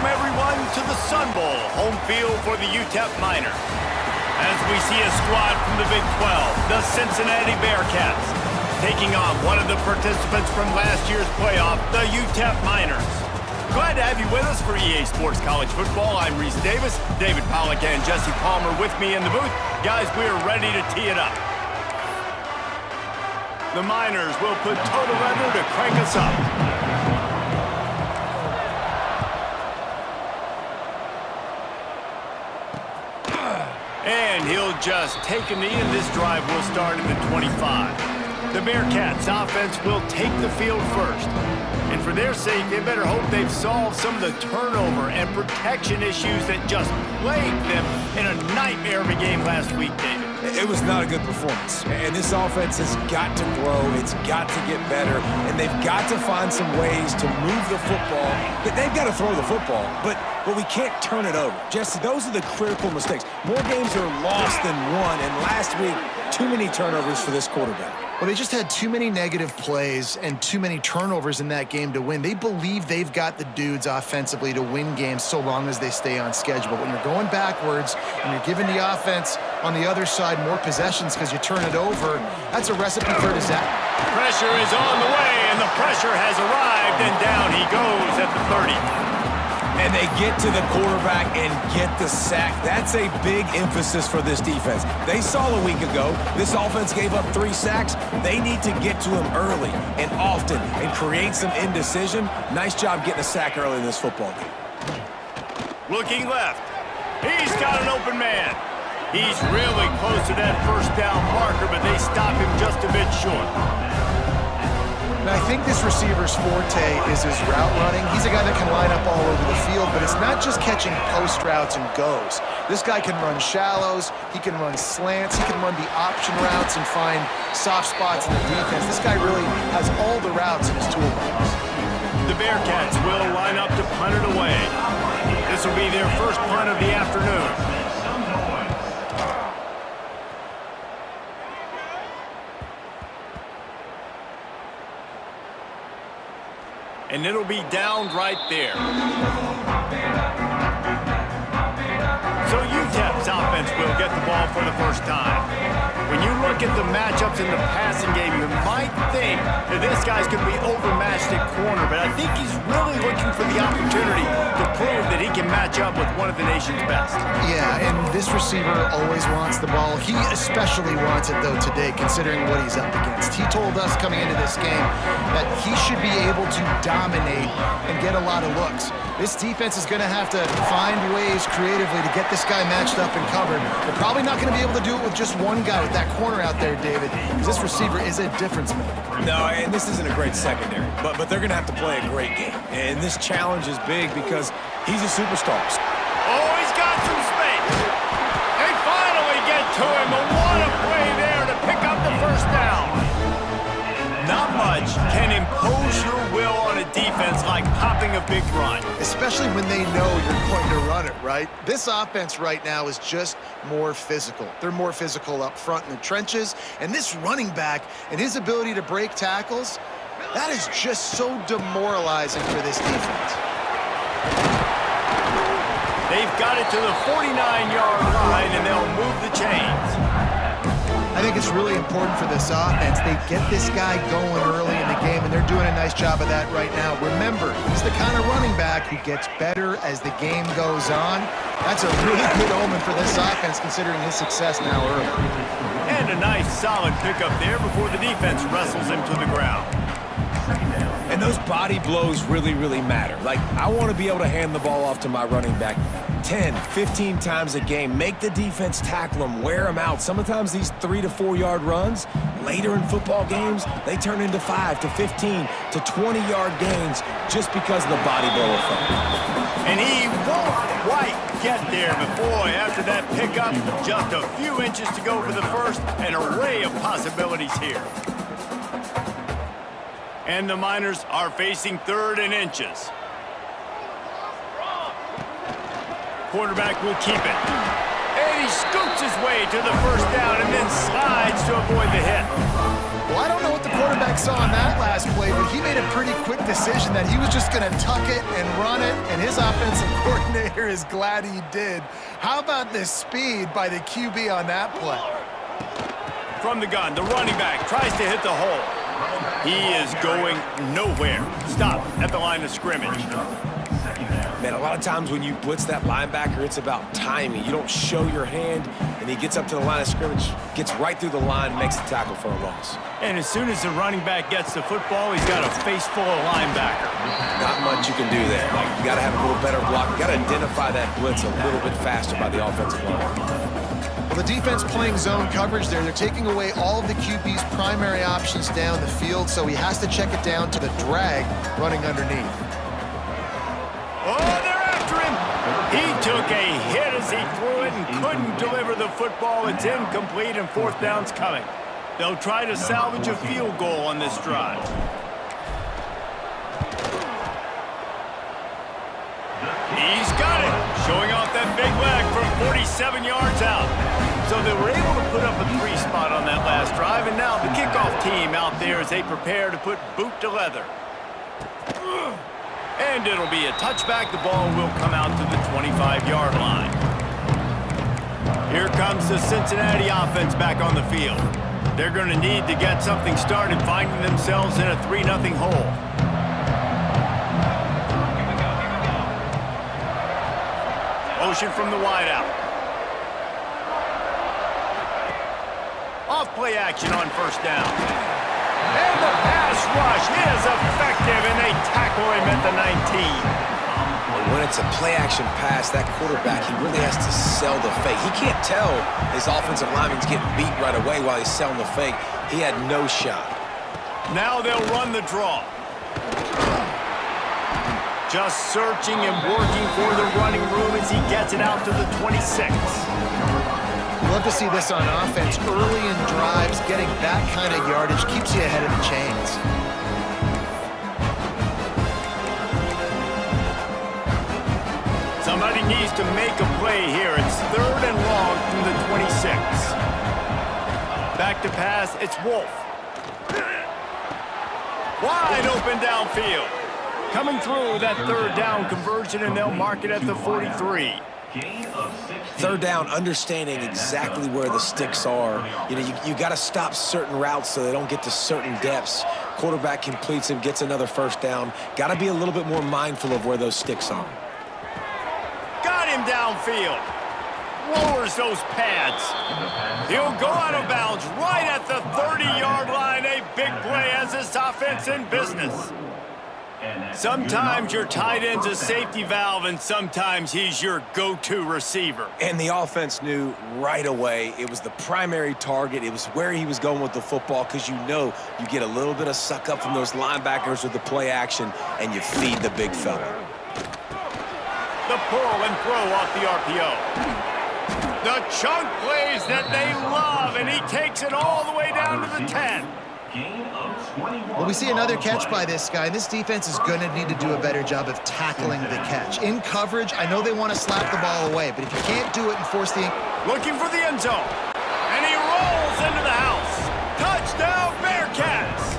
Welcome, everyone, to the Sun Bowl, home field for the UTEP Miners. As we see a squad from the Big 12, the Cincinnati Bearcats, taking on one of the participants from last year's playoff, the UTEP Miners. Glad to have you with us for EA Sports College Football. I'm Reese Davis, David Pollack and Jesse Palmer with me in the booth. Guys, we are ready to tee it up. The Miners will put total leather to crank us up. And he'll just take a knee, and this drive will start at the 25. The Bearcats offense will take the field first. And for their sake, they better hope they've solved some of the turnover and protection issues that just plagued them in a nightmare of a game last week, David. It was not a good performance. And this offense has got to grow. It's got to get better. And they've got to find some ways to move the football. They've got to throw the football, but we can't turn it over. Jesse, those are the critical mistakes. More games are lost than won, and last week, too many turnovers for this quarterback. Well, they just had too many negative plays and too many turnovers in that game to win. They believe they've got the dudes offensively to win games so long as they stay on schedule. But when you're going backwards and you're giving the offense on the other side more possessions because you turn it over, that's a recipe for disaster. Pressure is on the way, and the pressure has arrived, and down he goes at the 30. And they get to the quarterback and get the sack. That's a big emphasis for this defense. They saw a week ago this offense gave up 3 sacks. They need to get to him early and often and create some indecision. Nice job getting a sack early in this football game. Looking left. He's got an open man. He's really close to that first down marker, but they stop him just a bit short. Now, I think this receiver's forte is his route running. He's a guy that can line up all over the field, but it's not just catching post routes and goes. This guy can run shallows, he can run slants, he can run the option routes and find soft spots in the defense. This guy really has all the routes in his toolbox. The Bearcats will line up to punt it away. This will be their first punt of the afternoon. And it'll be down right there. So UTEP's offense will get the ball for the first time. When you look at the matchups in the passing game, you might think that this guy's going to be overmatched at corner, but I think he's really looking for the opportunity to prove that he can match up with one of the nation's best. Yeah, and this receiver always wants the ball. He especially wants it, though, today, considering what he's up against. He told us coming into this game that he should be able to dominate and get a lot of looks. This defense is going to have to find ways creatively to get this guy matched up and covered. They're probably not going to be able to do it with just one guy with that corner out there, David, because this receiver is a difference maker. No, and this isn't a great secondary, but they're going to have to play a great game. And this challenge is big because he's a superstar. Oh, he's got some space. They finally get to him, but what a play there to pick up the first down. Not much can impose your will on a defense like popping a big run. Especially when they know you're going to run it, right? This offense right now is just more physical. They're more physical up front in the trenches, and this running back and his ability to break tackles, that is just so demoralizing for this defense. They've got it to the 49-yard line, and they'll move the chains. I think it's really important for this offense. They get this guy going early in the game, and they're doing a nice job of that right now. Remember, he's the kind of running back who gets better as the game goes on. That's a really good omen for this offense, considering his success now early. And a nice, solid pickup there before the defense wrestles him to the ground. And those body blows really, really matter. Like, I want to be able to hand the ball off to my running back 10, 15 times a game. Make the defense tackle them, wear them out. Sometimes these 3 to 4 yard runs, later in football games, they turn into 5 to 15 to 20 yard gains just because of the body blow effect. And he won't quite get there, but boy, after that pickup, just a few inches to go for the first, an array of possibilities here. And the Miners are facing 3rd and inches. Quarterback will keep it. And he scoots his way to the first down and then slides to avoid the hit. Well, I don't know what the quarterback saw on that last play, but he made a pretty quick decision that he was just going to tuck it and run it, and his offensive coordinator is glad he did. How about the speed by the QB on that play? From the gun, the running back tries to hit the hole. He is going nowhere. Stop at the line of scrimmage. Man, a lot of times when you blitz that linebacker, it's about timing. You don't show your hand, and he gets up to the line of scrimmage, gets right through the line, makes the tackle for a loss. And as soon as the running back gets the football, he's got a face full of linebacker. Not much you can do there. You got to have a little better block. You got to identify that blitz a little bit faster by the offensive line. Well, the defense playing zone coverage there. They're taking away all of the QB's primary options down the field, so he has to check it down to the drag running underneath. Oh, they're after him. He took a hit as he threw it and couldn't deliver the football. It's incomplete and fourth down's coming. They'll try to salvage a field goal on this drive. He's got it, showing off that big leg from 47 yards out. So they were able to put up a 3 spot on that last drive, and now the kickoff team out there as they prepare to put boot to leather. And it'll be a touchback. The ball will come out to the 25-yard line. Here comes the Cincinnati offense back on the field. They're going to need to get something started, finding themselves in a 3-0 hole. Motion from the wideout. Off play action on first down. And the pass rush is effective, and they tackle him at the 19. When it's a play-action pass, that quarterback, he really has to sell the fake. He can't tell his offensive lineman's getting beat right away while he's selling the fake. He had no shot. Now they'll run the draw. Just searching and working for the running room as he gets it out to the 26. Love to see this on offense. Early in drives, getting that kind of yardage keeps you ahead of the chains. Somebody needs to make a play here. It's 3rd and long from the 26. Back to pass, it's Wolf. Wide open downfield. Coming through that 3rd down conversion, and they'll mark it at the 43. 3rd down, understanding exactly where the sticks are. You know, you got to stop certain routes so they don't get to certain depths. Quarterback completes him, gets another 1st down. Got to be a little bit more mindful of where those sticks are. Got him downfield. Lowers those pads. He'll go out of bounds right at the 30-yard line. A big play as this offense in business. Sometimes your tight end's a safety valve, and sometimes he's your go-to receiver. And the offense knew right away it was the primary target. It was where he was going with the football, because you know you get a little bit of suck up from those linebackers with the play action, and you feed the big fella. The pull and throw off the RPO. The chunk plays that they love, and he takes it all the way down to the 10. Well, we see another catch by this guy. This defense is going to need to do a better job of tackling the catch. In coverage, I know they want to slap the ball away, but if you can't do it and force the... Looking for the end zone. And he rolls into the house. Touchdown, Bearcats!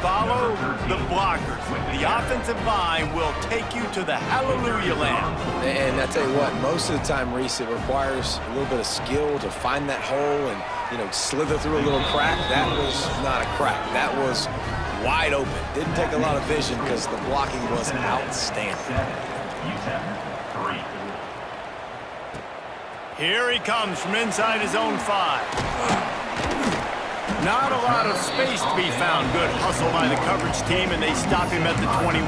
Follow the blockers. The offensive line will take you to the hallelujah land. And I tell you what, most of the time, Reese, it requires a little bit of skill to find that hole and, you know, slither through a little crack. That was not a crack. That was wide open. Didn't take a lot of vision because the blocking was outstanding. Here he comes from inside his own 5. Not a lot of space to be found. Good hustle by the coverage team, and they stop him at the 21.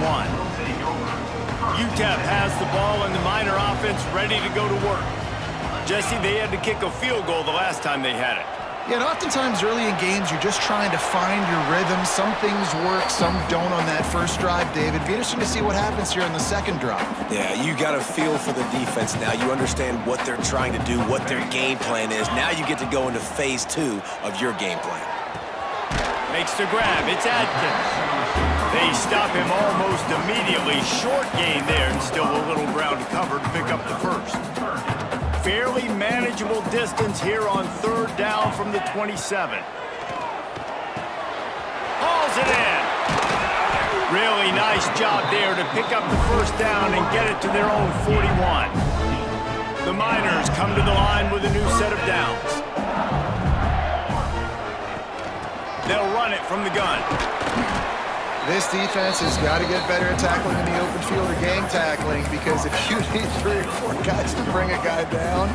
UTEP has the ball, and the Miner offense ready to go to work. Jesse, they had to kick a field goal the last time they had it. Yeah, and oftentimes early in games, you're just trying to find your rhythm. Some things work, some don't on that first drive, David. It'd be interesting to see what happens here in the second drive. Yeah, you got to feel for the defense now. You understand what they're trying to do, what their game plan is. Now you get to go into phase 2 of your game plan. Makes the grab. It's Adkins. They stop him almost immediately. Short gain there, and still a little ground to cover to pick up the first. Fairly manageable distance here on 3rd down from the 27. drills it in. Really nice job there to pick up the first down and get it to their own 41. The Miners come to the line with a new set of downs. They'll run it from the gun. This defense has got to get better at tackling in the open field or gang tackling, because if you need 3 or 4 guys to bring a guy down,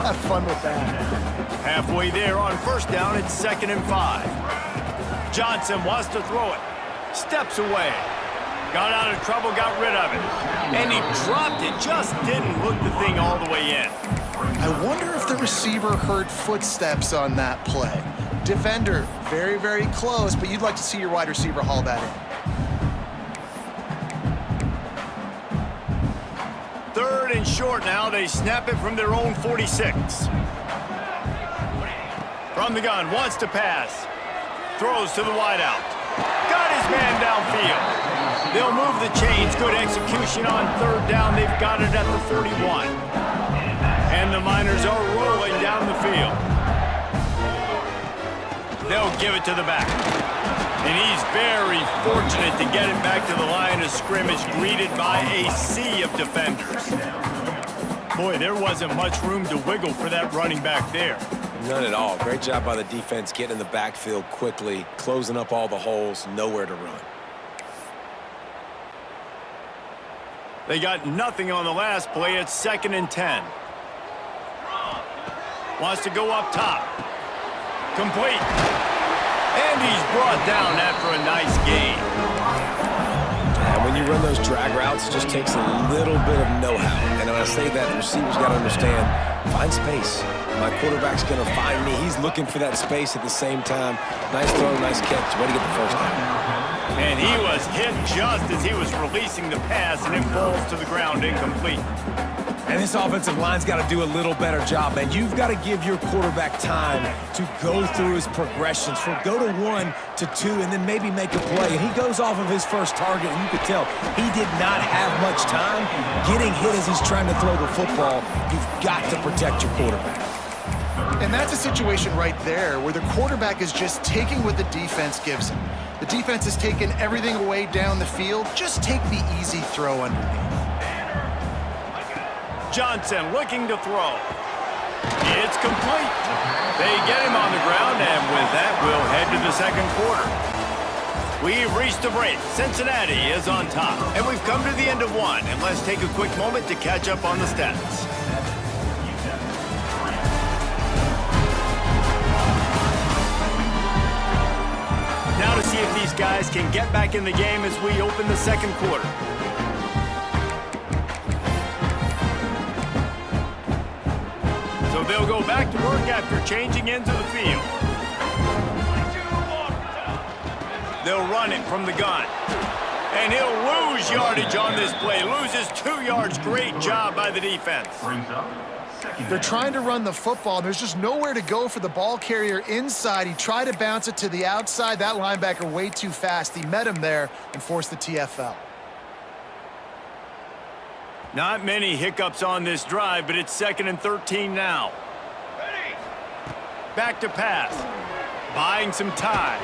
have fun with that. Halfway there on first down, it's 2nd and 5. Johnson wants to throw it. Steps away. Got out of trouble, got rid of it. And he dropped it, just didn't hook the thing all the way in. I wonder if the receiver heard footsteps on that play. Defender, very, very close, but you'd like to see your wide receiver haul that in. 3rd and short now. They snap it from their own 46. From the gun, wants to pass. Throws to the wideout. Got his man downfield. They'll move the chains. Good execution on 3rd down. They've got it at the 41. And the Miners are rolling down the field. They'll give it to the back. And he's very fortunate to get it back to the line of scrimmage, greeted by a sea of defenders. Boy, there wasn't much room to wiggle for that running back there. None at all. Great job by the defense getting in the backfield quickly, closing up all the holes, nowhere to run. They got nothing on the last play. It's 2nd and 10. Wants to go up top. Complete. And he's brought down after a nice gain. And when you run those drag routes, it just takes a little bit of know-how. And when I say that, the receivers got to understand, find space. My quarterback's going to find me. He's looking for that space at the same time. Nice throw, nice catch. Way to get the first down. And he was hit just as he was releasing the pass, and it falls to the ground incomplete. And this offensive line's got to do a little better job, man. You've got to give your quarterback time to go through his progressions, from go to 1 to 2, and then maybe make a play. And he goes off of his first target, and you could tell he did not have much time getting hit as he's trying to throw the football. You've got to protect your quarterback. And that's a situation right there where the quarterback is just taking what the defense gives him. The defense is taking everything away down the field. Just take the easy throw underneath. Johnson looking to throw. It's complete. They get him on the ground, and with that, we'll head to the 2nd quarter. We've reached a break. Cincinnati is on top, and we've come to the end of 1. And let's take a quick moment to catch up on the stats. Now to see if these guys can get back in the game as we open the 2nd quarter. So they'll go back to work after changing into the field. They'll run it from the gun. And he'll lose yardage on this play. Loses 2 yards. Great job by the defense. They're trying to run the football. There's just nowhere to go for the ball carrier inside. He tried to bounce it to the outside. That linebacker way too fast. He met him there and forced the TFL. Not many hiccups on this drive, but it's 2nd and 13 now. Back to pass. Buying some time.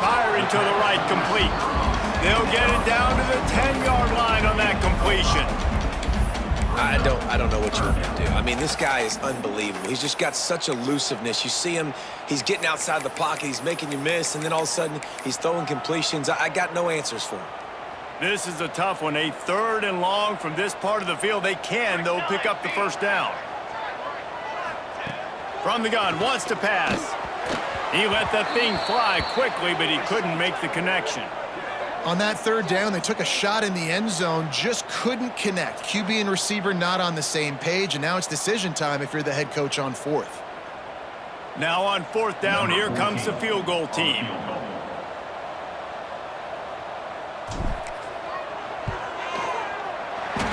Firing to the right, complete. They'll get it down to the 10-yard line on that completion. I don't know what you want to do. I mean, this guy is unbelievable. He's just got such elusiveness. You see him, he's getting outside the pocket, he's making you miss, and then all of a sudden, he's throwing completions. I got no answers for him. This is a tough one. A 3rd and long from this part of the field. They can, though, pick up the first down. From the gun, wants to pass. He let that thing fly quickly, but he couldn't make the connection. On that 3rd down, they took a shot in the end zone, just couldn't connect. QB and receiver not on the same page, and now it's decision time if you're the head coach on 4th. Now on 4th down, here comes the field goal team.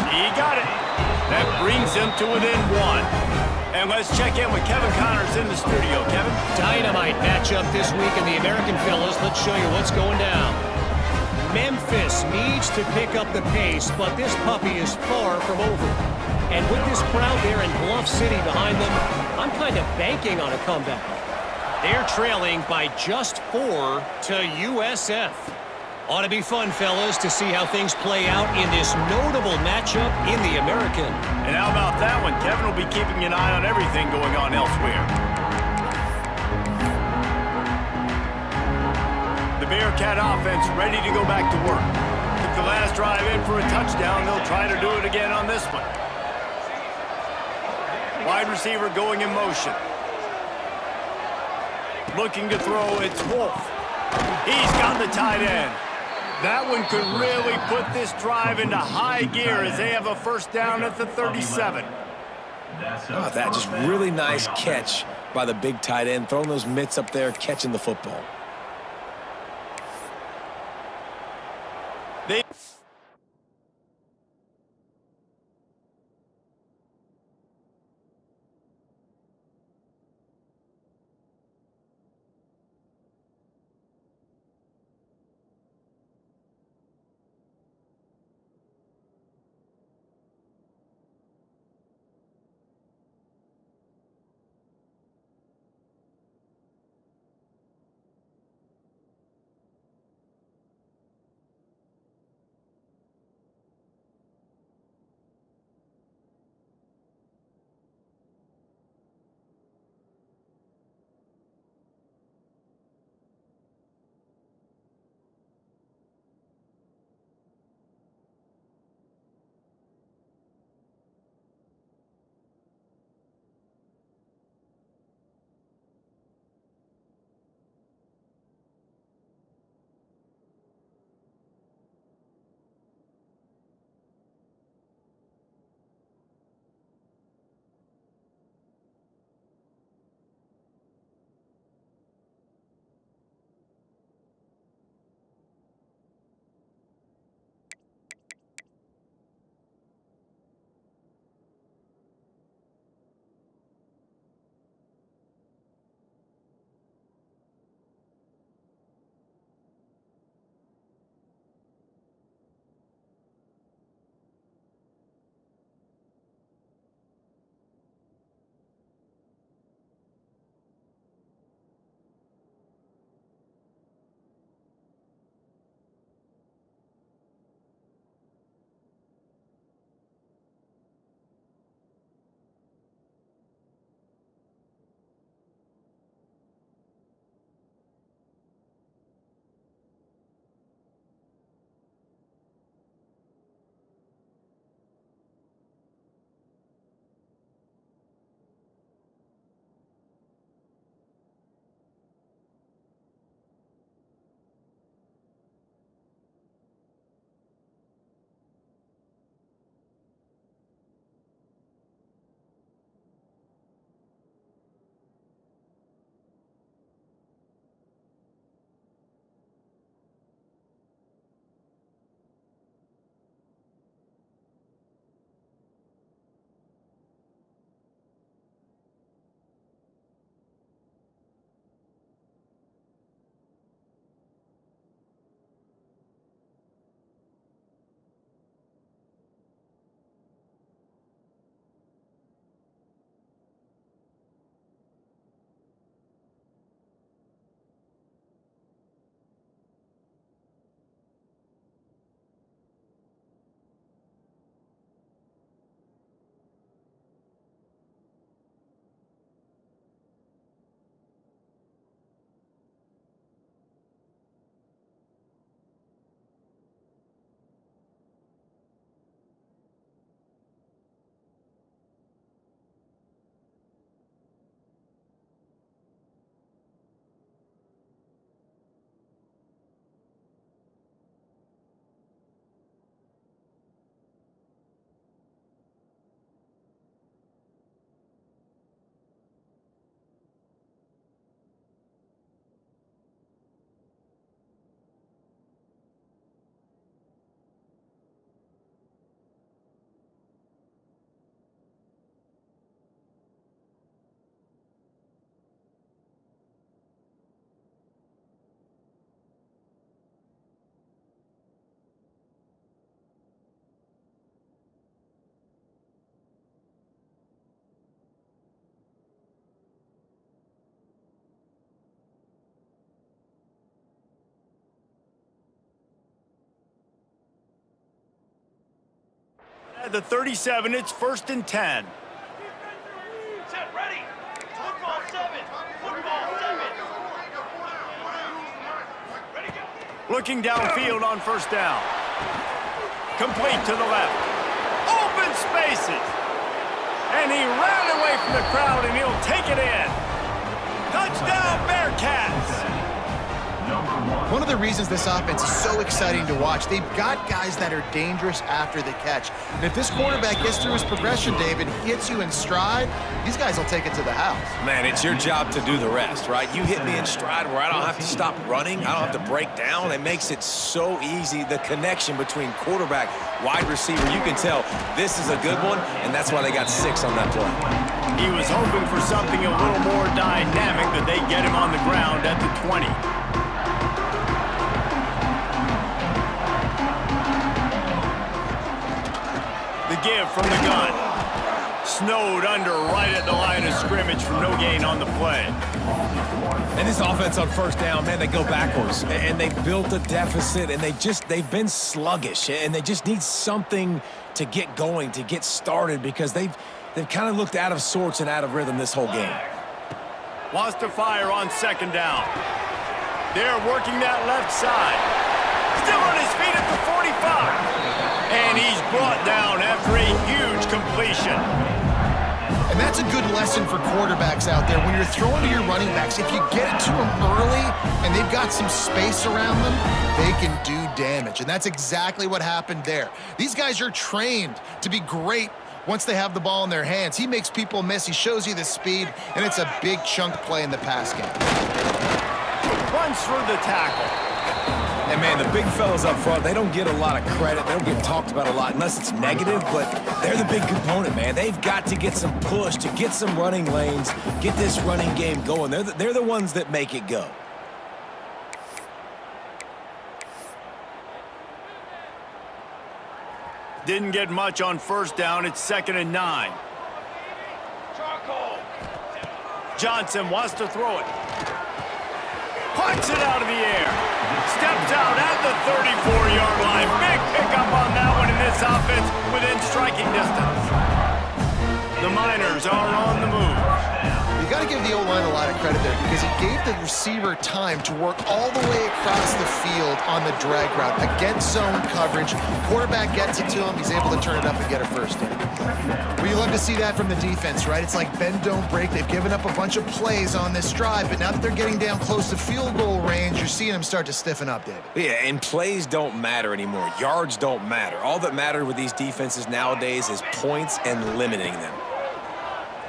He got it. That brings him to within 1. And let's check in with Kevin Connors in the studio. Kevin? Dynamite matchup this week in the American Fellas. Let's show you what's going down. Memphis needs to pick up the pace, but this puppy is far from over. And with this crowd there in Bluff City behind them, I'm kind of banking on a comeback. They're trailing by just 4 to USF. Ought to be fun, fellas, to see how things play out in this notable matchup in the American. And how about that one? Kevin will be keeping an eye on everything going on elsewhere. The Bearcat offense ready to go back to work. Took the last drive in for a touchdown. They'll try to do it again on this one. Wide receiver going in motion. Looking to throw, it's Wolf. He's got the tight end. That one could really put this drive into high gear as they have a first down at the 37. Oh, that just really nice catch by the big tight end, throwing those mitts up there, catching the football. at the 37. It's 1st and 10. Set, ready. Football 7. Football 7. Ready, go. Looking downfield on 1st down. Complete to the left. Open spaces. And he ran away from the crowd, and he'll take it in. Touchdown, Bearcats. One of the reasons this offense is so exciting to watch, they've got guys that are dangerous after the catch. And if this quarterback gets through his progression, David, hits you in stride, these guys will take it to the house. Man, it's your job to do the rest, right? You hit me in stride where I don't have to stop running. I don't have to break down. It makes it so easy. The connection between quarterback, wide receiver, you can tell this is a good one, and that's why they got 6 on that play. He was hoping for something a little more dynamic, that they get him on the ground at the 20. The give from the gun. Snowed under right at the line of scrimmage from no gain on the play. And this offense on 1st down, man, they go backwards. And they built a deficit, and they've been sluggish. And they just need something to get going, to get started, because they've kind of looked out of sorts and out of rhythm this whole game. Wants to fire on 2nd down. They're working that left side. Still on his feet at the 45. And he's brought down after a huge completion. And that's a good lesson for quarterbacks out there. When you're throwing to your running backs, if you get it to them early and they've got some space around them, they can do damage. And that's exactly what happened there. These guys are trained to be great once they have the ball in their hands. He makes people miss. He shows you the speed, and it's a big chunk play in the pass game. Runs through the tackle. And, man, the big fellas up front, they don't get a lot of credit. They don't get talked about a lot unless it's negative, but they're the big component, man. They've got to get some push, to get some running lanes, get this running game going. They're the ones that make it go. Didn't get much on 1st down. It's 2nd and 9. Charcoal. Johnson wants to throw it. Punts it out of the air. Steps out at the 34-yard line. Big pickup on that one in this offense within striking distance. The Miners are on the move. You got to give the O-line a lot of credit there, because he gave the receiver time to work all the way across the field on the drag route against zone coverage. Quarterback gets it to him. He's able to turn it up and get a 1st down. Well, you love to see that from the defense, right? It's like bend, don't break. They've given up a bunch of plays on this drive, but now that they're getting down close to field goal range, you're seeing them start to stiffen up, David. Yeah, and plays don't matter anymore. Yards don't matter. All that matters with these defenses nowadays is points and limiting them.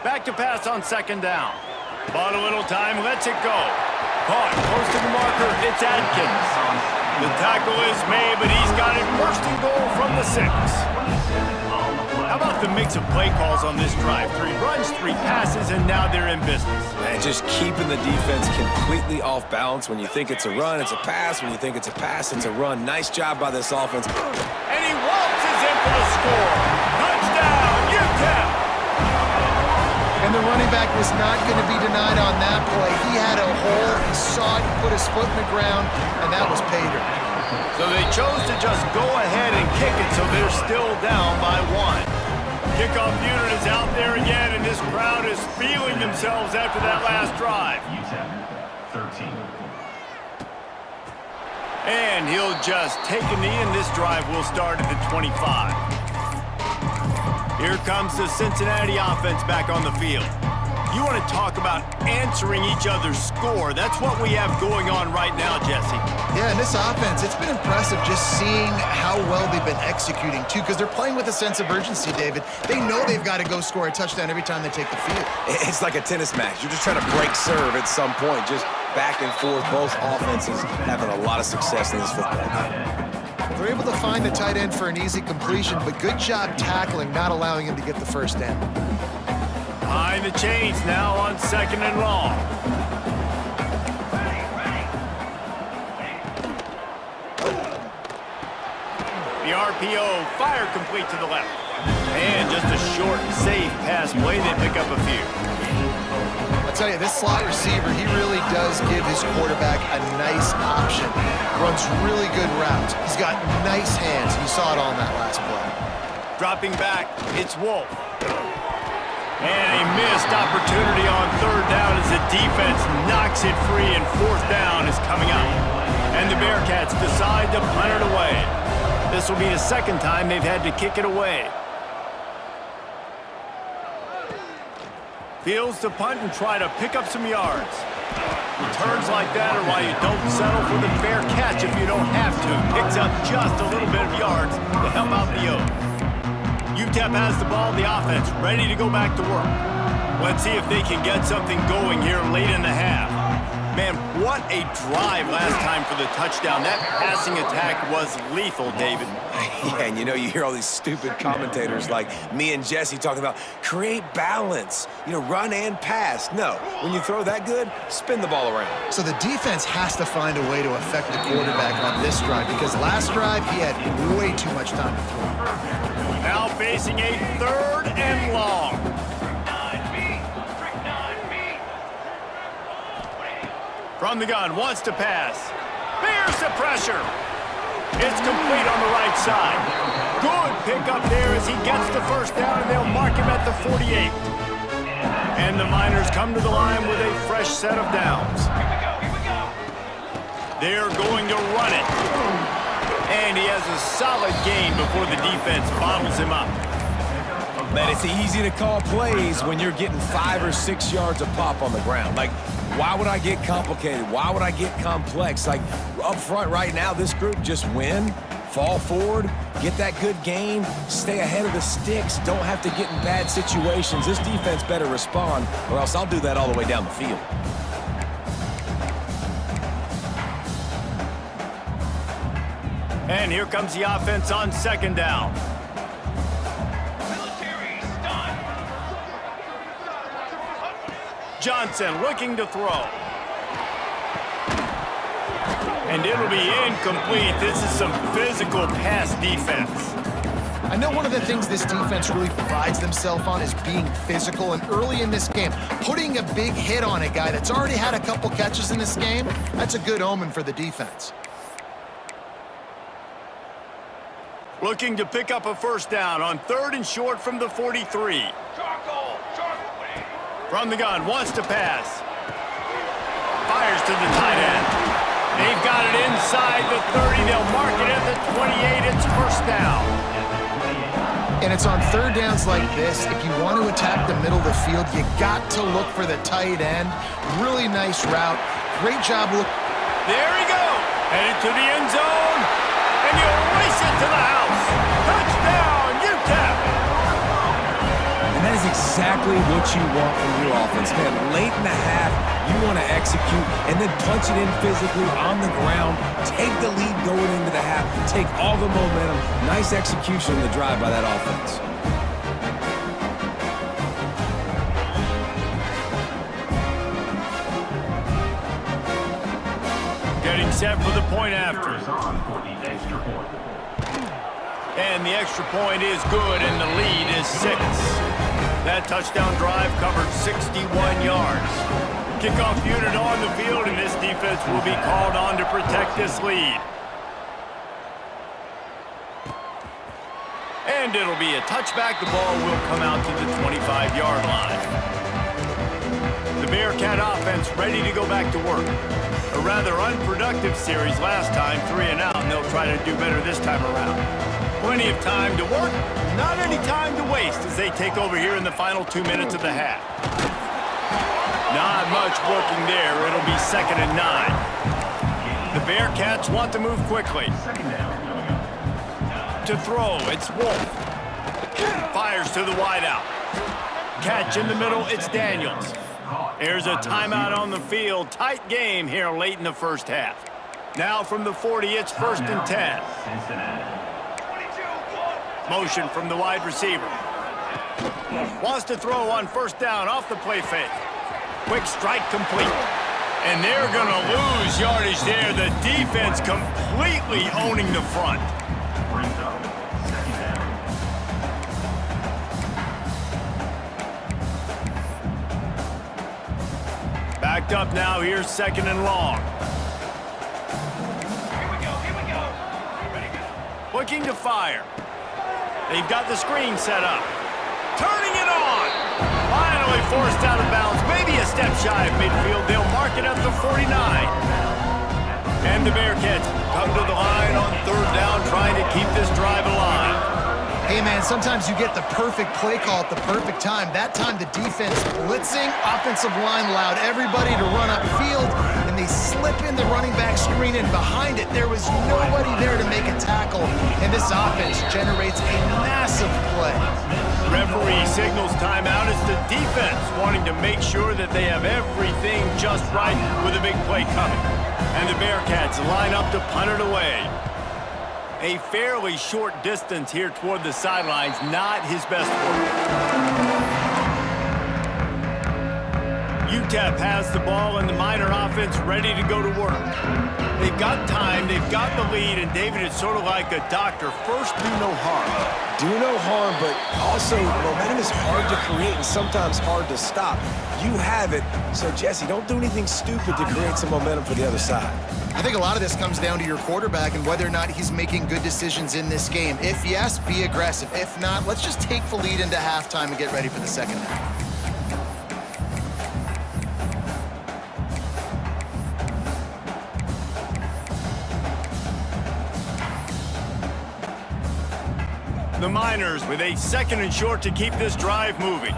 Back to pass on 2nd down. Bought a little time, lets it go. Caught, close to the marker, it's Atkins. The tackle is made, but he's got it 1st and goal from the 6. How about the mix of play calls on this drive? 3 runs, 3 passes, and now they're in business. And just keeping the defense completely off balance. When you think it's a run, it's a pass. When you think it's a pass, it's a run. Nice job by this offense. And he waltzes in for the score. Touchdown, UTEP! And the running back was not going to be denied on that play. He had a hole, he saw it, he put his foot in the ground, and that was pay dirt. So they chose to just go ahead and kick it, so they're still down by 1. Kickoff unit is out there again, and this crowd is feeling themselves after that last drive. UTEP, 13. And he'll just take a knee, and this drive will start at the 25. Here comes the Cincinnati offense back on the field. You want to talk about answering each other's score. That's what we have going on right now, Jesse. Yeah, and this offense, it's been impressive just seeing how well they've been executing, too, because they're playing with a sense of urgency, David. They know they've got to go score a touchdown every time they take the field. It's like a tennis match. You're just trying to break serve at some point, just back and forth. Both offenses having a lot of success in this football game. They're able to find the tight end for an easy completion, but good job tackling, not allowing him to get the 1st down. Behind the chains now on 2nd and long. The RPO, fire complete to the left. And just a short, safe pass play. They pick up a few. I'll tell you, this slot receiver, he really does give his quarterback a nice option. Runs really good routes. He's got nice hands. You saw it all in that last play. Dropping back, it's Wolf. And a missed opportunity on third down as the defense knocks it free, and fourth down is coming up. And the Bearcats decide to punt it away. This will be the second time they've had to kick it away. Fields to punt and try to pick up some yards. Returns like that are why you don't settle for the fair catch if you don't have to. Picks up just a little bit of yards to help out the O. UTEP has the ball, the offense, ready to go back to work. Let's see if they can get something going here late in the half. Man, what a drive last time for the touchdown. That passing attack was lethal, David. Yeah, and you know, you hear all these stupid commentators like me and Jesse talking about create balance, run and pass. No, when you throw that good, spin the ball around. So the defense has to find a way to affect the quarterback on this drive, because last drive he had way too much time to throw. Now facing a third and long. From the gun, wants to pass. Bears the pressure. It's complete on the right side. Good pickup there as he gets the first down, and they'll mark him at the 48. And the Miners come to the line with a fresh set of downs. They're going to run it. And he has a solid gain before the defense bottles him up. Man, it's easy to call plays when you're getting 5 or 6 yards a pop on the ground. Like, why would I get complicated? Why would I get complex? Like, up front right now, this group just win, fall forward, get that good gain, stay ahead of the sticks, don't have to get in bad situations. This defense better respond, or else I'll do that all the way down the field. And here comes the offense on second down. Johnson looking to throw. And it'll be incomplete. This is some physical pass defense. I know one of the things this defense really prides themselves on is being physical, and early in this game, putting a big hit on a guy that's already had a couple catches in this game, that's a good omen for the defense. Looking to pick up a first down on third and short from the 43. From the gun, wants to pass. Fires to the tight end. They've got it inside the 30. They'll mark it at the 28. It's first down. And it's on third downs like this. If you want to attack the middle of the field, you got to look for the tight end. Really nice route. Great job. There he goes. Headed to the end zone. And you race it to the house. Touchdown, UTEP. And that is exactly what you want from your offense, man. Late in the half, you want to execute and then punch it in physically on the ground. Take the lead going into the half. Take all the momentum. Nice execution on the drive by that offense. Getting set for the point after. And the extra point is good, and the lead is 6. That touchdown drive covered 61 yards. Kickoff unit on the field, and this defense will be called on to protect this lead. And it'll be a touchback. The ball will come out to the 25-yard line. The Bearcat offense ready to go back to work. A rather unproductive series last time, 3 and out, and they'll try to do better this time around. Plenty of time to work, not any time to waste as they take over here in the final 2 minutes of the half. Not much working there. It'll be 2nd and 9. The Bearcats want to move quickly. To throw, it's Wolf. Fires to the wideout. Catch in the middle, it's Daniels. There's a timeout on the field. Tight game here late in the first half. Now from the 40, it's 1st and 10. Motion from the wide receiver. Wants to throw on first down off the play fake. Quick strike complete. And they're going to lose yardage there. The defense completely owning the front. Backed up now. Here's 2nd and long. Here we go. Looking to fire. They've got the screen set up. Turning it on. Finally forced out of bounds. Maybe a step shy of midfield. They'll mark it at the 49. And the Bearcats come to the line on third down, trying to keep this drive alive. Hey, man, sometimes you get the perfect play call at the perfect time. That time the defense blitzing, offensive line allowed everybody to run upfield, and they slip in the running back screen, and behind it, there was nobody there to make a tackle, and this offense generates a massive play. Referee signals timeout. It's the defense wanting to make sure that they have everything just right with a big play coming. And the Bearcats line up to punt it away. A fairly short distance here toward the sidelines, not his best work. UTEP has the ball and the Miner offense ready to go to work. They've got time, they've got the lead, and David, it's sort of like a doctor. First, do no harm. Do no harm, but also momentum is hard to create and sometimes hard to stop. You have it, so Jesse, don't do anything stupid to create some momentum for the other side. I think a lot of this comes down to your quarterback and whether or not he's making good decisions in this game. If yes, be aggressive. If not, let's just take the lead into halftime and get ready for the second half. The Miners with a second and short to keep this drive moving.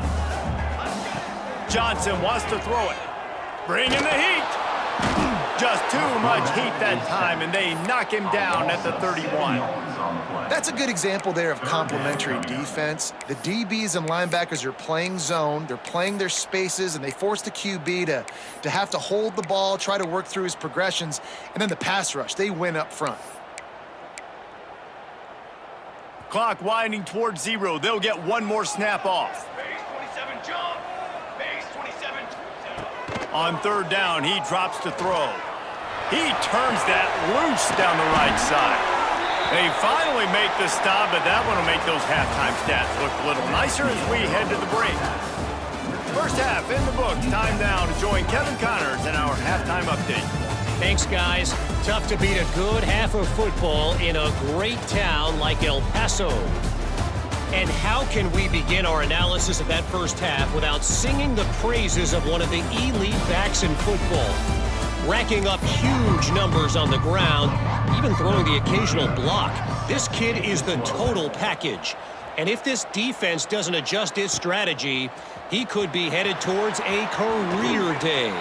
Johnson wants to throw it. Bring in the heat. Just too much heat that time, and they knock him down at the 31. That's a good example there of complementary defense. The DBs and linebackers are playing zone, they're playing their spaces, and they force the QB to have to hold the ball, try to work through his progressions, and then the pass rush, they win up front. Clock winding towards 0. They'll get one more snap off. Base 27, jump. Base 27. On third down, he drops to throw. He turns that loose down the right side. They finally make the stop, but that one will make those halftime stats look a little nicer as we head to the break. First half in the books. Time now to join Kevin Connors in our halftime update. Thanks, guys. Tough to beat a good half of football in a great town like El Paso. And how can we begin our analysis of that first half without singing the praises of one of the elite backs in football? Racking up huge numbers on the ground, even throwing the occasional block. This kid is the total package. And if this defense doesn't adjust its strategy, he could be headed towards a career day.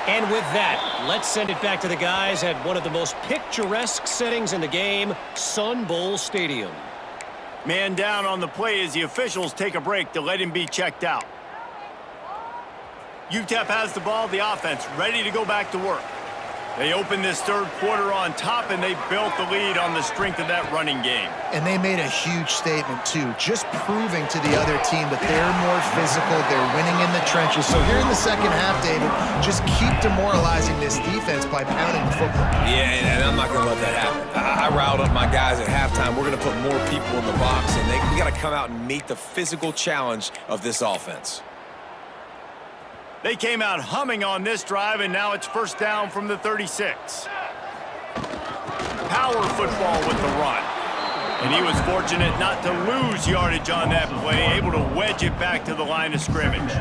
And with that, let's send it back to the guys at one of the most picturesque settings in the game, Sun Bowl Stadium. Man down on the play as the officials take a break to let him be checked out. UTEP has the ball, the offense ready to go back to work. They open this third quarter on top, and they built the lead on the strength of that running game. And they made a huge statement, too, just proving to the other team that they're more physical, they're winning in the trenches. So here in the second half, David, just keep demoralizing this defense by pounding the football. Yeah, and I'm not going to let that happen. I riled up my guys at halftime. We're going to put more people in the box, and we got to come out and meet the physical challenge of this offense. They came out humming on this drive, and now it's first down from the 36. Power football with the run. And he was fortunate not to lose yardage on that play, able to wedge it back to the line of scrimmage.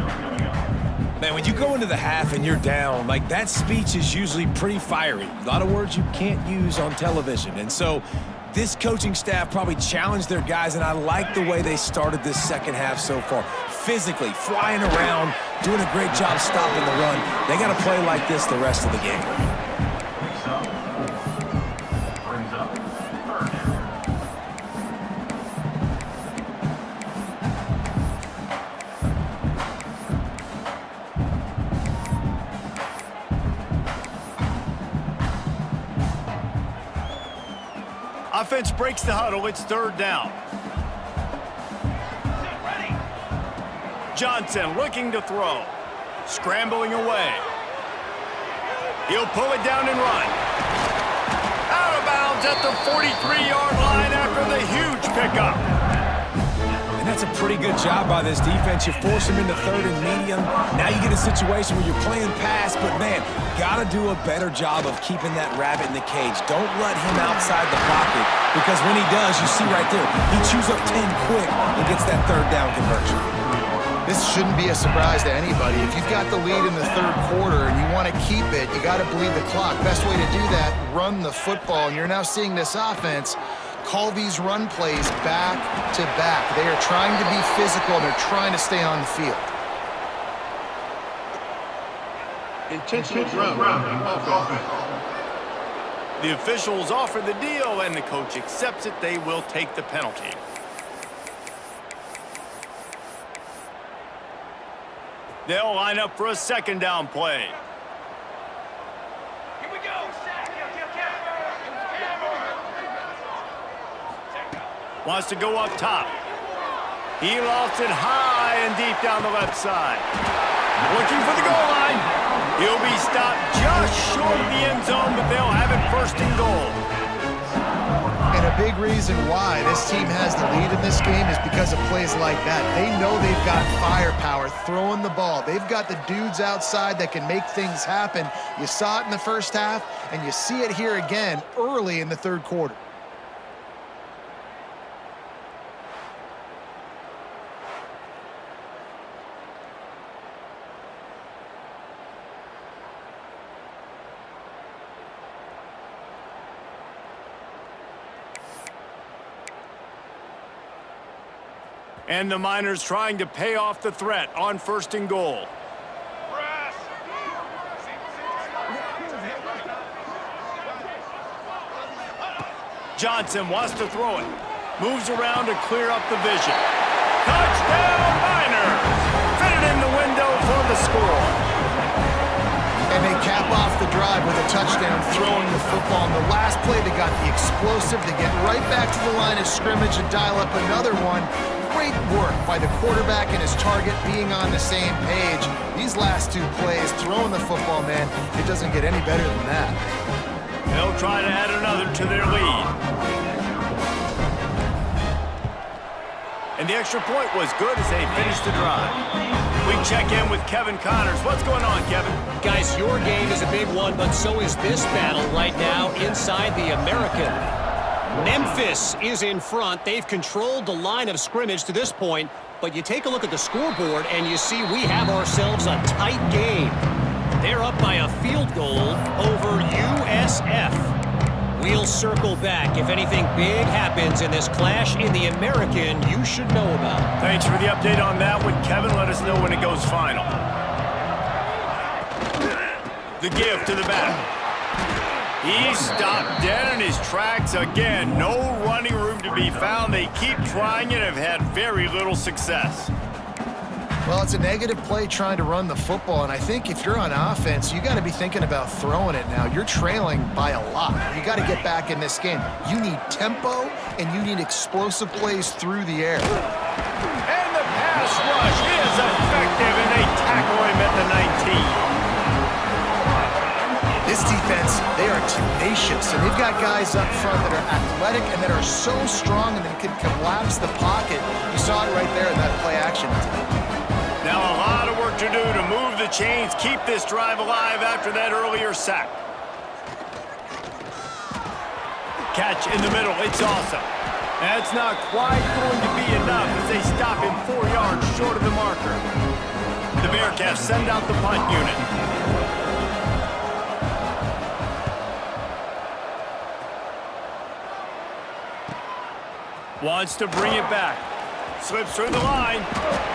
Man, when you go into the half and you're down, like that speech is usually pretty fiery. A lot of words you can't use on television. And so this coaching staff probably challenged their guys, and I like the way they started this second half so far. Physically, flying around, doing a great job stopping the run. They got to play like this the rest of the game. Offense breaks the huddle. It's third down. Johnson looking to throw. Scrambling away. He'll pull it down and run. Out of bounds at the 43-yard line after the huge pickup. And that's a pretty good job by this defense. You force him into third and medium. Now you get a situation where you're playing pass, but, man, got to do a better job of keeping that rabbit in the cage. Don't let him outside the pocket, because when he does, you see right there, he chews up 10 quick and gets that third down conversion. This shouldn't be a surprise to anybody. If you've got the lead in the third quarter and you want to keep it, you got to bleed the clock. Best way to do that, run the football. And you're now seeing this offense call these run plays back to back. They are trying to be physical, and they're trying to stay on the field. Intentional grounding of offense. The officials offer the deal, and the coach accepts it. They will take the penalty. They'll line up for a second down play. Here we go. Wants to go up top. He lost it high and deep down the left side. Looking for the goal line. He'll be stopped just short of the end zone, but they'll have it first and goal. And a big reason why this team has the lead in this game is because of plays like that. They know they've got firepower throwing the ball. They've got the dudes outside that can make things happen. You saw it in the first half, and you see it here again early in the third quarter. And the Miners trying to pay off the threat on first and goal. Johnson wants to throw it. Moves around to clear up the vision. Touchdown Miners! Fitted in the window for the score. And they cap off the drive with a touchdown throwing the football. In the last play, they got the explosive to get right back to the line of scrimmage and dial up another one. Great work by the quarterback and his target being on the same page. These last two plays, throwing the football, man, it doesn't get any better than that. They'll try to add another to their lead. And the extra point was good as they finished the drive. We check in with Kevin Connors. What's going on, Kevin? Guys, your game is a big one, but so is this battle right now inside the American. Memphis is in front. They've controlled the line of scrimmage to this point, but you take a look at the scoreboard and you see we have ourselves a tight game. They're up by a field goal over USF. We'll circle back. If anything big happens in this clash in the American, you should know about it. Thanks for the update on that one, Kevin. Let us know when it goes final. The give to the back. He stopped dead in his tracks again. No running room to be found. They keep trying it and have had very little success. Well, it's a negative play trying to run the football, and I think if you're on offense, you got to be thinking about throwing it now. You're trailing by a lot. You got to get back in this game. You need tempo, and you need explosive plays through the air. And the pass rush is effective, and they tackle him at the 19. This defense, they are tenacious, and they've got guys up front that are athletic and that are so strong and that can collapse the pocket. You saw it right there in that play action. Now a lot of work to do to move the chains, keep this drive alive after that earlier sack. Catch in the middle, it's awesome. That's not quite going to be enough as they stop him 4 yards short of the marker. The Bearcats send out the punt unit. Wants to bring it back. Slips through the line.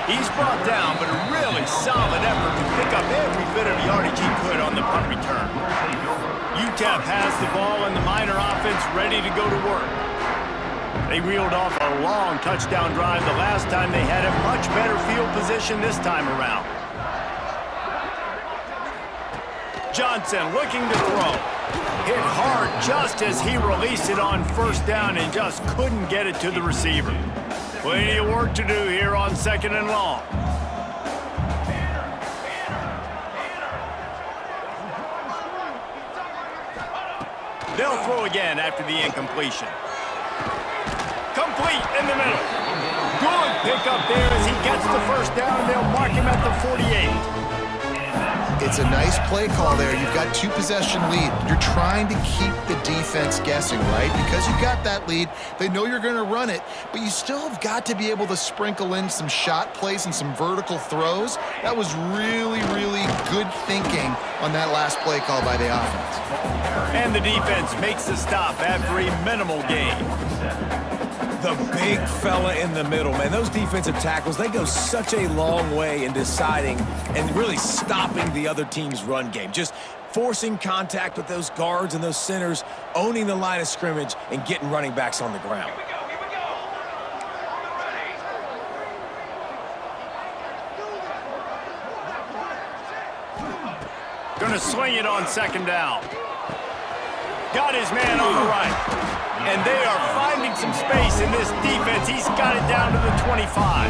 He's brought down, but a really solid effort to pick up every bit of yardage he could on the punt return. UTEP has the ball and the Miner offense ready to go to work. They reeled off a long touchdown drive the last time they had a much better field position this time around. Johnson looking to throw. Hit hard just as he released it on first down and just couldn't get it to the receiver. Plenty of work to do here on second and long. They'll throw again after the incompletion. Complete in the middle. Good pickup there as he gets the first down. They'll mark him at the 48. It's a nice play call there. You've got 2-possession lead. You're trying to keep the defense guessing, right? Because you got that lead, they know you're going to run it, but you still have got to be able to sprinkle in some shot plays and some vertical throws. That was really, really good thinking on that last play call by the offense. And the defense makes the stop after a minimal gain. The big fella in the middle, man. Those defensive tackles, they go such a long way in deciding and really stopping the other team's run game. Just forcing contact with those guards and those centers, owning the line of scrimmage, and getting running backs on the ground. Gonna swing it on second down. Got his man on the right. And they are finding some space in this defense. He's got it down to the 25.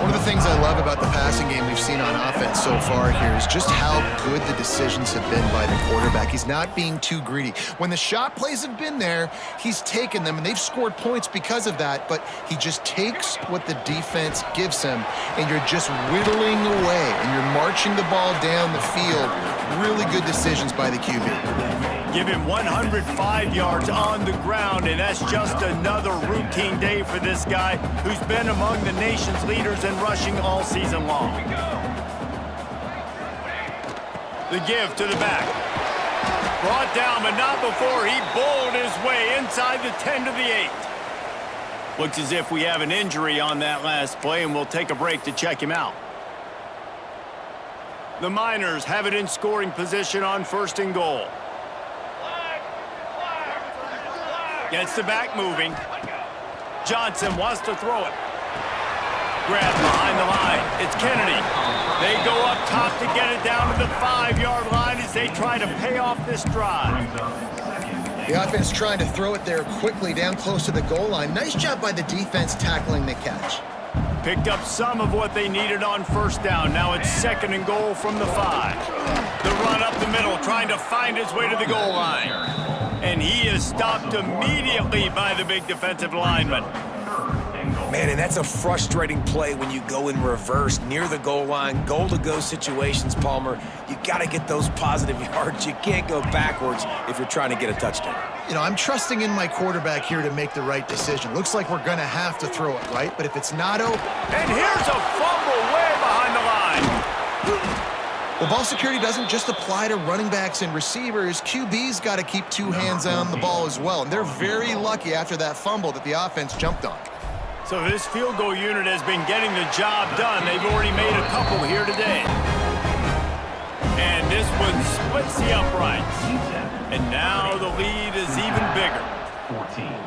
One of the things I love about the passing game we've seen on offense so far here is just how good the decisions have been by the quarterback. He's not being too greedy. When the shot plays have been there, he's taken them, and they've scored points because of that, but he just takes what the defense gives him, and you're just whittling away, and you're marching the ball down the field. Really good decisions by the QB. Give him 105 yards on the ground, and that's just another routine day for this guy who's been among the nation's leaders in rushing all season long. The give to the back. Brought down, but not before he bowled his way inside the 10 to the 8. Looks as if we have an injury on that last play, and we'll take a break to check him out. The Miners have it in scoring position on 1st and goal. Gets the back moving. Johnson wants to throw it. Grab behind the line. It's Kennedy. They go up top to get it down to the 5-yard line as they try to pay off this drive. The offense trying to throw it there quickly down close to the goal line. Nice job by the defense tackling the catch. Picked up some of what they needed on 1st down. Now it's 2nd and goal from the 5. The run up the middle, trying to find his way to the goal line. And he is stopped immediately by the big defensive lineman. Man, and that's a frustrating play when you go in reverse near the goal line, goal-to-go situations, Palmer. You got to get those positive yards. You can't go backwards if you're trying to get a touchdown. You know, I'm trusting in my quarterback here to make the right decision. Looks like we're going to have to throw it, right? But if it's not open... And here's a fumble way behind the line. Well, ball security doesn't just apply to running backs and receivers. QB's got to keep 2 hands on the ball as well. And they're very lucky after that fumble that the offense jumped on. So this field goal unit has been getting the job done. They've already made a couple here today. And this one splits the uprights. And now the lead is even bigger.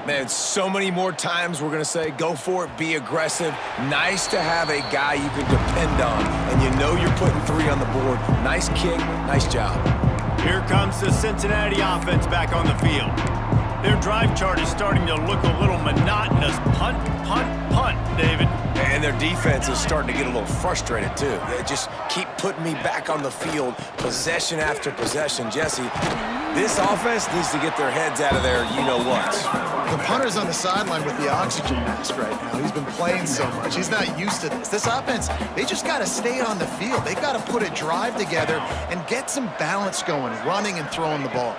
Man, so many more times we're going to say, go for it, be aggressive. Nice to have a guy you can depend on, and you know you're putting 3 on the board. Nice kick, nice job. Here comes the Cincinnati offense back on the field. Their drive chart is starting to look a little monotonous. Punt, punt, punt, David. And their defense is starting to get a little frustrated, too. They just keep putting me back on the field, possession after possession. Jesse, this offense needs to get their heads out of there, you-know-what. The punter's on the sideline with the oxygen mask right now. He's been playing so much. He's not used to this. This offense, they just got to stay on the field. They've got to put a drive together and get some balance going, running and throwing the ball.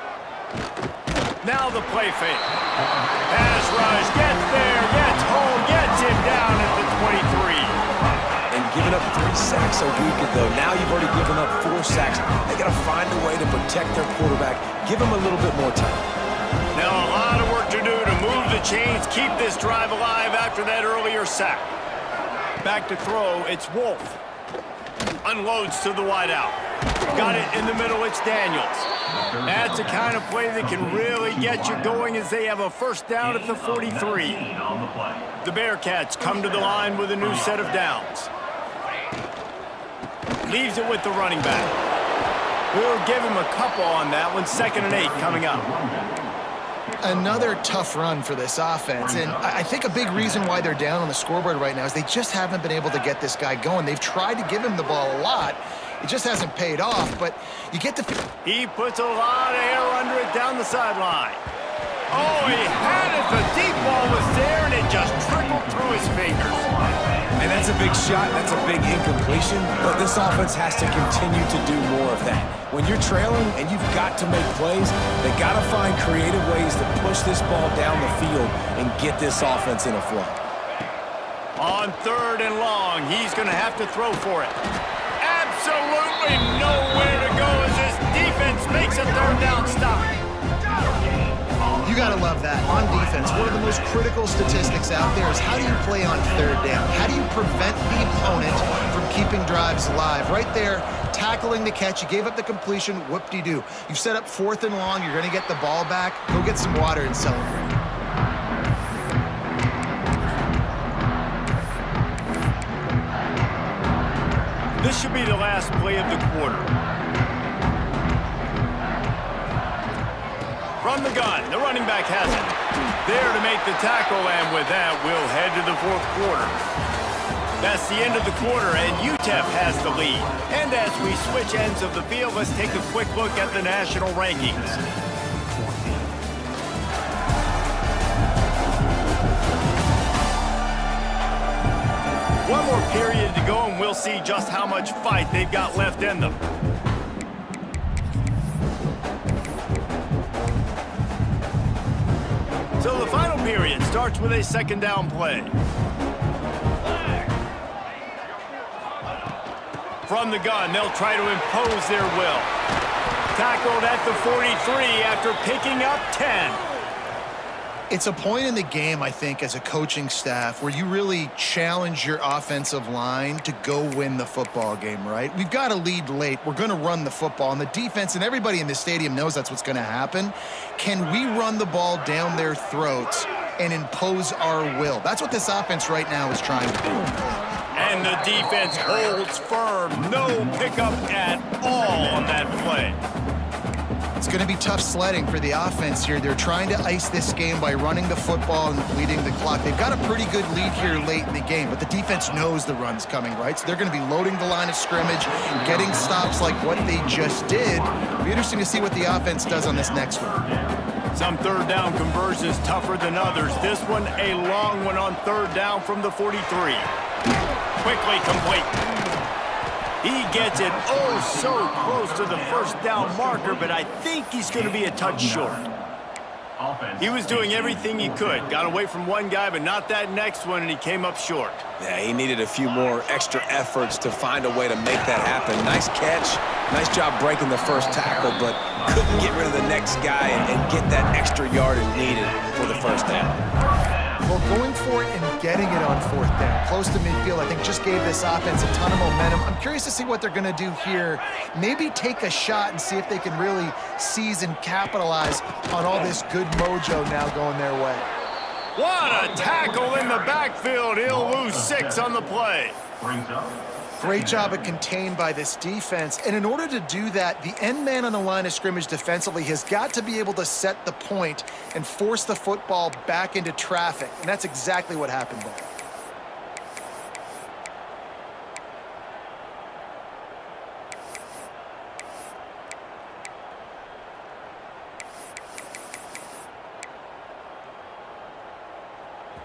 Now the play fake. Pass rush, gets there, gets home, gets him down at the 23. And giving up 3 sacks a week ago. Now you've already given up 4 sacks. They got to find a way to protect their quarterback. Give him a little bit more time. Now a lot of work to do to move the chains, keep this drive alive after that earlier sack. Back to throw, it's Wolf. Unloads to the wideout. Got it in the middle, it's Daniels. That's the kind of play that can really get you going as they have a 1st down at the 43. The Bearcats come to the line with a new set of downs. Leaves it with the running back. We'll give him a couple on that one. 2nd and 8 coming up. Another tough run for this offense, and I think a big reason why they're down on the scoreboard right now is they just haven't been able to get this guy going. They've tried to give him the ball a lot. It just hasn't paid off, but you get the... He puts a lot of air under it down the sideline. Oh, he had it. The deep ball was there, and it just trickled through his fingers. And that's a big shot, that's a big incompletion, but this offense has to continue to do more of that. When you're trailing and you've got to make plays, they got to find creative ways to push this ball down the field and get this offense in a flow. On 3rd and long, he's going to have to throw for it. Absolutely nowhere to go as this defense makes a 3rd down stop. You got to love that. On defense, one of the most critical statistics out there is how do you play on 3rd down? How do you prevent the opponent from keeping drives alive? Right there, tackling the catch. You gave up the completion, whoop-de-doo. You've set up 4th and long. You're going to get the ball back. Go get some water and celebrate. This should be the last play of the quarter. From the gun, the running back has it. There to make the tackle, and with that, we'll head to the 4th quarter. That's the end of the quarter, and UTEP has the lead. And as we switch ends of the field, let's take a quick look at the national rankings. One more period to go, and we'll see just how much fight they've got left in them. So the final period starts with a 2nd down play. From the gun, they'll try to impose their will. Tackled at the 43 after picking up 10. It's a point in the game, I think, as a coaching staff where you really challenge your offensive line to go win the football game, right? We've got to lead late. We're going to run the football. And the defense and everybody in the stadium knows that's what's going to happen. Can we run the ball down their throats and impose our will? That's what this offense right now is trying to do. And the defense holds firm. No pickup at all on that play. It's going to be tough sledding for the offense here. They're trying to ice this game by running the football and bleeding the clock. They've got a pretty good lead here late in the game, but the defense knows the run's coming, right? So they're going to be loading the line of scrimmage, getting stops like what they just did. It'll be interesting to see what the offense does on this next one. Some 3rd down conversions tougher than others. This one, a long one on 3rd down from the 43. Quickly complete. He gets it oh so close to the 1st down marker, but I think he's going to be a touch short. He was doing everything he could. Got away from one guy, but not that next one, and he came up short. Yeah, he needed a few more extra efforts to find a way to make that happen. Nice catch. Nice job breaking the first tackle, but couldn't get rid of the next guy and get that extra yardage needed for the 1st down. Well, going for it and getting it on 4th down, close to midfield, I think just gave this offense a ton of momentum. I'm curious to see what they're going to do here. Maybe take a shot and see if they can really seize and capitalize on all this good mojo now going their way. What a tackle in the backfield. He'll lose 6 on the play. Great job of contained by this defense. And in order to do that, the end man on the line of scrimmage defensively has got to be able to set the point and force the football back into traffic. And that's exactly what happened there.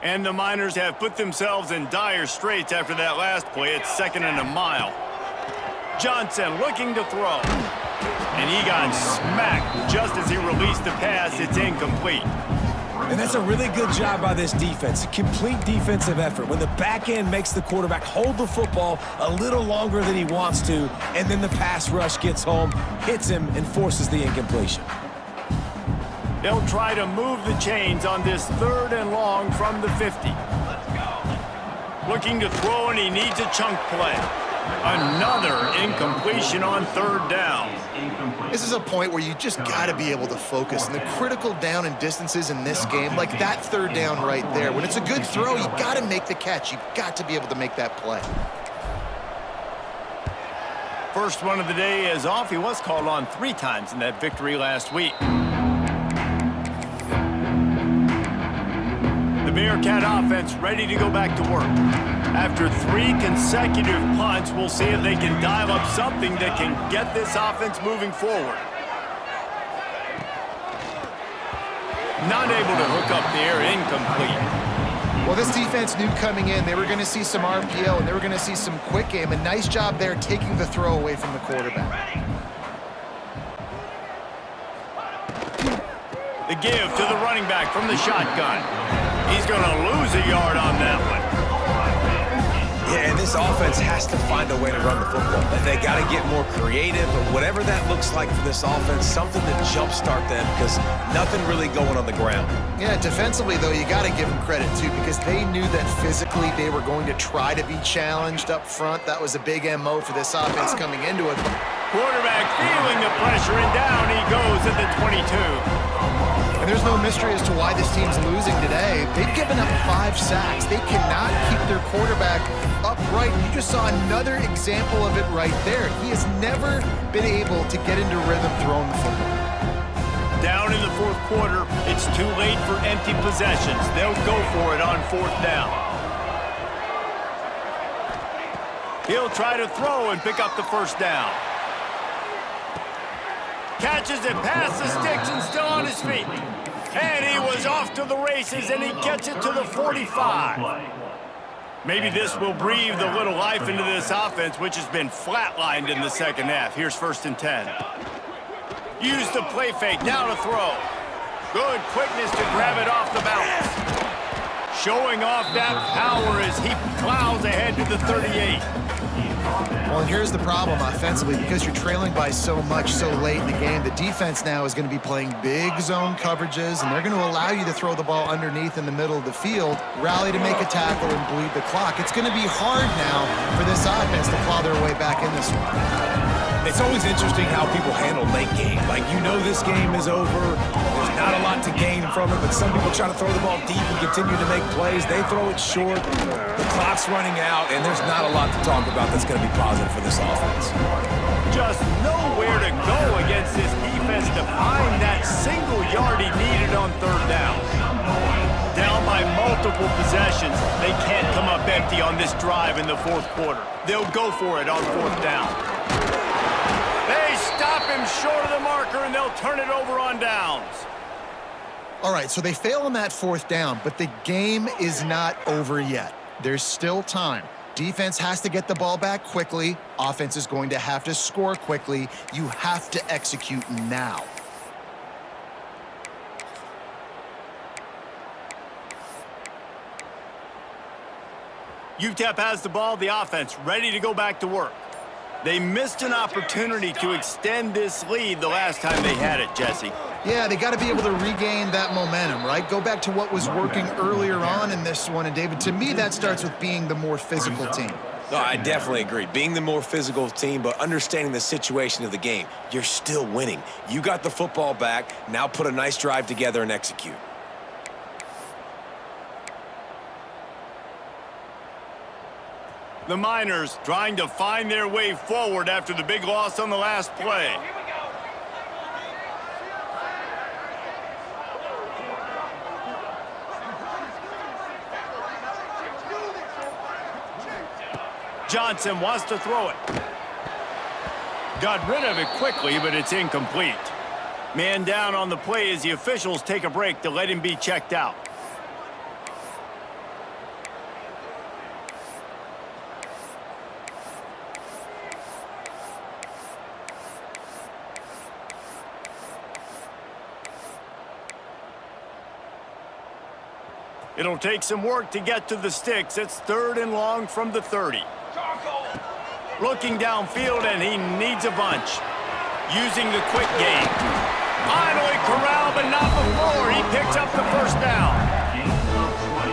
And the Miners have put themselves in dire straits after that last play. It's 2nd and a mile. Johnson looking to throw. And he got smacked just as he released the pass. It's incomplete. And that's a really good job by this defense. A complete defensive effort. When the back end makes the quarterback hold the football a little longer than he wants to, and then the pass rush gets home, hits him, and forces the incompletion. They'll try to move the chains on this 3rd and long from the 50. Looking to throw, and he needs a chunk play. Another incompletion on 3rd down. This is a point where you just got to be able to focus. And the critical down and distances in this game, like that 3rd down right there, when it's a good throw, you got to make the catch. You've got to be able to make that play. First one of the day is off. He was called on 3 times in that victory last week. The Bearcat offense ready to go back to work. After 3 consecutive punts, we'll see if they can dial up something that can get this offense moving forward. Not able to hook up there, incomplete. Well, this defense knew coming in they were going to see some RPO and they were going to see some quick game. A nice job there taking the throw away from the quarterback. The give to the running back from the shotgun. He's going to lose a yard on that one. Yeah, and this offense has to find a way to run the football. They got to get more creative, but whatever that looks like for this offense, something to jumpstart them because nothing really going on the ground. Yeah, defensively, though, you got to give them credit, too, because they knew that physically they were going to try to be challenged up front. That was a big MO for this offense coming into it. Quarterback feeling the pressure, and down he goes at the 22. And there's no mystery as to why this team's losing today. They've given up 5 sacks. They cannot keep their quarterback upright. You just saw another example of it right there. He has never been able to get into rhythm throwing the football. Down in the fourth quarter, it's too late for empty possessions. They'll go for it on 4th down. He'll try to throw and pick up the 1st down. Catches it past the sticks and still on his feet. And he was off to the races, and he gets it to the 45. Maybe this will breathe a little life into this offense, which has been flatlined in the second half. Here's 1st and 10. Use the play fake, now to throw. Good quickness to grab it off the bounce. Showing off that power as he plows ahead to the 38. Well, and here's the problem offensively. Because you're trailing by so much so late in the game, the defense now is going to be playing big zone coverages, and they're going to allow you to throw the ball underneath in the middle of the field, rally to make a tackle, and bleed the clock. It's going to be hard now for this offense to claw their way back in this one. It's always interesting how people handle late game. Like, you know this game is over. There's not a lot to gain from it, but some people try to throw the ball deep and continue to make plays. They throw it short. The clock's running out, and there's not a lot to talk about that's going to be positive for this offense. Just nowhere to go against this defense to find that single yard he needed on 3rd down. Down by multiple possessions, they can't come up empty on this drive in the 4th quarter. They'll go for it on 4th down. They stop him short of the marker, and they'll turn it over on downs. All right, so they fail on that 4th down, but the game is not over yet. There's still time. Defense has to get the ball back quickly. Offense is going to have to score quickly. You have to execute now. UTEP has the ball, the offense ready to go back to work. They missed an opportunity to extend this lead the last time they had it, Jesse. Yeah, they got to be able to regain that momentum, right? Go back to what was working earlier on in this one. And, David, to me, that starts with being the more physical team. No, I definitely agree. Being the more physical team, but understanding the situation of the game. You're still winning. You got the football back. Now put a nice drive together and execute. The Miners trying to find their way forward after the big loss on the last play. Johnson wants to throw it. Got rid of it quickly, but it's incomplete. Man down on the play as the officials take a break to let him be checked out. It'll take some work to get to the sticks. It's 3rd and long from the 30. Looking downfield, and he needs a bunch. Using the quick game. Finally corralled, but not before. He picks up the 1st down.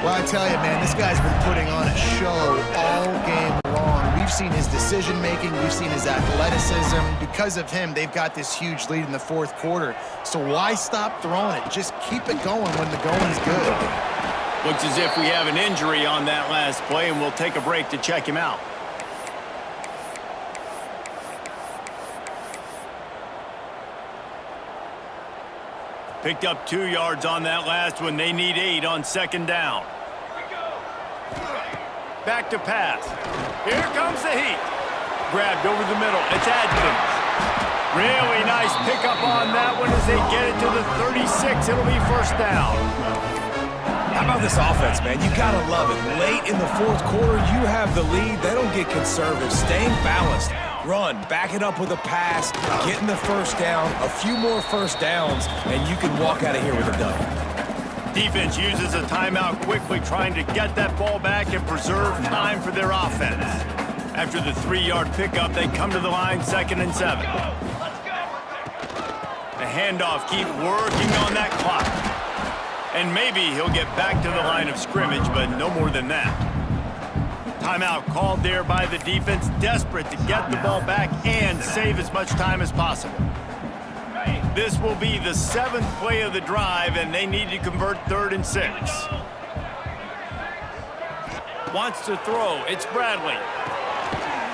Well, I tell you, man, this guy's been putting on a show all game long. We've seen his decision-making. We've seen his athleticism. Because of him, they've got this huge lead in the 4th quarter. So why stop throwing it? Just keep it going when the going's good. Looks as if we have an injury on that last play, and we'll take a break to check him out. Picked up 2 yards on that last one. They need 8 on 2nd down. Back to pass. Here comes the heat. Grabbed over the middle. It's Adkins. Really nice pickup on that one as they get it to the 36. It'll be first down. How about this offense, man? You gotta love it. Late in the fourth quarter, you have the lead. They don't get conservative. Staying balanced. Run, back it up with a pass, getting the first down, a few more first downs, and you can walk out of here with a dub. Defense uses a timeout quickly, trying to get that ball back and preserve time for their offense. After the 3-yard pickup, they come to the line, 2nd and 7. The handoff, keep working on that clock. And maybe he'll get back to the line of scrimmage, but no more than that. Timeout called there by the defense, desperate to get the ball back and save as much time as possible. This will be the 7th play of the drive, and they need to convert 3rd and 6. Wants to throw. It's Bradley.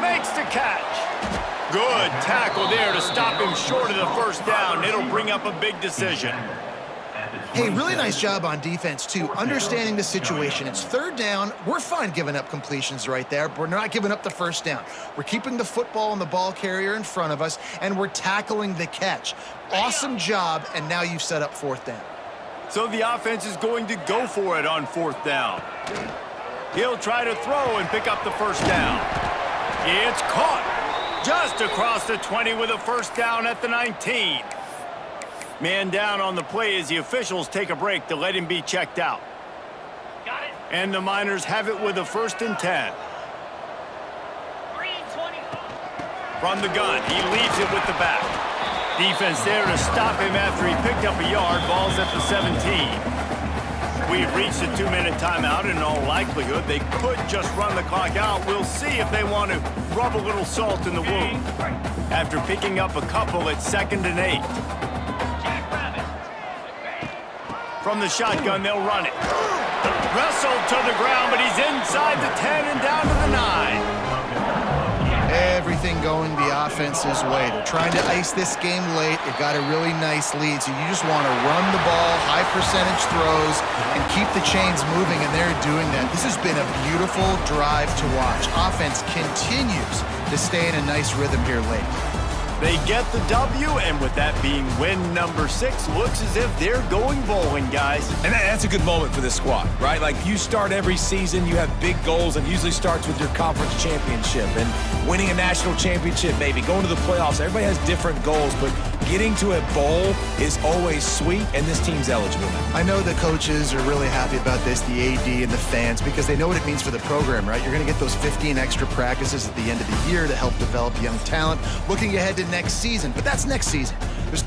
Makes the catch. Good tackle there to stop him short of the first down. It'll bring up a big decision. Hey, really nice job on defense, too, understanding the situation. It's 3rd down. We're fine giving up completions right there, but we're not giving up the first down. We're keeping the football and the ball carrier in front of us, and we're tackling the catch. Awesome job, and now you've set up 4th down. So the offense is going to go for it on 4th down. He'll try to throw and pick up the first down. It's caught just across the 20 with a first down at the 19. Man down on the play as the officials take a break to let him be checked out. Got it. And the Miners have it with a 1st and 10. 3:20. From the gun, he leaves it with the back. Defense there to stop him after he picked up a yard. Ball's at the 17. We've reached the 2-minute timeout, and in all likelihood, they could just run the clock out. We'll see if they want to rub a little salt in the wound. After picking up a couple, it's 2nd and 8. From the shotgun, they'll run it. Wrestled to the ground, but he's inside the 10 and down to the 9. Everything going the offense's way. They're trying to ice this game late. They've got a really nice lead, so you just want to run the ball, high percentage throws, and keep the chains moving, and they're doing that. This has been a beautiful drive to watch. Offense continues to stay in a nice rhythm here late. They get the W, and with that being win number 6, looks as if they're going bowling, guys. And that's a good moment for this squad, right? Like, you start every season, you have big goals, and usually starts with your conference championship and winning a national championship, maybe going to the playoffs. Everybody has different goals, but getting to a bowl is always sweet, and this team's eligible now. I know the coaches are really happy about this, the AD and the fans, because they know what it means for the program, right? You're going to get those 15 extra practices at the end of the year to help develop young talent. Looking ahead to next season, but that's next season. There's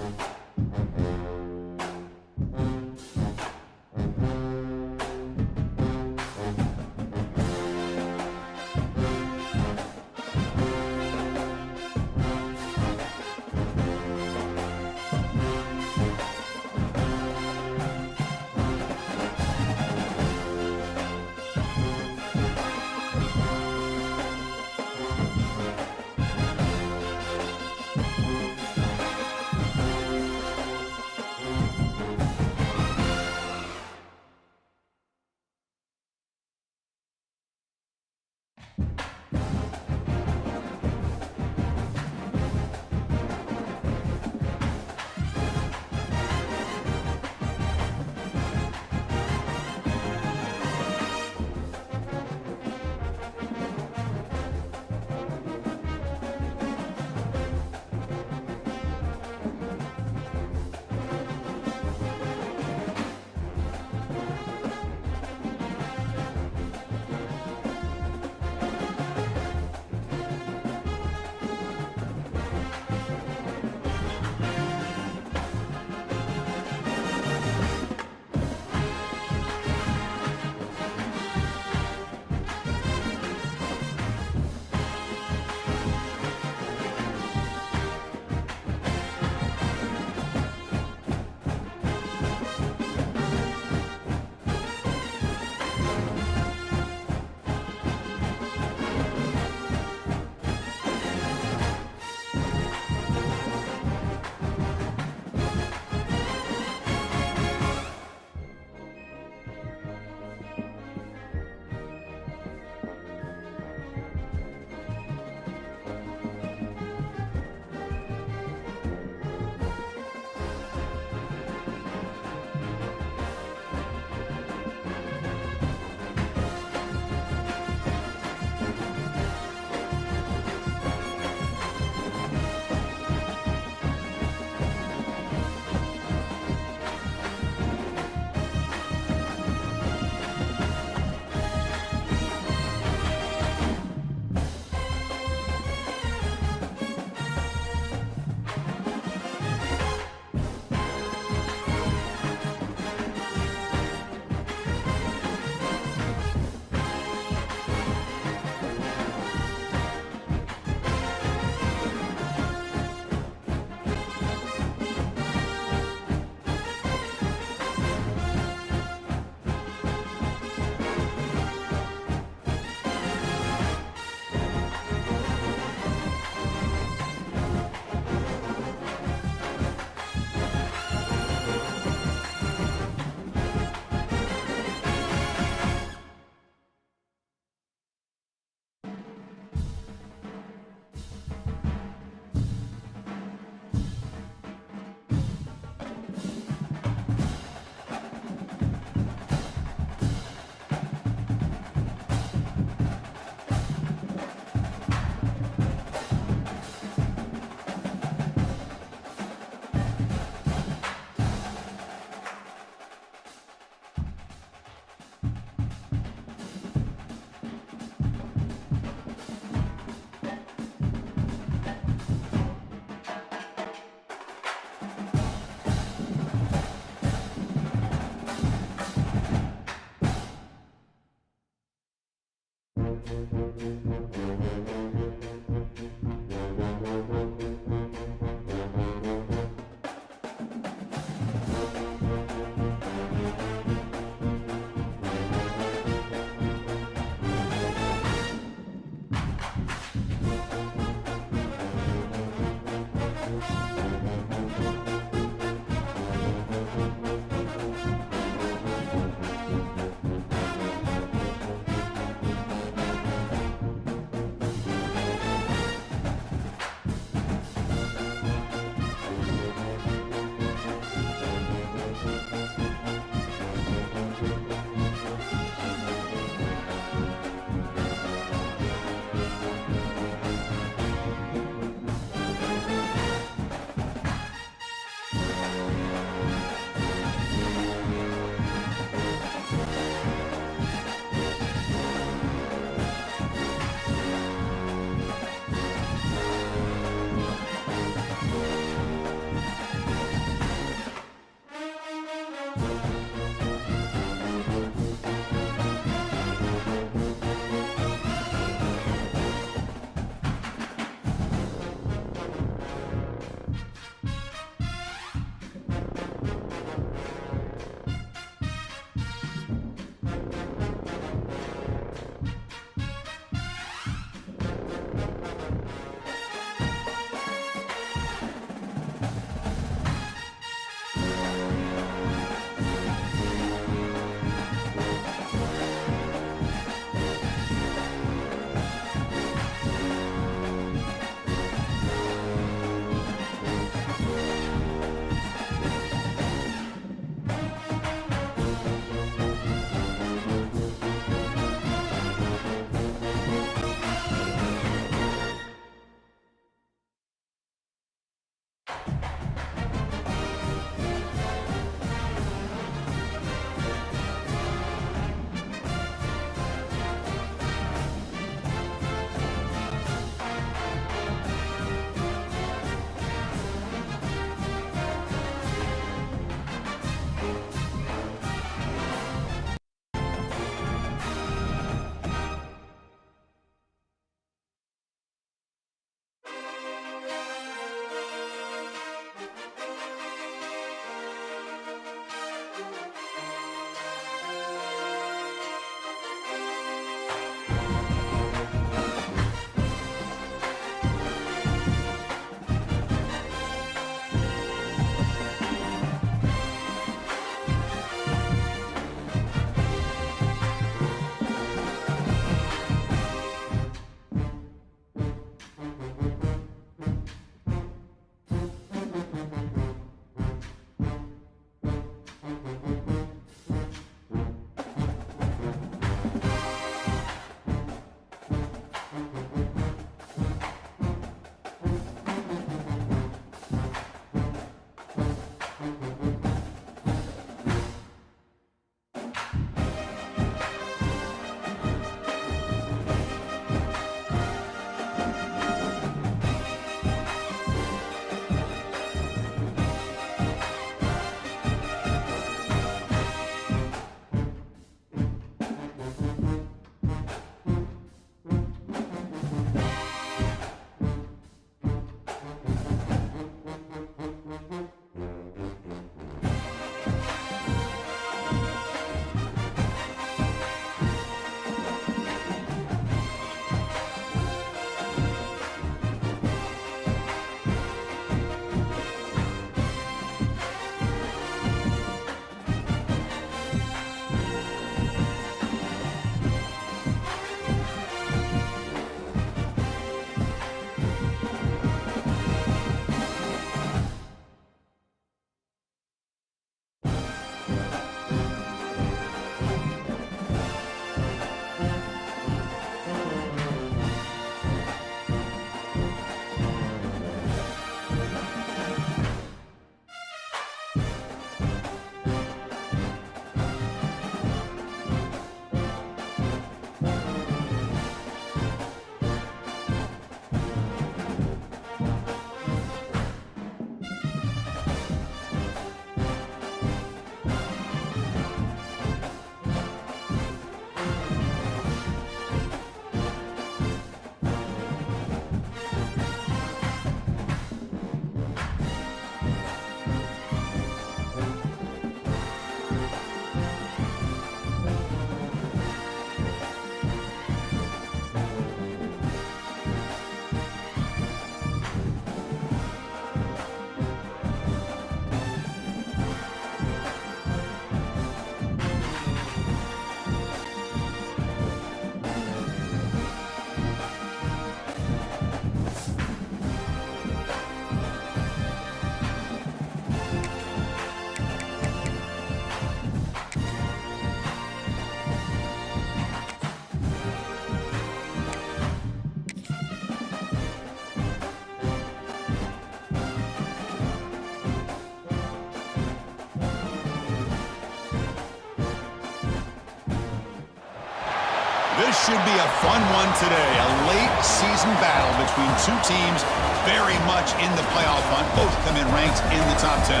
This should be a fun one today. A late season battle between two teams very much in the playoff hunt. Both come in ranked in the top 10.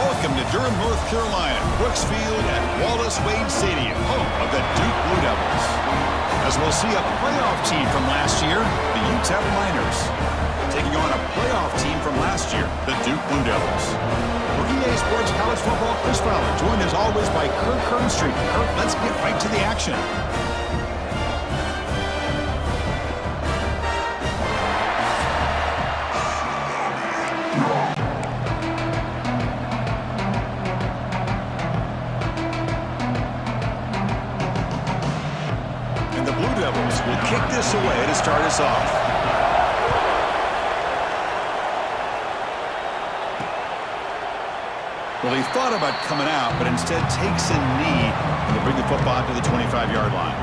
Welcome to Durham, North Carolina, Brooks Field at Wallace Wade Stadium, home of the Duke Blue Devils. As we'll see a playoff team from last year, the UTEP Miners, taking on a playoff team from last year, the Duke Blue Devils. For EA Sports College Football, Chris Fowler, joined as always by Kirk Kernstreet. Kirk, let's get right to the action. And the Blue Devils will kick this away to start us off. Well, he thought about coming out, but instead takes a knee to bring the football to the 25-yard line.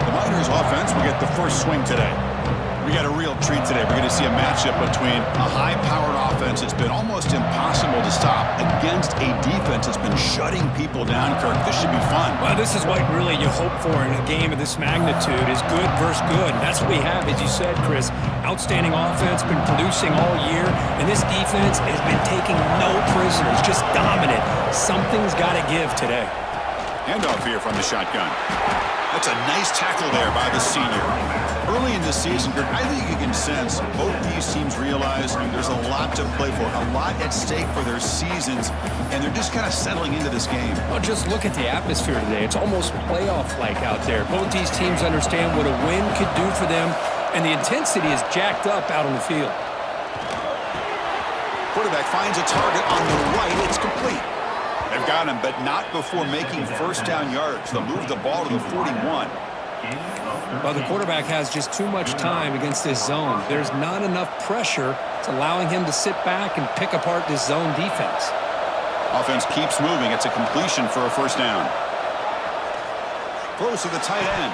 The Miners offense will get the first swing today. We got a real treat today. We're going to see a matchup between a high-powered offense that's been almost impossible to stop against a defense that's been shutting people down, Kirk. This should be fun. Well, this is what really you hope for in a game of this magnitude is good versus good. And that's what we have, as you said, Chris. Outstanding offense, been producing all year, and this defense has been taking no prisoners, just dominant. Something's got to give today. Handoff here from the shotgun. That's a nice tackle there by the senior. Early in the season, Kirk, I think you can sense both these teams realize there's a lot to play for, a lot at stake for their seasons, and they're just kind of settling into this game. Well, just look at the atmosphere today. It's almost playoff-like out there. Both these teams understand what a win could do for them, and the intensity is jacked up out on the field. Quarterback finds a target on the right. It's complete. They've got him, but not before making first down yards. They'll move the ball to the 41. Well, the quarterback has just too much time against this zone. There's not enough pressure. It's allowing him to sit back and pick apart this zone defense. Offense keeps moving. It's a completion for a first down. Throws to the tight end.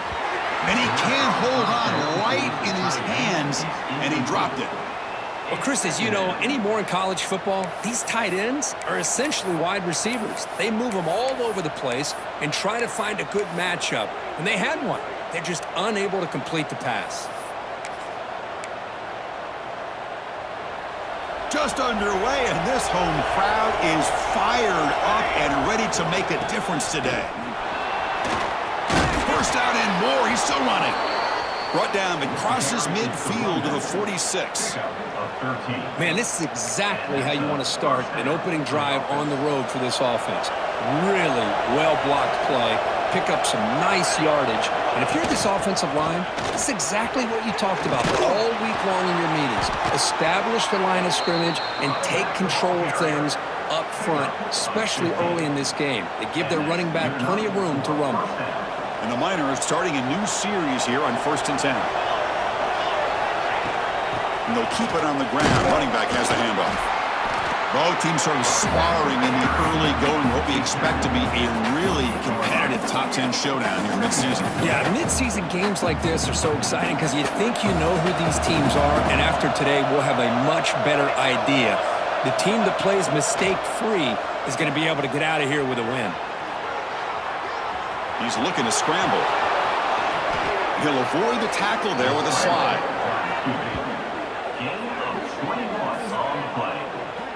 And he can't hold on right in his hands, and he dropped it. Well, Chris, as you know, anymore in college football, these tight ends are essentially wide receivers. They move them all over the place and try to find a good matchup. And they had one. They're just unable to complete the pass. Just underway, and this home crowd is fired up and ready to make a difference today. First down and more. He's still running. Brought down and crosses midfield to the 46. Man, this is exactly how you want to start an opening drive on the road for this offense. Really well-blocked play, pick up some nice yardage. And if you're this offensive line, this is exactly what you talked about all week long in your meetings. Establish the line of scrimmage and take control of things up front, especially early in this game. They give their running back plenty of room to rumble. And the Miners starting a new series here on 1st and 10. And they'll keep it on the ground. Running back has the handoff. Both teams sort of sparring in the early going, what we expect to be a really competitive top 10 showdown here mid-season. Yeah, mid-season games like this are so exciting because you think you know who these teams are, and after today, we'll have a much better idea. The team that plays mistake-free is going to be able to get out of here with a win. He's looking to scramble. He'll avoid the tackle there with a slide.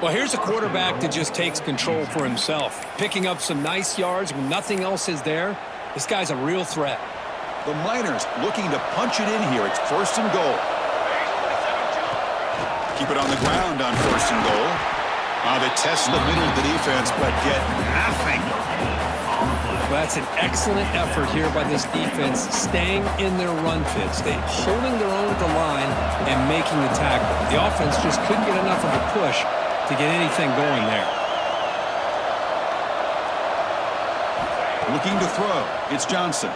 Well, here's a quarterback that just takes control for himself, picking up some nice yards when nothing else is there. This guy's a real threat. The Miners looking to punch it in here. It's 1st and goal. Keep it on the ground on 1st and goal. They test the middle of the defense, but get nothing. Well, that's an excellent effort here by this defense, staying in their run fits. They're holding their own at the line and making the tackle. The offense just couldn't get enough of a push to get anything going there. Looking to throw. It's Johnson.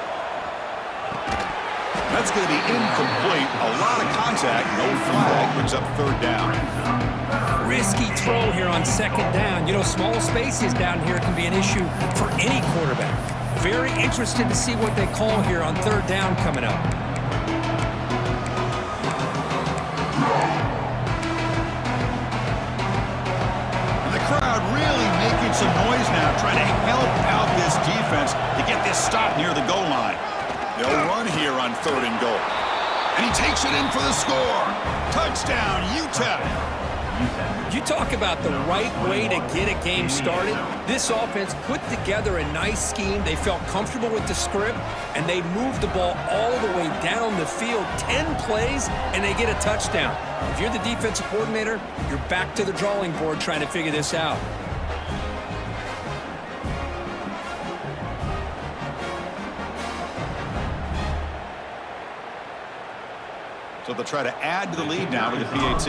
That's going to be incomplete. A lot of contact. No flag. Brings up 3rd down. Risky throw here on 2nd down. You know, small spaces down here can be an issue for any quarterback. Very interested to see what they call here on 3rd down coming up. And the crowd really making some noise now, trying to help out this defense to get this stop near the goal line. it in for the score. Touchdown, UTEP. You talk about the right way to get a game started. This offense put together a nice scheme. They felt comfortable with the script, and they moved the ball all the way down the field, 10 plays, and they get a touchdown. If you're the defensive coordinator, you're back to the drawing board trying to figure this out. So they'll try to add to the lead now with the PAT.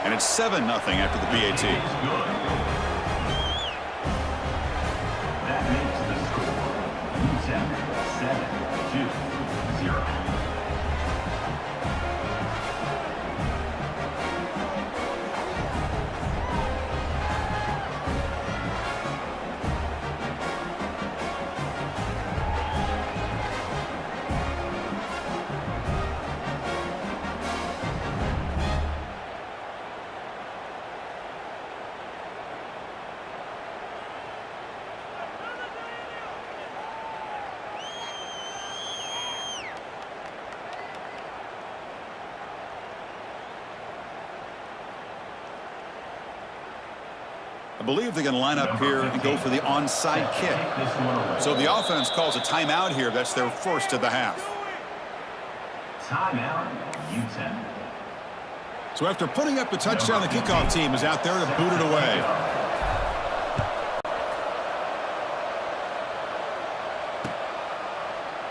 And it's 7-0 after the PAT. That makes the score UTEP 7-2-0. I believe they're going to line up here and go for the onside kick. So the offense calls a timeout here. That's their first of the half. Timeout, UTEP. So after putting up the touchdown, the kickoff team is out there to boot it away.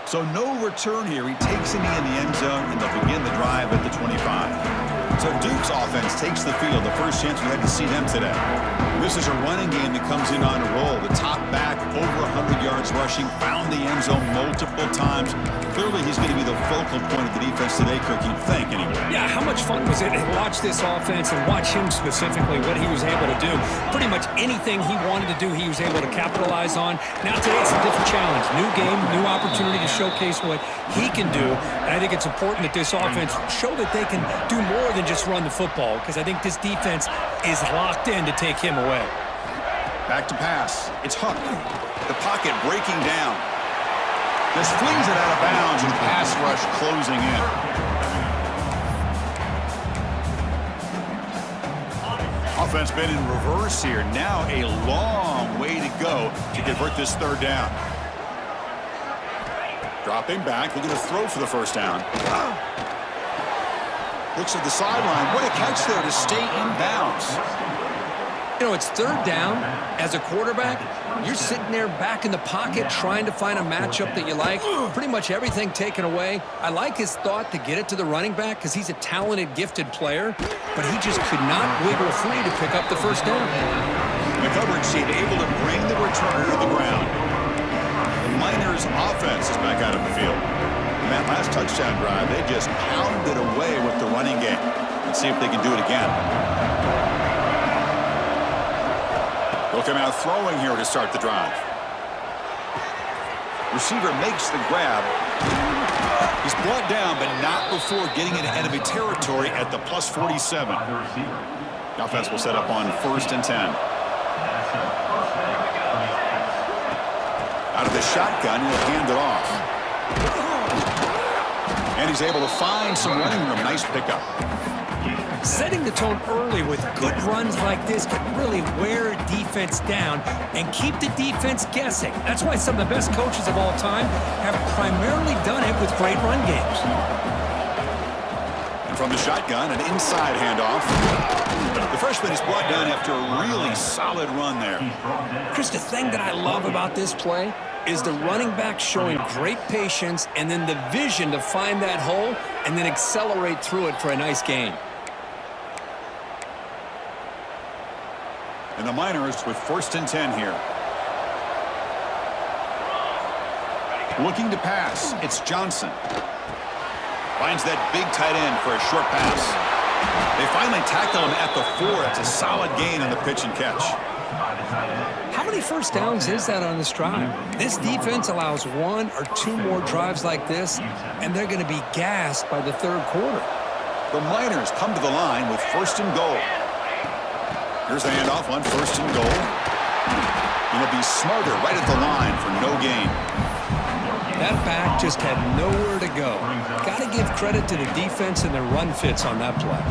So no return here. He takes it in the end zone, and they'll begin the drive at the 25. So Duke's offense takes the field. The first chance we had to see them today. This is a running game that comes in on a roll. The top back, over 100 yards rushing, found the end zone multiple times. Clearly, he's going to be the focal point of the defense today, Kirk, you'd think, anyway. Yeah, how much fun was it to watch this offense and watch him specifically, what he was able to do. Pretty much anything he wanted to do, he was able to capitalize on. Now today it's a different challenge. New game, new opportunity to showcase what he can do. And I think it's important that this offense show that they can do more than just run the football, because I think this defense is locked in to take him away. Back to pass. It's Huck. The pocket breaking down. This flings it out of bounds, and the pass rush closing in. Offense been in reverse here. Now a long way to go to convert this third down. Dropping back, looking to throw for the first down. Looks at the sideline. What a catch there to stay in bounds. You know, it's third down. As a quarterback, you're sitting there back in the pocket trying to find a matchup that you like. Pretty much everything taken away. I like his thought to get it to the running back because he's a talented, gifted player, but he just could not wiggle free to pick up the first down. The coverage team able to bring the returner to the ground. The Miners' offense is back out of the field. In that last touchdown drive, they just pounded away with the running game. Let's see if they can do it again. They'll come out throwing here to start the drive. Receiver makes the grab. He's brought down, but not before getting into enemy territory at the plus 47. The offense will set up on 1st and 10. Out of the shotgun, he'll hand it off. And he's able to find some running room. Nice pickup. Setting the tone early with good runs like this can really wear a defense down and keep the defense guessing. That's why some of the best coaches of all time have primarily done it with great run games. And from the shotgun, an inside handoff. The freshman is brought down after a really solid run there. Chris, the thing that I love about this play is the running back showing great patience and then the vision to find that hole and then accelerate through it for a nice gain. And the Miners with 1st and 10 here. Looking to pass. It's Johnson. Finds that big tight end for a short pass. They finally tackle him at the 4. It's a solid gain on the pitch and catch. How many first downs is that on this drive? This defense allows 1 or 2 more drives like this, and they're going to be gassed by the third quarter. The Miners come to the line with 1st and goal. Here's the handoff on 1st and goal. And he'll be smarter right at the line for no gain. That back just had nowhere to go. Got to give credit to the defense and their run fits on that play.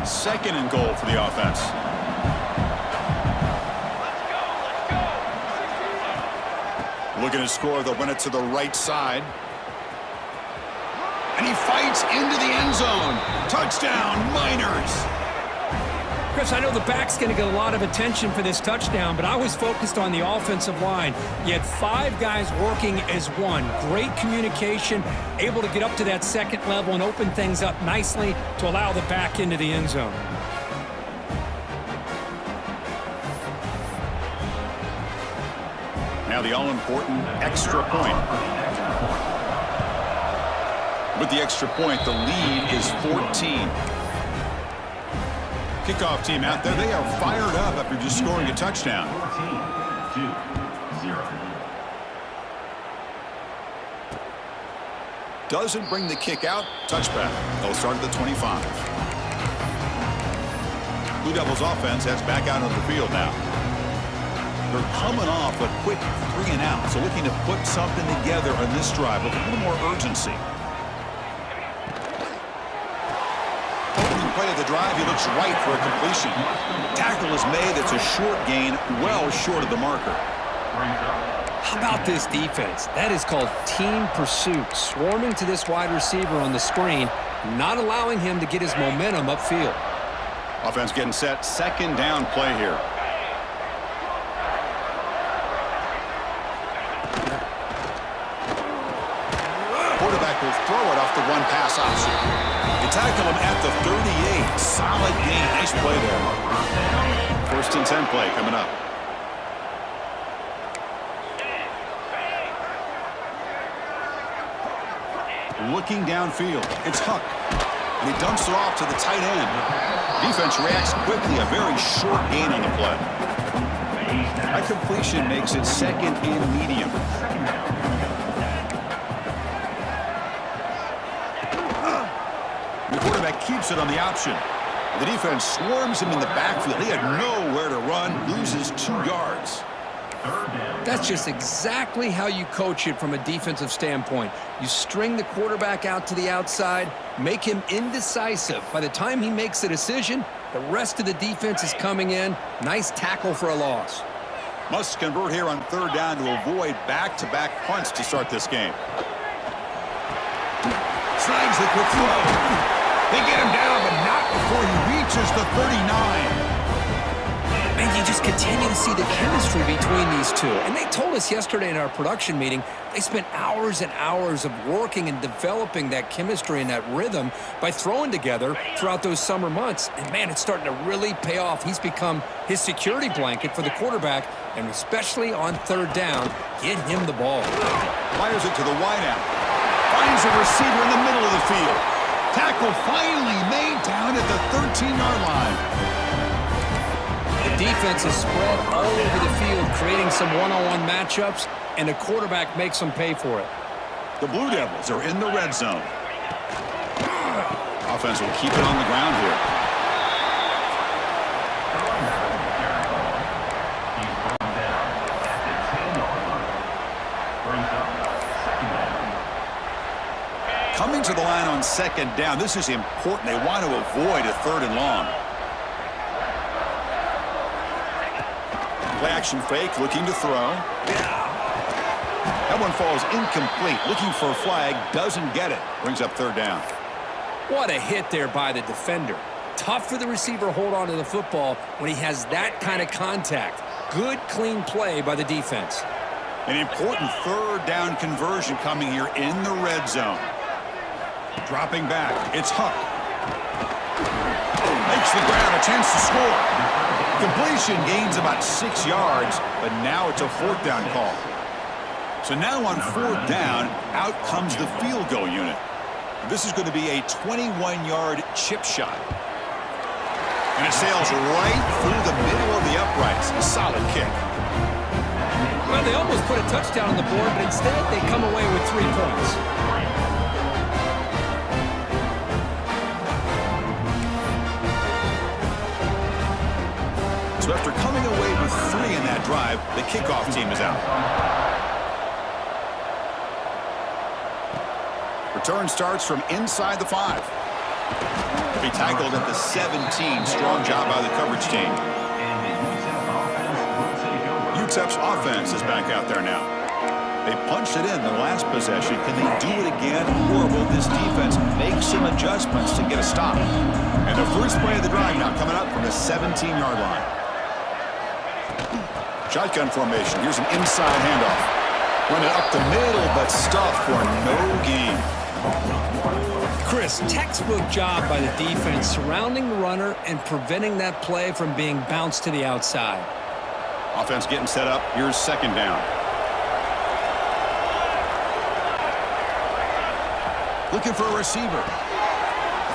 Second and goal for the offense. Looking to score, they'll run it to the right side. And he fights into the end zone. Touchdown, Miners. Chris, I know the back's going to get a lot of attention for this touchdown, but I was focused on the offensive line. You had 5 guys working as one. Great communication, able to get up to that second level and open things up nicely to allow the back into the end zone. Now the all-important extra point. With the extra point, the lead is 14. Kickoff team out there, they are fired up after just scoring a touchdown. 14-0. Doesn't bring the kick out. Touchback. They'll start at the 25. Blue Devils offense heads back out on the field now. They're coming off a quick 3 and out, so looking to put something together on this drive with a little more urgency. Opening play of the drive, he looks right for a completion. Tackle is made. It's a short gain, well short of the marker. How about this defense? That is called team pursuit. Swarming to this wide receiver on the screen, not allowing him to get his momentum upfield. Offense getting set. Second down play here. Quarterback will throw it off the run-pass option. They tackle him at the 38. Solid gain. Nice play there. First and 10 play coming up. Looking downfield. It's Huck. And he dumps it off to the tight end. Defense reacts quickly. A very short gain on the play. That completion makes it second and medium. The quarterback keeps it on the option. The defense swarms him in the backfield. He had nowhere to run, loses 2 yards. That's just exactly how you coach it from a defensive standpoint. You string the quarterback out to the outside, make him indecisive. By the time he makes a decision, the rest of the defense is coming in. Nice tackle for a loss. Must convert here on third down to avoid back-to-back punts to start this game. Snags the quick throw. They get him down, but not before he reaches the 39. And you just continue to see the chemistry between these two. And they told us yesterday in our production meeting, they spent hours and hours of working and developing that chemistry and that rhythm by throwing together throughout those summer months. And, man, it's starting to really pay off. He's become his security blanket for the quarterback, and especially on third down, get him the ball. Fires it to the wideout. Finds a receiver in the middle of the field. Tackle finally made down at the 13-yard line. The defense is spread all over the field, creating some one-on-one matchups, and the quarterback makes them pay for it. The Blue Devils are in the red zone. Offense will keep it on the ground here. Coming to the line on second down. This is important. They want to avoid a third and long. Play action fake, looking to throw. That one falls incomplete. Looking for a flag, doesn't get it. Brings up third down. What a hit there by the defender. Tough for the receiver to hold on to the football when he has that kind of contact. Good, clean play by the defense. An important third down conversion coming here in the red zone. Dropping back, it's Huck. Makes the grab, a chance to score. Completion gains about 6 yards, but now it's a fourth down call. So now on fourth down, out comes the field goal unit. This is going to be a 21-yard chip shot. And it sails right through the middle of the uprights. A solid kick. Well, they almost put a touchdown on the board, but instead they come away with 3 points. drive, the kickoff team is out. Return starts from inside the 5. He tackled at the 17. Strong job by the coverage team. UTEP's offense is back out there now. They punched it in the last possession. Can they do it again, or will this defense make some adjustments to get a stop? And the first play of the drive now coming up from the 17-yard line. Shotgun formation. Here's an inside handoff. Run it up the middle, but stuffed for no gain. Chris, textbook job by the defense surrounding the runner and preventing that play from being bounced to the outside. Offense getting set up. Here's second down. Looking for a receiver.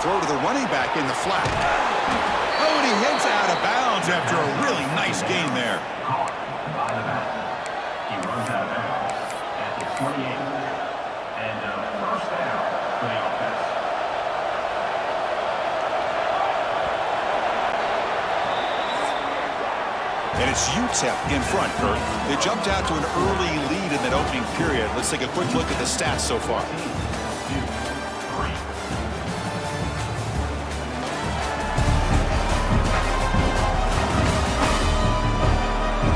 Throw to the running back in the flat. Oh, and he hits out of bounds after a really nice gain there. He runs out of bounds at the 28. And first down for the offense. And it's UTEP in front, Kurt. They jumped out to an early lead in that opening period. Let's take a quick look at the stats so far.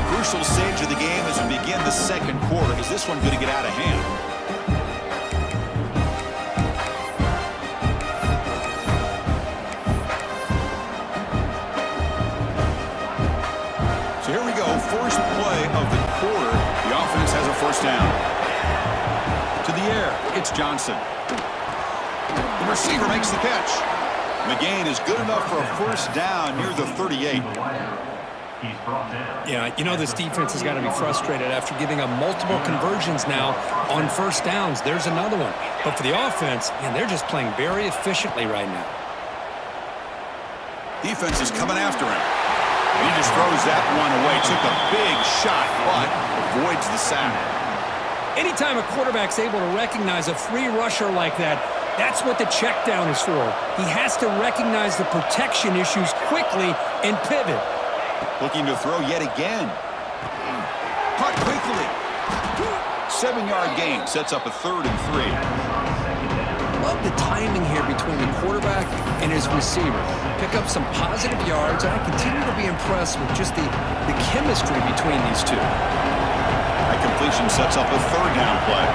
Crucial stage of the game as we begin the second quarter. Is this one going to get out of hand? So here we go. First play of the quarter. The offense has a first down. To the air. It's Johnson. The receiver makes the catch. And the gain is good enough for a first down near the 38. Yeah, you know this defense has got to be frustrated after giving up multiple conversions now on first downs. There's another one. But for the offense, man, they're just playing very efficiently right now. Defense is coming after him. He just throws that one away. Took a big shot, but avoids the sack. Anytime a quarterback's able to recognize a free rusher like that, that's what the check down is for. He has to recognize the protection issues quickly and pivot. Looking to throw yet again. Caught quickly. 7-yard gain sets up a 3rd and 3. Love the timing here between the quarterback and his receiver. Pick up some positive yards, and I continue to be impressed with just the chemistry between these two. That completion sets up a 3rd down play.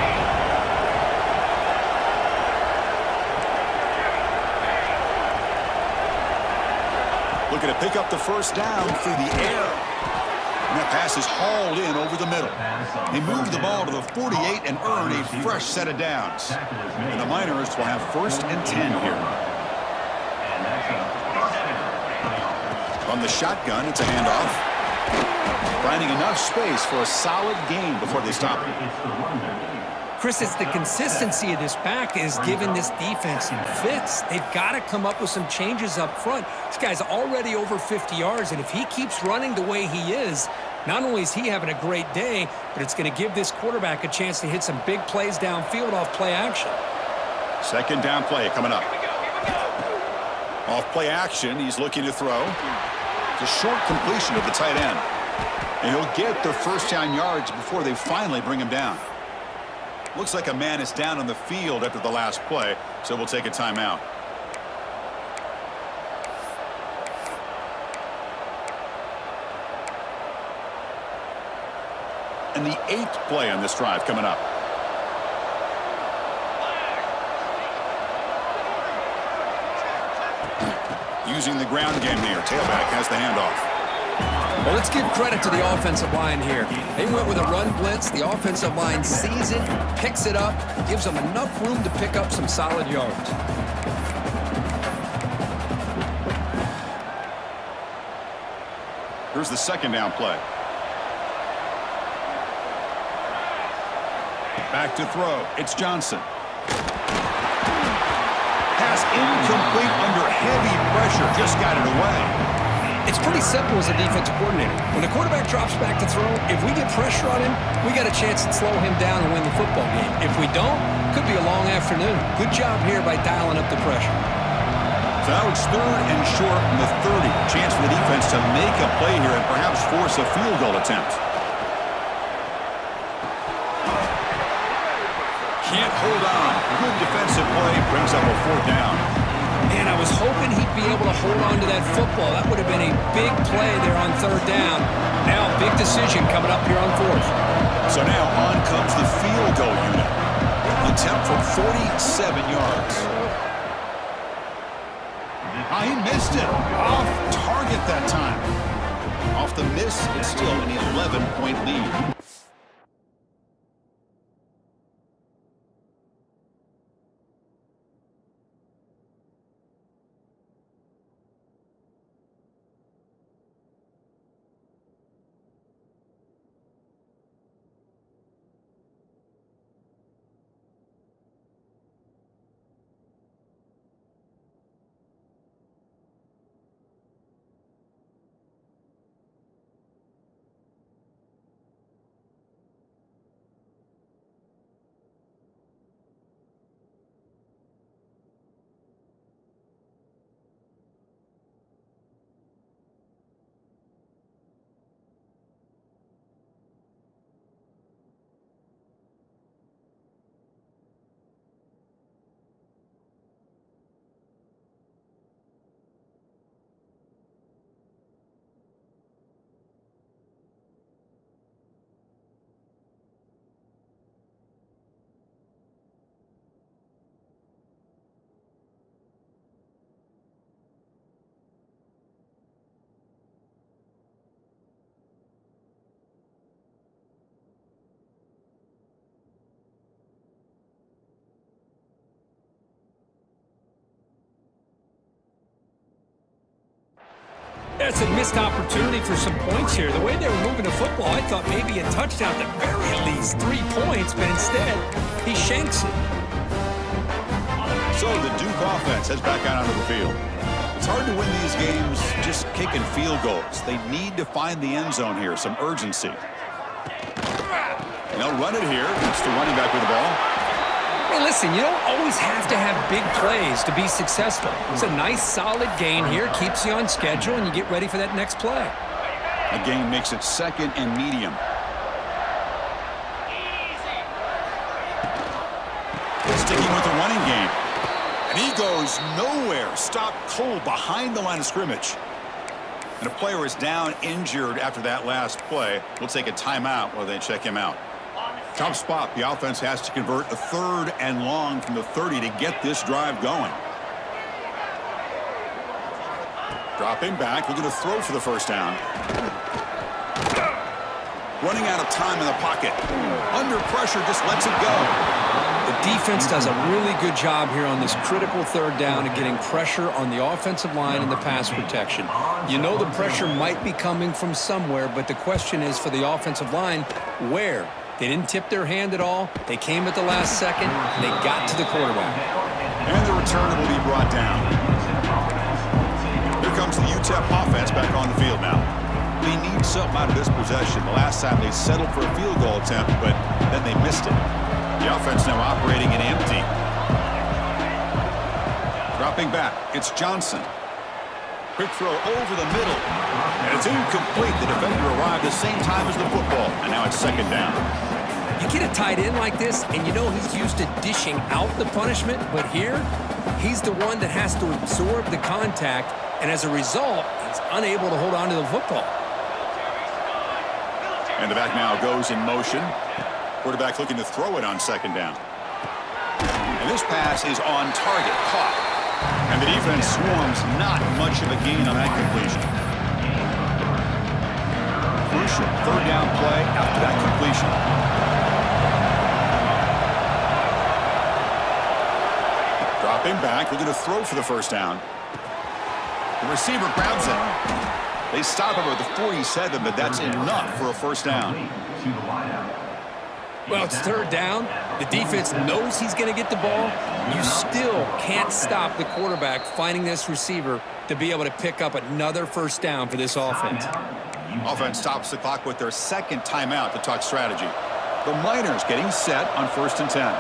Looking to pick up the first down through the air. And that pass is hauled in over the middle. They move the ball to the 48 and earn a fresh set of downs. And the Miners will have 1st and 10 here. On the shotgun, it's a handoff. Finding enough space for a solid gain before they stop it. Chris, it's the consistency of this back is giving this defense some fits. They've got to come up with some changes up front. This guy's already over 50 yards, and if he keeps running the way he is, not only is he having a great day, but it's going to give this quarterback a chance to hit some big plays downfield off play action. Second down play coming up. Off play action, he's looking to throw. It's a short completion of the tight end. And he'll get the first down yards before they finally bring him down. Looks like a man is down on the field after the last play, so we'll take a timeout. And the 8th play on this drive coming up. Using the ground game here. Tailback has the handoff. Well, let's give credit to the offensive line here. They went with a run blitz. The offensive line sees it, picks it up, gives them enough room to pick up some solid yards. Here's the second down play. Back to throw. It's Johnson. Pass incomplete under heavy pressure. Just got it away. It's pretty simple as a defensive coordinator. When the quarterback drops back to throw, if we get pressure on him, we got a chance to slow him down and win the football game. If we don't, could be a long afternoon. Good job here by dialing up the pressure. So now it's 3rd and short from the 30. Chance for the defense to make a play here and perhaps force a field goal attempt. play brings up a 4th down. Man, I was hoping he'd be able to hold on to that football. That would have been a big play there on 3rd down. Now, big decision coming up here on 4th. So now on comes the field goal unit. Attempt from 47 yards. He missed it. Off target that time. Off the miss, it's still an 11-point lead. That's a missed opportunity for some points here. The way they were moving the football, I thought maybe a touchdown, at the very least 3 points, but instead, he shanks it. So the Duke offense heads back out onto the field. It's hard to win these games just kicking field goals. They need to find the end zone here, some urgency. And they'll run it here. It's the running back with the ball. Hey, listen, you don't always have to have big plays to be successful. It's a nice, solid gain here, keeps you on schedule, and you get ready for that next play. A gain makes it 2nd and medium. Sticking with the running game. And he goes nowhere. Stopped cold behind the line of scrimmage. And a player is down injured after that last play. We'll take a timeout while they check him out. Tough spot. The offense has to convert a 3rd and long from the 30 to get this drive going. Dropping back, looking to throw for the 1st down. Running out of time in the pocket. Under pressure, just lets it go. The defense does a really good job here on this critical 3rd down of getting pressure on the offensive line and the pass protection. You know the pressure might be coming from somewhere, but the question is for the offensive line, where? They didn't tip their hand at all. They came at the last second. And they got to the quarterback. And the return will be brought down. Here comes the UTEP offense back on the field now. They need something out of this possession. The last time they settled for a field goal attempt, but then they missed it. The offense now operating in empty. Dropping back, it's Johnson. Quick throw over the middle. And it's incomplete. The defender arrived the same time as the football. And now it's 2nd down. You get a tight end like this, and you know he's used to dishing out the punishment, but here, he's the one that has to absorb the contact, and as a result, he's unable to hold on to the football. And the back now goes in motion. Quarterback looking to throw it on 2nd down. And this pass is on target, caught. And the defense swarms, not much of a gain on that completion. Crucial 3rd down play after that completion. Dropping back, looking to throw for the 1st down. The receiver grabs it. They stop him at the 47, but that's enough for a 1st down. Well, it's 3rd down. The defense knows he's going to get the ball. You still can't stop the quarterback finding this receiver to be able to pick up another 1st down for this offense. Offense stops the clock with their 2nd timeout to talk strategy. The Miners getting set on 1st and 10.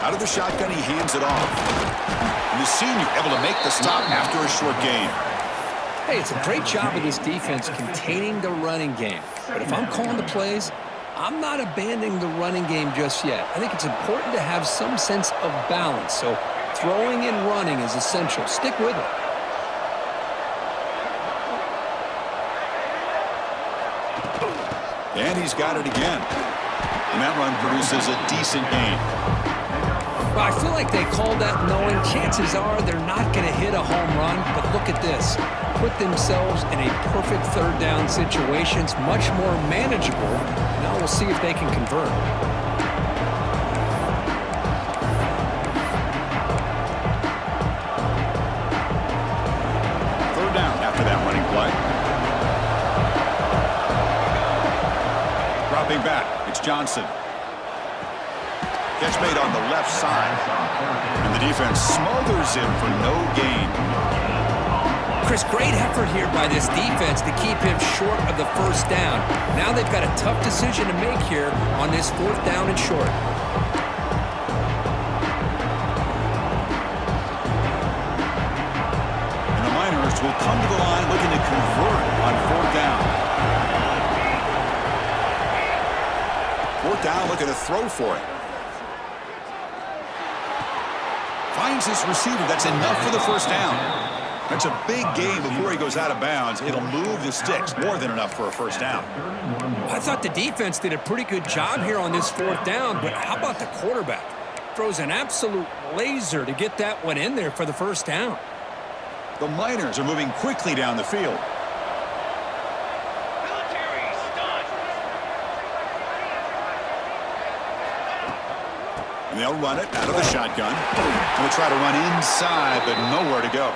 Out of the shotgun, he hands it off. And the senior able to make the stop after a short gain. Hey, it's a great job of this defense containing the running game. But if I'm calling the plays, I'm not abandoning the running game just yet. I think it's important to have some sense of balance. So throwing and running is essential. Stick with it. And he's got it again. And that run produces a decent gain. Well, I feel like they called that knowing chances are they're not going to hit a home run. But look at this. Put themselves in a perfect third down situation. It's much more manageable. Now we'll see if they can convert. Third down after that running play. Dropping back, it's Johnson. Catch made on the left side. And the defense smothers him for no gain. Chris, great effort here by this defense to keep him short of the first down. Now they've got a tough decision to make here on this fourth down and short. And the Miners will come to the line looking to convert on fourth down. Fourth down, looking to throw for it. Finds his receiver. That's enough for the first down. That's a big gain before he goes out of bounds. It'll move the sticks. More than enough for a first down. I thought the defense did a pretty good job here on this fourth down, but how about the quarterback? Throws an absolute laser to get that one in there for the first down. The Miners are moving quickly down the field. And they'll run it out of the shotgun. They'll try to run inside, but nowhere to go.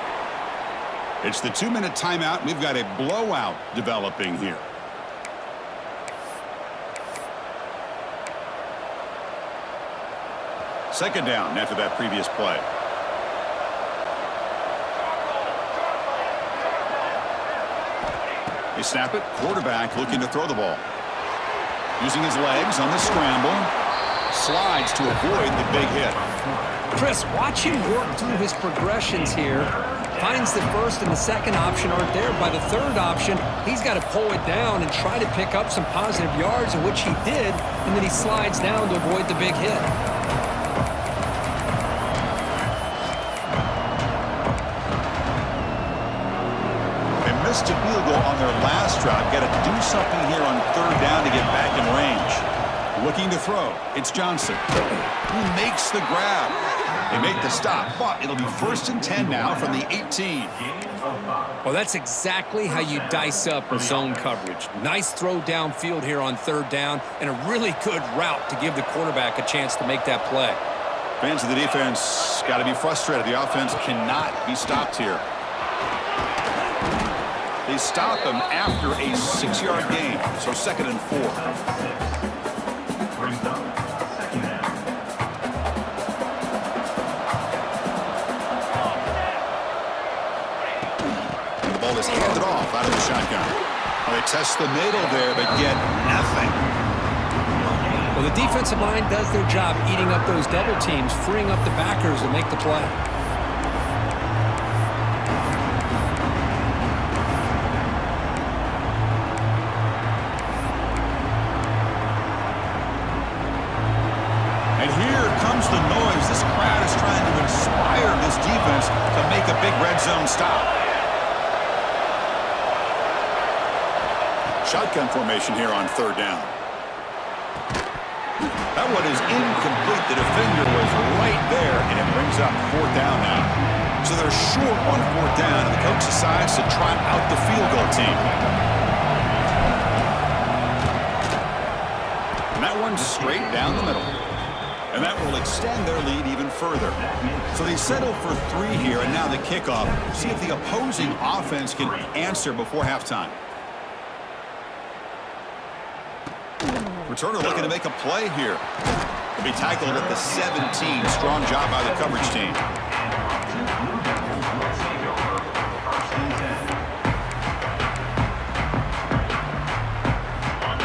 It's the 2-minute timeout. We've got a blowout developing here. Second down after that previous play. They snap it. Quarterback looking to throw the ball. Using his legs on the scramble. Slides to avoid the big hit. Chris, watch him work through his progressions here. Finds the first and the second option aren't there. By the third option, he's got to pull it down and try to pick up some positive yards, in which he did, and then he slides down to avoid the big hit. They missed a field goal on their last drive. Got to do something here on third down to get back in range. Looking to throw. It's Johnson. Who makes the grab. They make the stop, but it'll be 1st and 10 now from the 18. Well, that's exactly how you dice up a zone coverage. Nice throw downfield here on third down, and a really good route to give the quarterback a chance to make that play. Fans of the defense got to be frustrated. The offense cannot be stopped here. They stop him after a 6-yard gain, so 2nd and 4. Is handed off out of the shotgun. Well, they test the middle there, but get nothing. Well, the defensive line does their job eating up those double teams, freeing up the backers to make the play. And here comes the noise. This crowd is trying to inspire this defense to make a big red zone stop. Shotgun formation here on third down. That one is incomplete. The defender was right there, and it brings up fourth down now. So they're short on fourth down, and the coach decides to trot out the field goal team. And that one's straight down the middle. And that will extend their lead even further. So they settle for 3 here, and now the kickoff. See if the opposing offense can answer before halftime. Returner looking to make a play here. He'll be tackled at the 17. Strong job by the coverage team.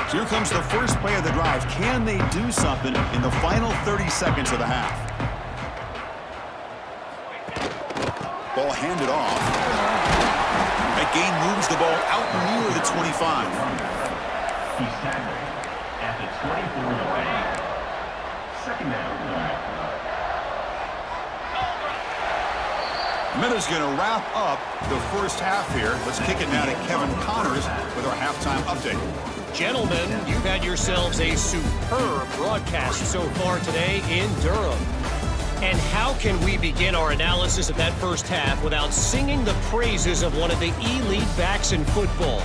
So here comes the first play of the drive. Can they do something in the final 30 seconds of the half? Ball handed off. That gain moves the ball out near the 25. at the 24-yard line. Second down. A minute's going to wrap up the first half here. Let's kick it now to Kevin Connors with our halftime update. Gentlemen, you've had yourselves a superb broadcast so far today in Durham. And how can we begin our analysis of that first half without singing the praises of one of the elite backs in football?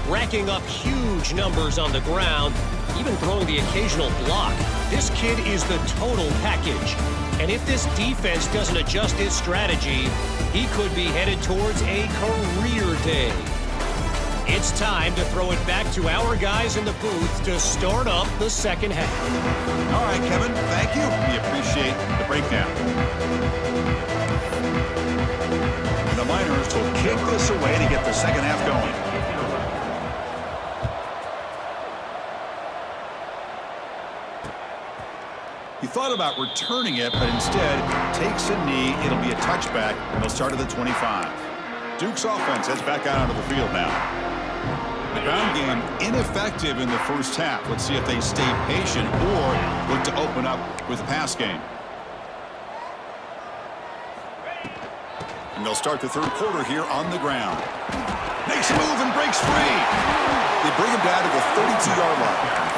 Racking up huge numbers on the ground, even throwing the occasional block. This kid is the total package. And if this defense doesn't adjust its strategy, he could be headed towards a career day. It's time to throw it back to our guys in the booth to start up the second half. All right, Kevin, thank you. We appreciate the breakdown. And the Miners will kick this away to get the second half going. He thought about returning it, but instead takes a knee. It'll be a touchback, and they'll start at the 25. Duke's offense heads back out onto the field now. The ground game ineffective in the first half. Let's see if they stay patient or look to open up with a pass game. And they'll start the third quarter here on the ground. Makes a move and breaks free. They bring him down to the 32-yard line.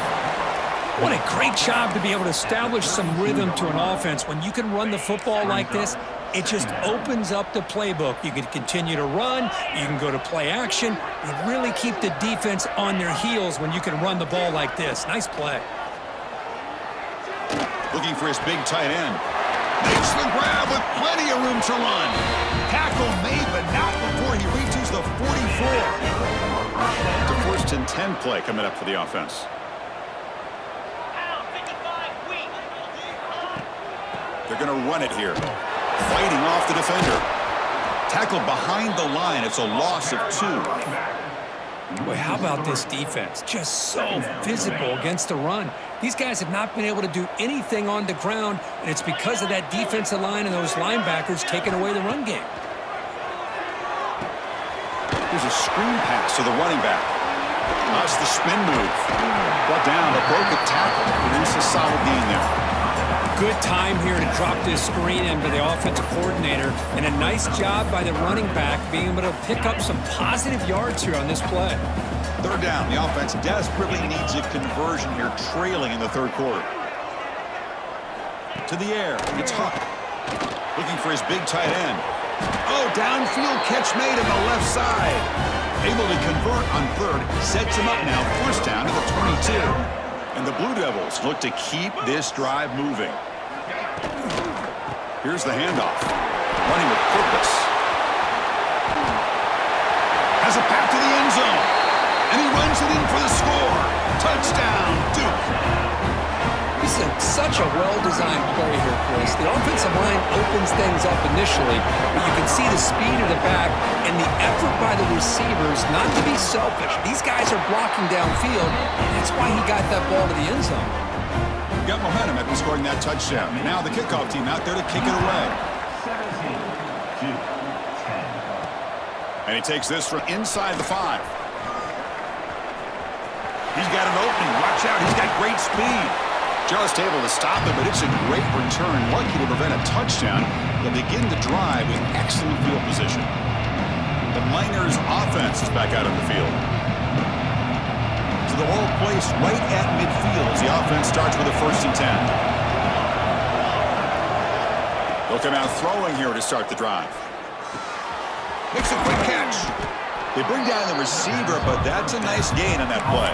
What a great job to be able to establish some rhythm to an offense. When you can run the football like this, it just opens up the playbook. You can continue to run. You can go to play action. You really keep the defense on their heels when you can run the ball like this. Nice play. Looking for his big tight end. Makes the grab with plenty of room to run. Tackle made, but not before he reaches the 44. The first and 10 play coming up for the offense. They're going to run it here. Fighting off the defender. Tackled behind the line. It's a loss of 2. Boy, how about this defense? Just so physical against the run. These guys have not been able to do anything on the ground, and it's because of that defensive line and those linebackers taking away the run game. There's a screen pass to the running back. That's the spin move. Brought down, a broken tackle. Produces a solid gain there. Good time here to drop this screen into the offensive coordinator, and a nice job by the running back being able to pick up some positive yards here on this play. Third down. The offense desperately needs a conversion here, trailing in the third quarter. To the air. It's Huck. Looking for his big tight end. Oh, downfield catch made on the left side. Able to convert on third. Sets him up now. First down to the 22. And the Blue Devils look to keep this drive moving. Here's the handoff. Running with purpose. Has a path to the end zone. And he runs it in for the score. Touchdown, Duke. This is such a well-designed play here, Chris. The offensive line opens things up initially, but you can see the speed of the back and the effort by the receivers not to be selfish. These guys are blocking downfield, and that's why he got that ball to the end zone. Got momentum after scoring that touchdown. Now the kickoff team out there to kick it away. 17-10. And he takes this from inside the 5. He's got an opening. Watch out. He's got great speed. Just able to stop him, but it's a great return. Lucky to prevent a touchdown. They'll begin the drive with excellent field position. The Miners' offense is back out on the field. So the ball placed right at midfield as the offense starts with a first and 10. They'll come out throwing here to start the drive. Makes a quick catch. They bring down the receiver, but that's a nice gain on that play.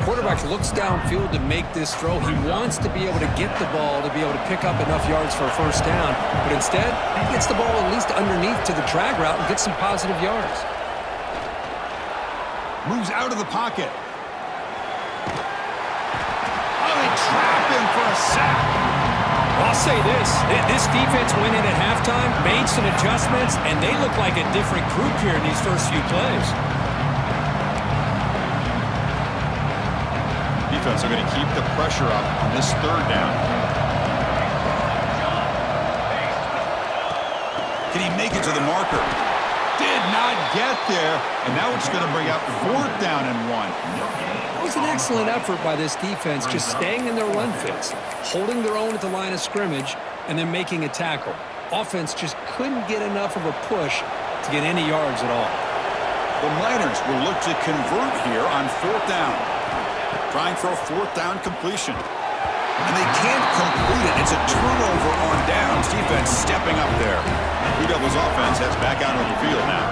Quarterback looks downfield to make this throw. He wants to be able to get the ball to be able to pick up enough yards for a first down, but instead, he gets the ball at least underneath to the drag route and gets some positive yards. Moves out of the pocket. Oh, they trap him for a sack. Well, I'll say this defense went in at halftime, made some adjustments, and they look like a different group here in these first few plays. Defense are going to keep the pressure up on this third down. Can he make it to the marker? Did not get there, and now it's going to bring up 4th down and 1. That was an excellent effort by this defense, just staying in their run fits, holding their own at the line of scrimmage, and then making a tackle. Offense just couldn't get enough of a push to get any yards at all. The Miners will look to convert here on 4th down. Trying for a 4th down completion. And they can't complete it. It's a turnover on downs. Defense stepping up there. Blue Devils offense heads back out on the field now.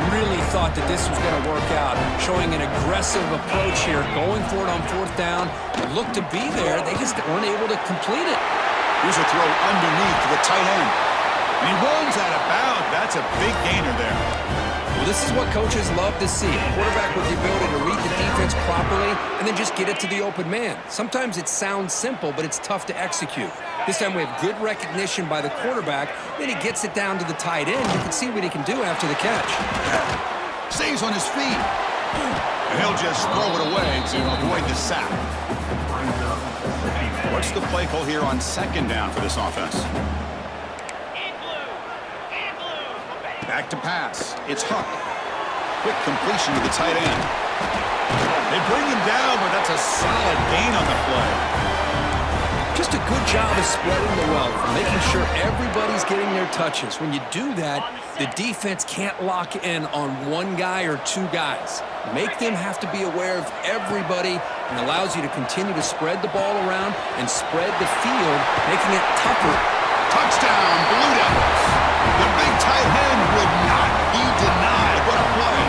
Really thought that this was going to work out, showing an aggressive approach here, going for it on 4th down. Looked to be there. They just weren't able to complete it. Here's a throw underneath to the tight end. And he runs out of bounds. That's a big gainer there. Well, this is what coaches love to see. A quarterback with the ability to read the defense properly and then just get it to the open man. Sometimes it sounds simple, but it's tough to execute. This time we have good recognition by the quarterback. Then he gets it down to the tight end. You can see what he can do after the catch. Stays on his feet. And he'll just throw it away to avoid the sack. What's the play call here on 2nd down for this offense? Back to pass. It's Huck. Quick completion to the tight end. They bring him down, but that's a solid gain on the play. Just a good job of spreading the wealth, making sure everybody's getting their touches. When you do that, the defense can't lock in on one guy or two guys. Make them have to be aware of everybody, and allows you to continue to spread the ball around and spread the field, making it tougher. Touchdown, Blue Devils. The big tight end would not be denied. What a play.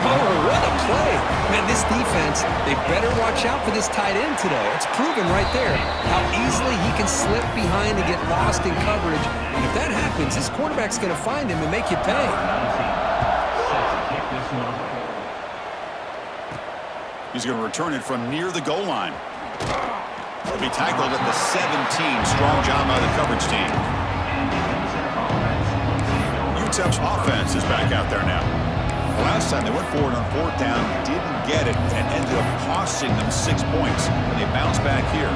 Oh, what a play. Man, this defense, they better watch out for this tight end today. It's proven right there how easily he can slip behind and get lost in coverage. And if that happens, this quarterback's going to find him and make you pay. He's going to return it from near the goal line. He'll be tackled at the 17. Strong job by the coverage team. UTEP's offense is back out there now. The last time they went forward on 4th down, didn't get it, and ended up costing them 6 points. And they bounce back here.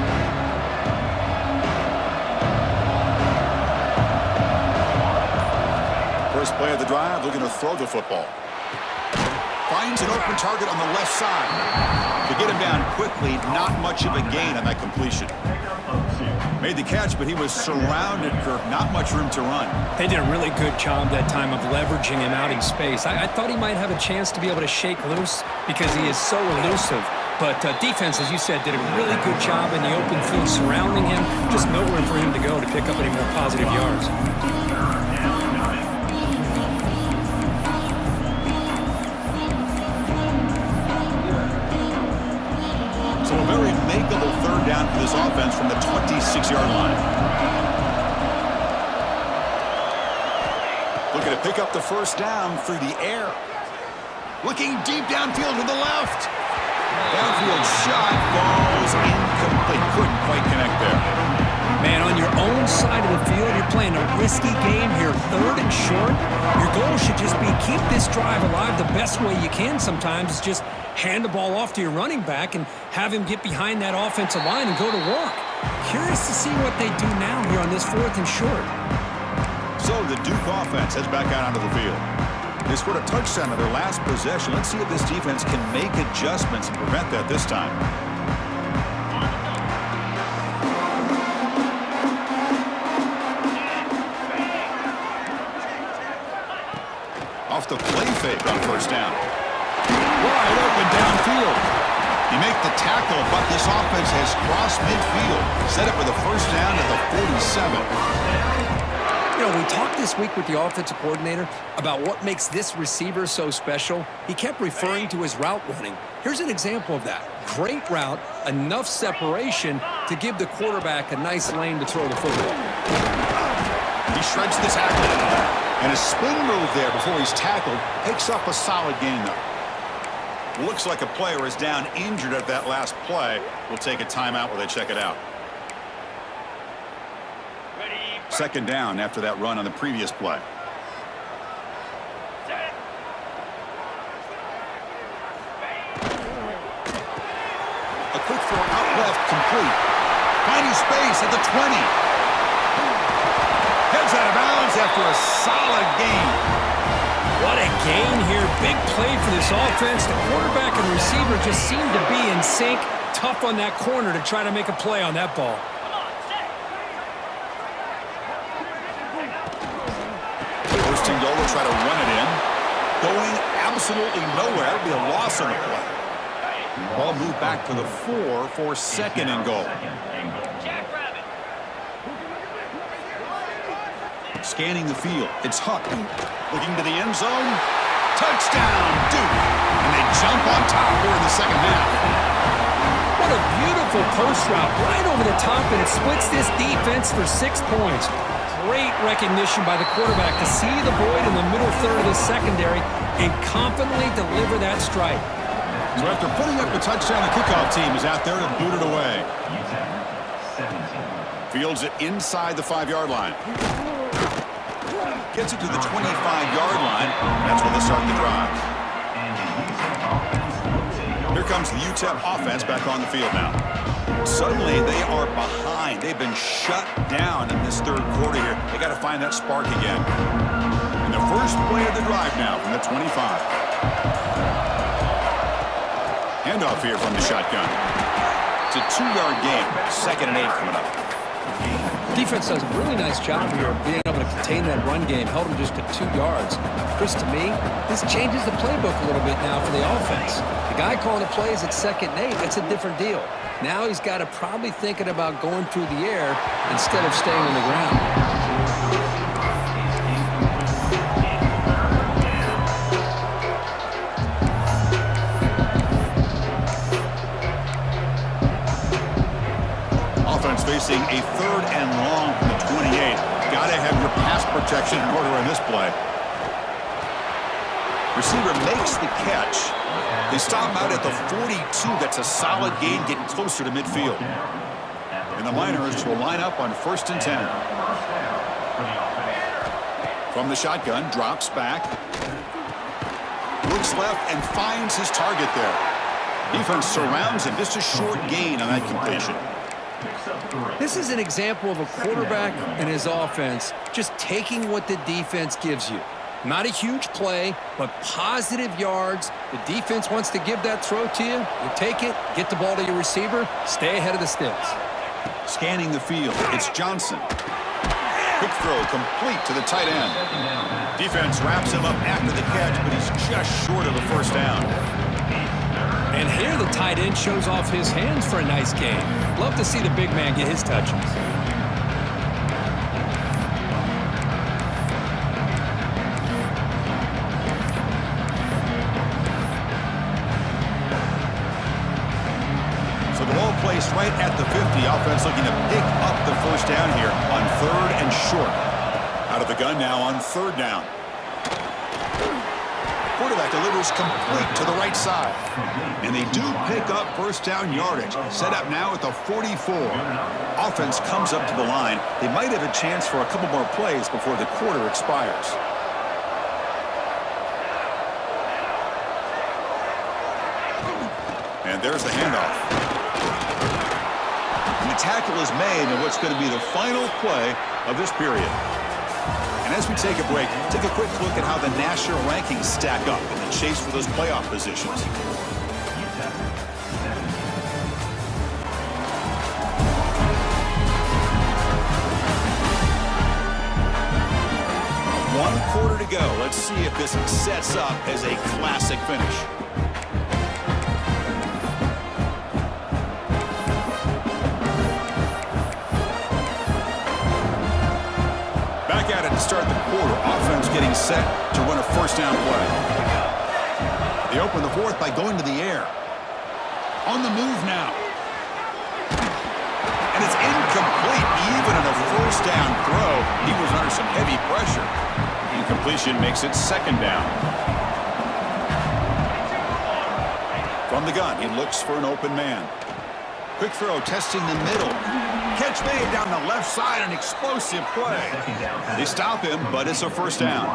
First play of the drive, looking to throw the football. Finds an open target on the left side. To get him down quickly, not much of a gain on that completion. Made the catch, but he was surrounded, Kirk. Not much room to run. They did a really good job that time of leveraging him out in space. I thought he might have a chance to be able to shake loose because he is so elusive. But defense, as you said, did a really good job in the open field surrounding him. Just nowhere for him to go to pick up any more positive yards. So a very makeable 3rd down for this offense from the 26-yard line. Looking to pick up the 1st down through the air. Looking deep downfield to the left. Downfield shot falls incomplete. Couldn't quite connect there. Man, on your own side of the field, you're playing a risky game here, 3rd and short. Your goal should just be keep this drive alive the best way you can sometimes. Is just hand the ball off to your running back and have him get behind that offensive line and go to work. Curious to see what they do now here on this 4th and short. So the Duke offense heads back out onto the field. They scored a touchdown on their last possession. Let's see if this defense can make adjustments and prevent that this time. Off the play fake on 1st down. Wide open downfield. You make the tackle, but this offense has crossed midfield. Set up with a 1st down at the 47. You know, we talked this week with the offensive coordinator about what makes this receiver so special. He kept referring to his route running. Here's an example of that. Great route, enough separation to give the quarterback a nice lane to throw the football. He shreds the tackle. And a spin move there before he's tackled. Picks up a solid gain, though. Looks like a player is down injured at that last play. We'll take a timeout while they check it out. 2nd down after that run on the previous play. A quick throw out left, complete. Finding space at the 20. Heads out of bounds after a solid gain. What a gain here. Big play for this offense. The quarterback and receiver just seem to be in sync. Tough on that corner to try to make a play on that ball. First and goal to try to run it in. Going absolutely nowhere. That'll be a loss on the play. Ball moved back to the 4 for second and goal. Scanning the field. It's Huck. Looking to the end zone. Touchdown, Duke. And they jump on top here in the second half. What a beautiful post route right over the top, and it splits this defense for 6 points. Great recognition by the quarterback to see the void in the middle third of the secondary and confidently deliver that strike. So after putting up the touchdown, the kickoff team is out there to boot it away. Fields it inside the 5-yard line. Gets it to the 25-yard line. That's when they start the drive. Here comes the UTEP offense back on the field now. Suddenly, they are behind. They've been shut down in this third quarter here. They got to find that spark again. And the first play of the drive now from the 25. Handoff here from the shotgun. It's a 2-yard gain. 2nd and 8 coming up. Defense does a really nice job here of being able to contain that run game. Held them just to 2 yards. Chris, to me, this changes the playbook a little bit now for the offense. The guy calling the plays at 2nd and 8, that's a different deal. Now he's got to probably thinking about going through the air instead of staying on the ground. Offense facing a 3rd and long from the 28. Got to have your pass protection in order in this play. Receiver makes the catch. They stop him out at the 42. That's a solid gain, getting closer to midfield. And the Miners will line up on 1st and 10. From the shotgun, drops back. Looks left and finds his target there. Defense surrounds him. Just a short gain on that completion. This is an example of a quarterback and his offense just taking what the defense gives you. Not a huge play, but positive yards. The defense wants to give that throw to you. You take it, get the ball to your receiver, stay ahead of the sticks. Scanning the field, it's Johnson. Quick throw complete to the tight end. Defense wraps him up after the catch, but he's just short of the 1st down. And here the tight end shows off his hands for a nice game. Love to see the big man get his touches. So the ball placed right at the 50. Offense looking to pick up the 1st down here on 3rd and short. Out of the gun now on 3rd down. Quarterback delivers complete to the right side. And they do pick up 1st down yardage. Set up now at the 44. Offense comes up to the line. They might have a chance for a couple more plays before the quarter expires. And there's the handoff. And the tackle is made in what's going to be the final play of this period. And as we take a break, take a quick look at how the national rankings stack up in the chase for those playoff positions. One quarter to go. Let's see if this sets up as a classic finish. Back at it to start the quarter. Offense getting set to run a 1st down play. They open the 4th by going to the air. On the move now. And it's incomplete. Even in a 1st down throw, he was under some heavy pressure. Incompletion makes it 2nd down. From the gun, he looks for an open man. Quick throw, testing the middle. Catch made down the left side, an explosive play. They stop him, but it's a 1st down.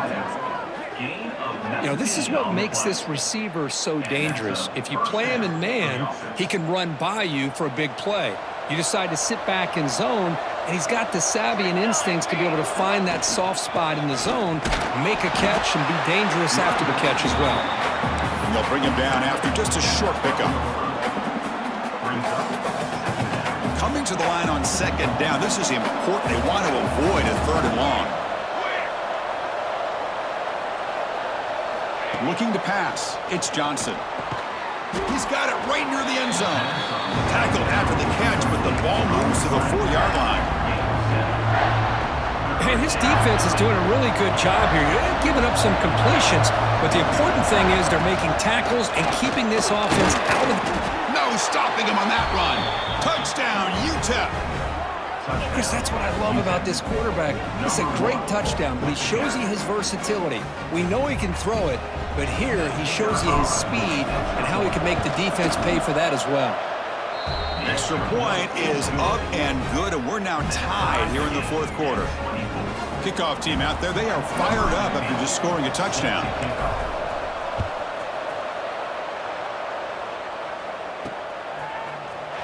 You know, this is what makes this receiver so dangerous. If you play him in man, he can run by you for a big play. You decide to sit back in zone, and he's got the savvy and instincts to be able to find that soft spot in the zone, make a catch, and be dangerous after the catch as well. And they'll bring him down after just a short pickup. Coming to the line on second down, this is important. They want to avoid a third and long. Looking to pass, it's Johnson. He's got it right near the end zone. Tackled after the catch, but the ball moves to the 4-yard line. And his defense is doing a really good job here. They're giving up some completions, but the important thing is they're making tackles and keeping this offense out of... No stopping him on that run. Touchdown, UTEP. Chris, that's what I love about this quarterback. It's a great touchdown, but he shows you his versatility. We know he can throw it, but here he shows you his speed and how he can make the defense pay for that as well. Extra point is up and good, and we're now tied here in the fourth quarter. Kickoff team out there, they are fired up after just scoring a touchdown.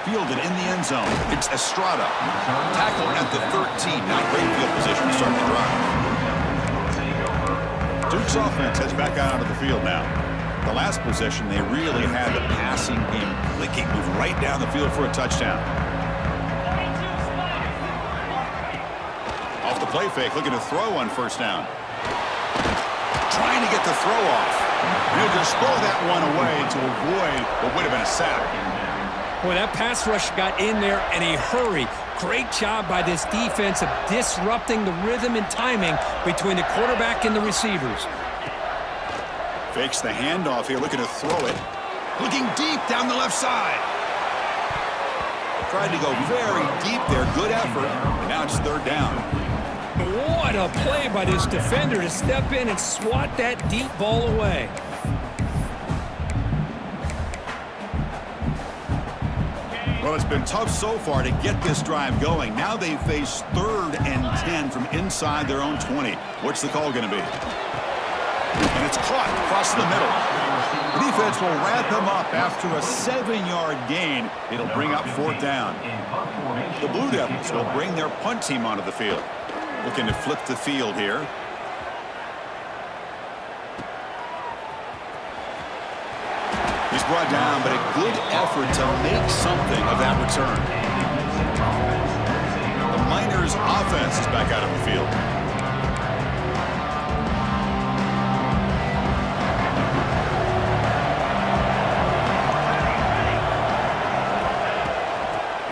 Fielded in the end zone. It's Estrada. Tackled at the 13. Not great field position to start the drive. Duke's offense heads back out onto the field now. The last possession, they really had the passing game clicking. Moved right down the field for a touchdown. Off the play fake, looking to throw on first down. Trying to get the throw off. He'll just throw that one away to avoid what would have been a sack. Boy, that pass rush got in there in a hurry. Great job by this defense of disrupting the rhythm and timing between the quarterback and the receivers. Fakes the handoff here, looking to throw it. Looking deep down the left side. Tried to go very deep there. Good effort. And now it's third down. What a play by this defender to step in and swat that deep ball away. Well, it's been tough so far to get this drive going. Now they face 3rd and 10 from inside their own 20. What's the call going to be? And it's caught across the middle. The defense will wrap him up after a 7-yard gain. It'll bring up 4th down. The Blue Devils will bring their punt team onto the field. Looking to flip the field here. He's brought down, but a good effort to make something of that return. The Miners offense is back out of the field.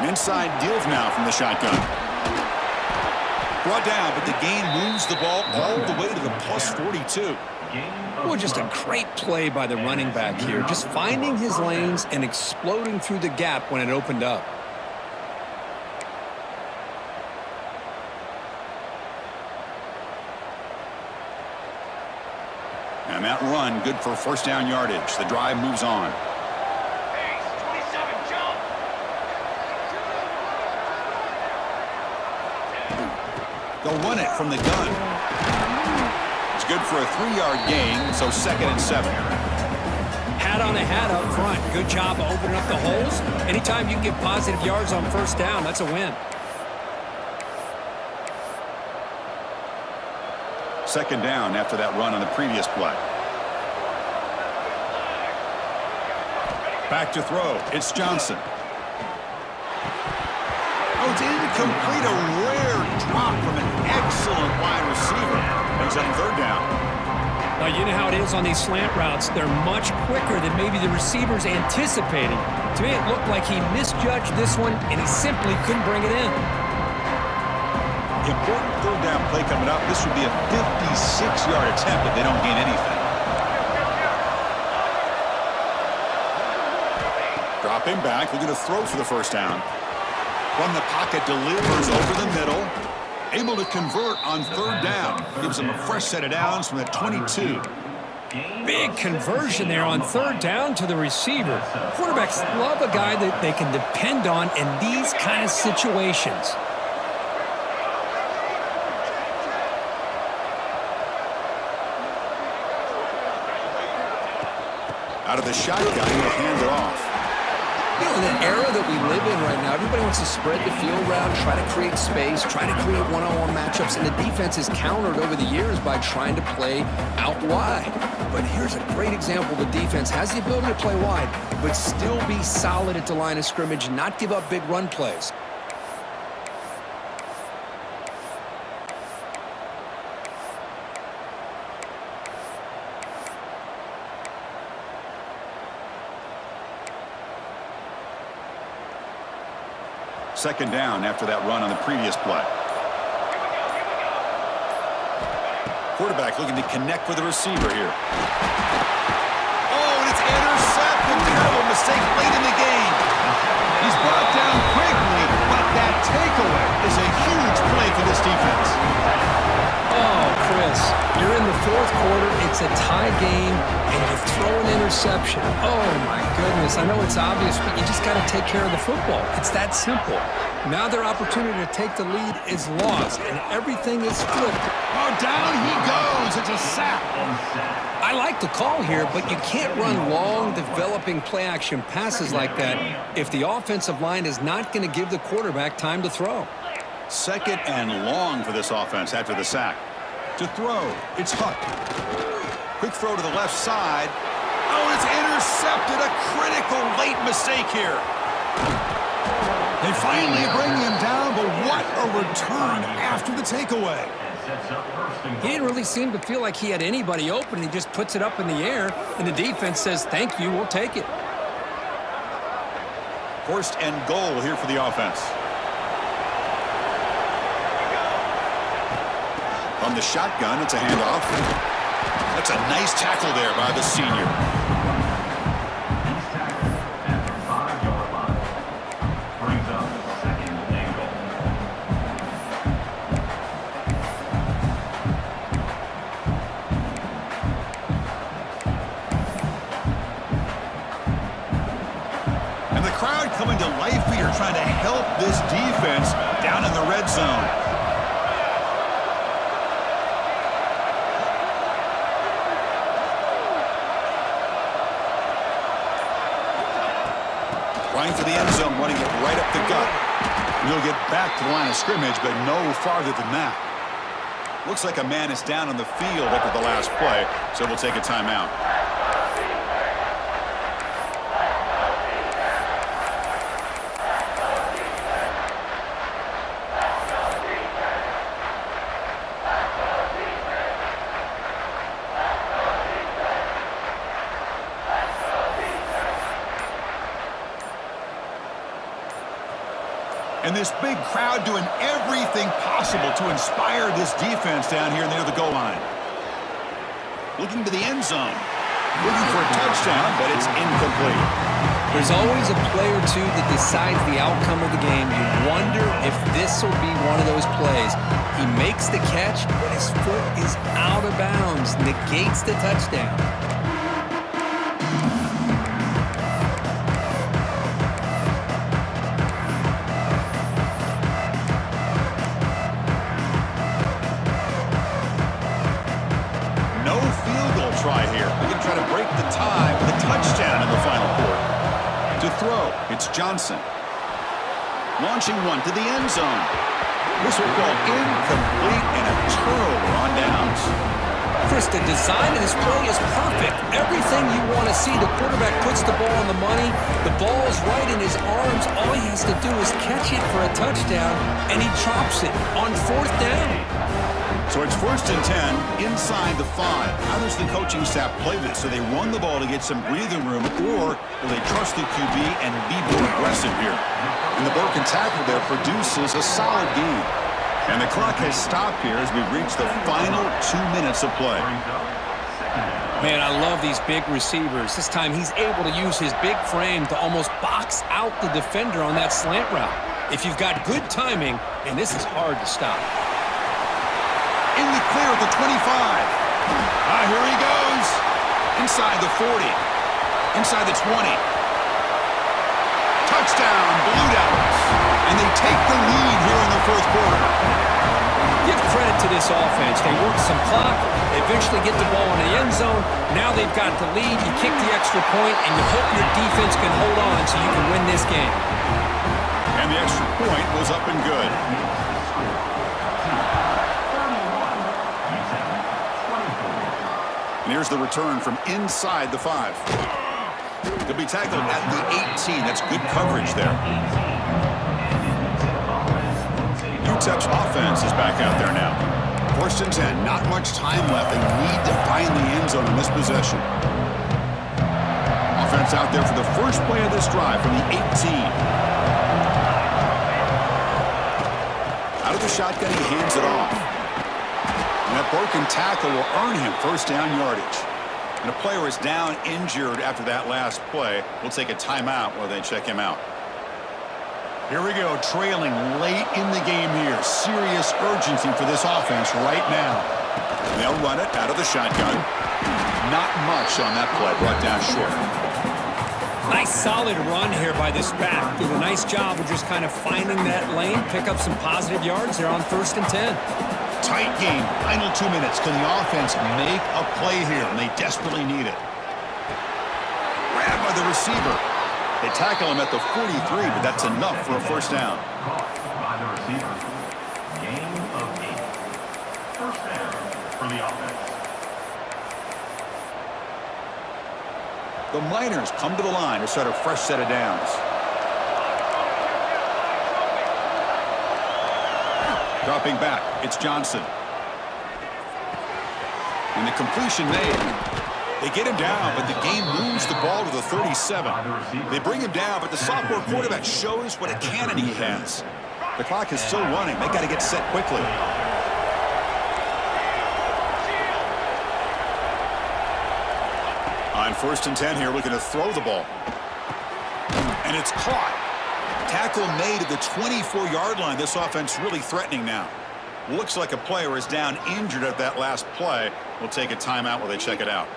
An inside deal now from the shotgun. Brought down, but the gain moves the ball all the way to the +42. Well, just a great play by the running back here. Just finding his lanes and exploding through the gap when it opened up. And that run, good for first down yardage. The drive moves on. They'll run it from the gun. It's good for a 3-yard gain, so 2nd and 7. Hat on a hat up front. Good job of opening up the holes. Anytime you can get positive yards on first down, that's a win. 2nd down after that run on the previous play. Back to throw. It's Johnson. Oh, it's incomplete. A rare drop from an excellent wide receiver. Brings up 3rd down. Now, you know how it is on these slant routes. They're much quicker than maybe the receivers anticipated. To me, it looked like he misjudged this one, and he simply couldn't bring it in. Important 3rd down play coming up. This would be a 56-yard attempt if they don't gain anything. Dropping back, looking to throw for the first down. From the pocket, delivers over the middle. Able to convert on 3rd down. Gives them a fresh set of downs from the 22. Big conversion there on 3rd down to the receiver. Quarterbacks love a guy that they can depend on in these kind of situations. Out of the shotgun, he'll hand it off. You know, in an era that we live in right now, everybody wants to spread the field around, try to create space, try to create one-on-one matchups, and the defense is countered over the years by trying to play out wide. But here's a great example. The defense has the ability to play wide, but still be solid at the line of scrimmage, not give up big run plays. Second down after that run on the previous play. Quarterback looking to connect with the receiver here. Oh, and it's intercepted. Terrible mistake late in the game. He's brought down quickly, but that takeaway is a huge play for this defense. Oh, Chris, you're in the fourth quarter. It's a tie game, and you throw an interception. Oh, my goodness. I know it's obvious, but you just got to take care of the football. It's that simple. Now their opportunity to take the lead is lost, and everything is flipped. Oh, down he goes. It's a sack. I like the call here, but you can't run long, developing play-action passes like that if the offensive line is not going to give the quarterback time to throw. Second and long for this offense after the sack. To throw, it's Huck. Quick throw to the left side. Oh, it's intercepted. A critical late mistake here. They finally bring him down, but what a return after the takeaway. He didn't really seem to feel like he had anybody open. He just puts it up in the air, and the defense says, thank you, we'll take it. First and goal here for the offense. From the shotgun, it's a handoff. That's a nice tackle there by the senior. After 5-yard line. Brings up second and goal. And the crowd coming to life here, trying to help this defense down in the red zone. Running for the end zone, running it right up the gut. And he'll get back to the line of scrimmage, but no farther than that. Looks like a man is down on the field after the last play, so we'll take a timeout. And this big crowd doing everything possible to inspire this defense down here near the goal line. Looking to the end zone. Looking for a touchdown, but it's incomplete. There's always a play or two that decides the outcome of the game. You wonder if this will be one of those plays. He makes the catch, but his foot is out of bounds, negates the touchdown. Try here. They're going to try to break the tie with a touchdown in the final quarter. To throw, it's Johnson. Launching one to the end zone. This will fall incomplete and a turnover on downs. Chris, the design of this play is perfect. Everything you want to see. The quarterback puts the ball on the money. The ball is right in his arms. All he has to do is catch it for a touchdown, and he drops it on fourth down. So it's first and 10 inside the 5. How does the coaching staff play this? So they run the ball to get some breathing room, or will they trust the QB and be more aggressive here? And the broken tackle there produces a solid gain. And the clock has stopped here as we reach the final 2 minutes of play. Man, I love these big receivers. This time he's able to use his big frame to almost box out the defender on that slant route. If you've got good timing, and this is hard to stop. In the clear at the 25. Here he goes. Inside the 40. Inside the 20. Touchdown, Blue Devils. And they take the lead here in the fourth quarter. Give credit to this offense. They work some clock. They eventually get the ball in the end zone. Now they've got the lead. You kick the extra point, and you hope your defense can hold on so you can win this game. And the extra point was up and good. And here's the return from inside the 5. He'll be tackled at the 18. That's good coverage there. UTEP's offense is back out there now. 1st and 10. Not much time left. They need to find the end zone in this possession. Offense out there for the first play of this drive from the 18. Out of the shotgun, he hands it off. And that broken tackle will earn him 1st down yardage. And a player is down injured after that last play. We'll take a timeout while they check him out. Here we go, trailing late in the game here. Serious urgency for this offense right now. And they'll run it out of the shotgun. Not much on that play, brought down short. Nice solid run here by this back. Did a nice job of just kind of finding that lane, pick up some positive yards. They're on 1st and 10. Tight game, final 2 minutes. Can the offense make a play here? And they desperately need it. Grabbed by the receiver. They tackle him at the 43, but that's enough for a 1st down. By the receiver. Gain of 8. 1st down for the offense. The Miners come to the line to start a fresh set of downs. Dropping back, it's Johnson. And the completion made. They get him down, but the game moves the ball to the 37. They bring him down, but the sophomore quarterback shows what a cannon he has. The clock is still running. They got to get set quickly. On 1st and 10 here, looking to throw the ball. And it's caught. Tackle made at the 24-yard line. This offense really threatening now. Looks like a player is down injured at that last play. We'll take a timeout while they check it out.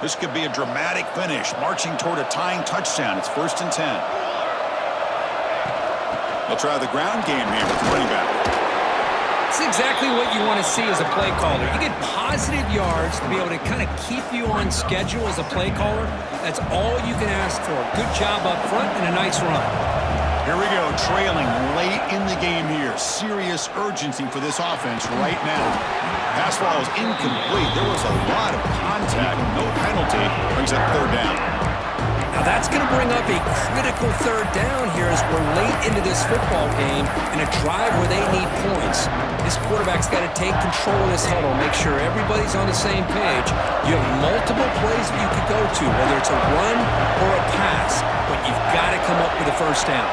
This could be a dramatic finish, marching toward a tying touchdown. It's 1st and 10. They'll try the ground game here with the running back. It's exactly what you want to see as a play caller. You get positive yards to be able to kind of keep you on schedule as a play caller. That's all you can ask for. Good job up front and a nice run. Here we go, trailing late in the game here. Serious urgency for this offense right now. Pass ball is incomplete. There was a lot of contact. No penalty. Brings up 3rd down. Now that's going to bring up a critical 3rd down here as we're late into this football game in a drive where they need points. This quarterback's got to take control of this huddle, make sure everybody's on the same page. You have multiple plays that you could go to, whether it's a run or a pass, but you've got to come up with a 1st down.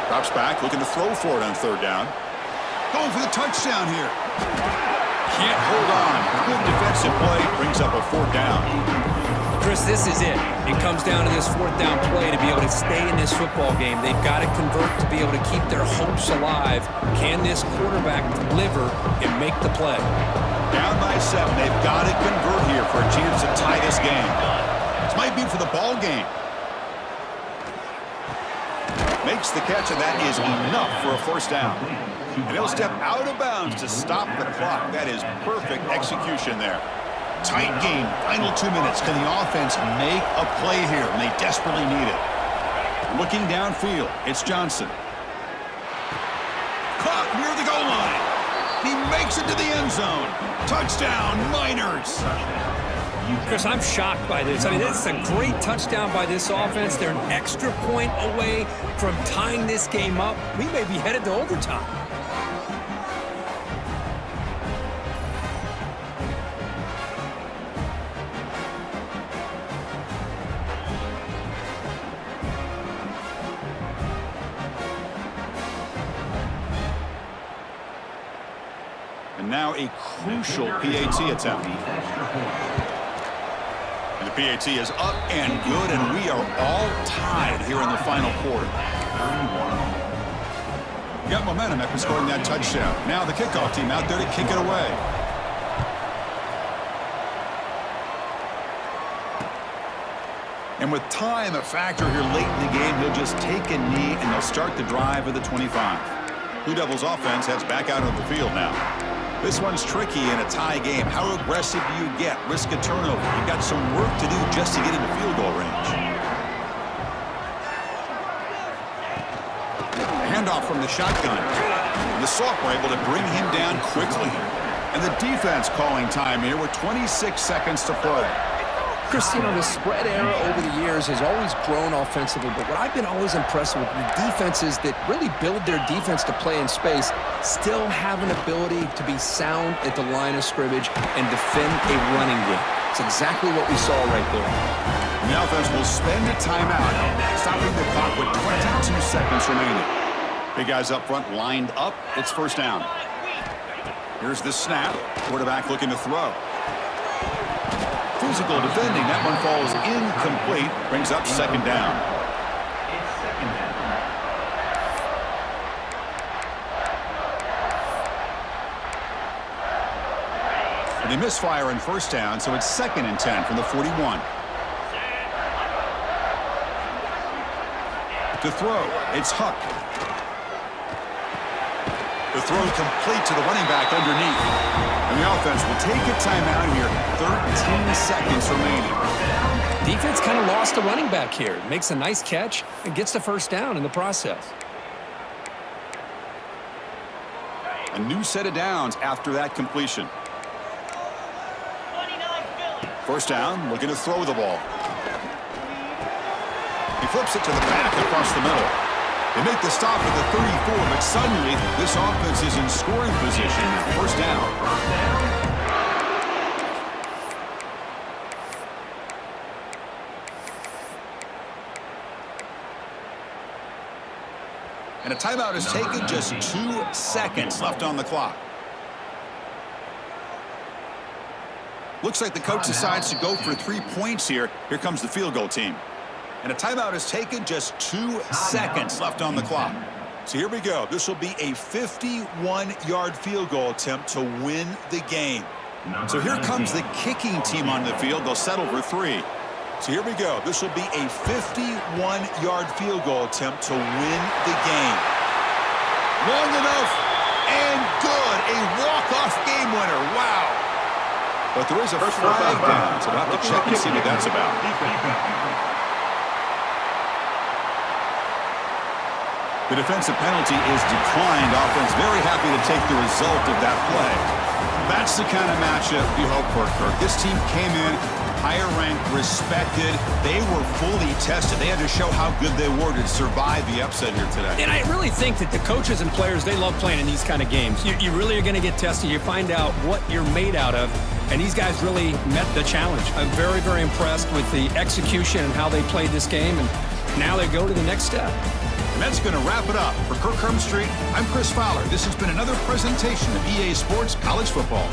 Drops back, looking to throw for it on 3rd down. Going for the touchdown here. Can't hold on. Good defensive play. Brings up a 4th down. Chris, this is it. It comes down to this 4th down play to be able to stay in this football game. They've got to convert to be able to keep their hopes alive. Can this quarterback deliver and make the play? Down by 7. They've got to convert here for a chance to tie this game. This might be for the ball game. Makes the catch, and that is enough for a 1st down. And he'll step out of bounds to stop the clock. That is perfect execution there. Tight game, final 2 minutes. Can the offense make a play here? And they desperately need it. Looking downfield, it's Johnson. Caught near the goal line. He makes it to the end zone. Touchdown, Miners. Chris, I'm shocked by this. I mean, this is a great touchdown by this offense. They're an extra point away from tying this game up. We may be headed to overtime. And now a crucial PAT attempt. And the PAT is up and good, and we are all tied here in the final quarter. Got momentum after scoring that touchdown. Now the kickoff team out there to kick it away. And with time a factor here late in the game, he'll just take a knee and they'll start the drive at the 25. Blue Devils offense heads back out of the field now. This one's tricky in a tie game. How aggressive do you get? Risk a turnover. You've got some work to do just to get into field goal range. Handoff from the shotgun. And the Sauk were able to bring him down quickly. And the defense calling time here with 26 seconds to play. Chris, you know, the spread era over the years has always grown offensively, but what I've been always impressed with the defenses that really build their defense to play in space still have an ability to be sound at the line of scrimmage and defend a running game. It's exactly what we saw right there. And the offense will spend a timeout, stopping the clock with 22 seconds remaining. Big guys up front lined up. It's first down. Here's the snap. Quarterback looking to throw. Physical defending. That one falls incomplete. Brings up second down. It's second down. And they misfire on first down, so it's 2nd and 10 from the 41. To throw, it's Huck. The throw complete to the running back underneath. And the offense will take a timeout here. 13 seconds remaining. Defense kind of lost a running back here. Makes a nice catch and gets the first down in the process. A new set of downs after that completion. First down, looking to throw the ball. He flips it to the back across the middle. They make the stop at the 34, but suddenly this offense is in scoring position. First down. And a timeout is taken, just 2 seconds left on the clock. Looks like the coach decides to go for 3 points here. Here comes the field goal team. And a timeout is taken, just 2 seconds left on the clock. So here we go. This will be a 51-yard field goal attempt to win the game. So here comes the kicking team on the field. They'll settle for 3. So here we go. This will be a 51-yard field goal attempt to win the game. Long enough and good. A walk-off game winner. Wow. But there is a flag down, so we'll have to check and see what that's about. The defensive penalty is declined. Offense very happy to take the result of that play. That's the kind of matchup you hope for, Kirk. This team came in higher ranked, respected. They were fully tested. They had to show how good they were to survive the upset here today. And I really think that the coaches and players, they love playing in these kind of games. You really are going to get tested. You find out what you're made out of. And these guys really met the challenge. I'm very, very impressed with the execution and how they played this game. And now they go to the next step. And that's going to wrap it up. For Kirk Street, I'm Chris Fowler. This has been another presentation of EA Sports College Football.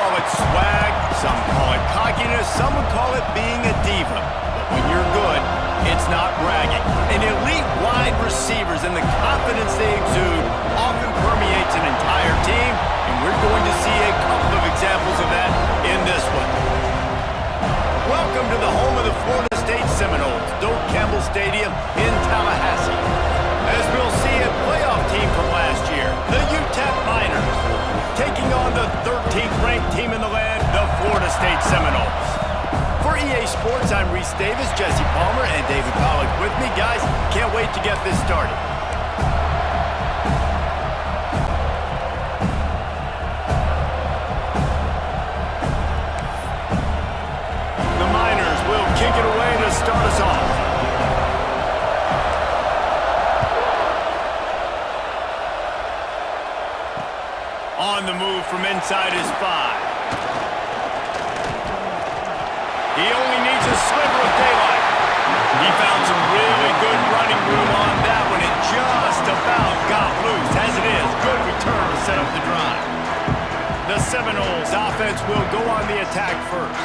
call it swag, some call it cockiness, some would call it being a diva. But when you're good, it's not bragging. And elite wide receivers and the confidence they exude often permeates an entire team, and we're going to see a couple of examples of that in this one. Welcome to the home of the Florida State Seminoles, Doak Campbell Stadium in Tallahassee. As we'll see a playoff team from last year, the UTEP Miners, taking on the 13th ranked team in the land, the Florida State Seminoles. For EA Sports, I'm Reese Davis, Jesse Palmer, and David Pollack with me. Guys, can't wait to get this started. The Miners will kick it away to start us off. On the move from inside his 5. He only needs a sliver of daylight. He found some really good running room on that one and just about got loose. As it is, good return to set up the drive. The Seminoles offense will go on the attack first.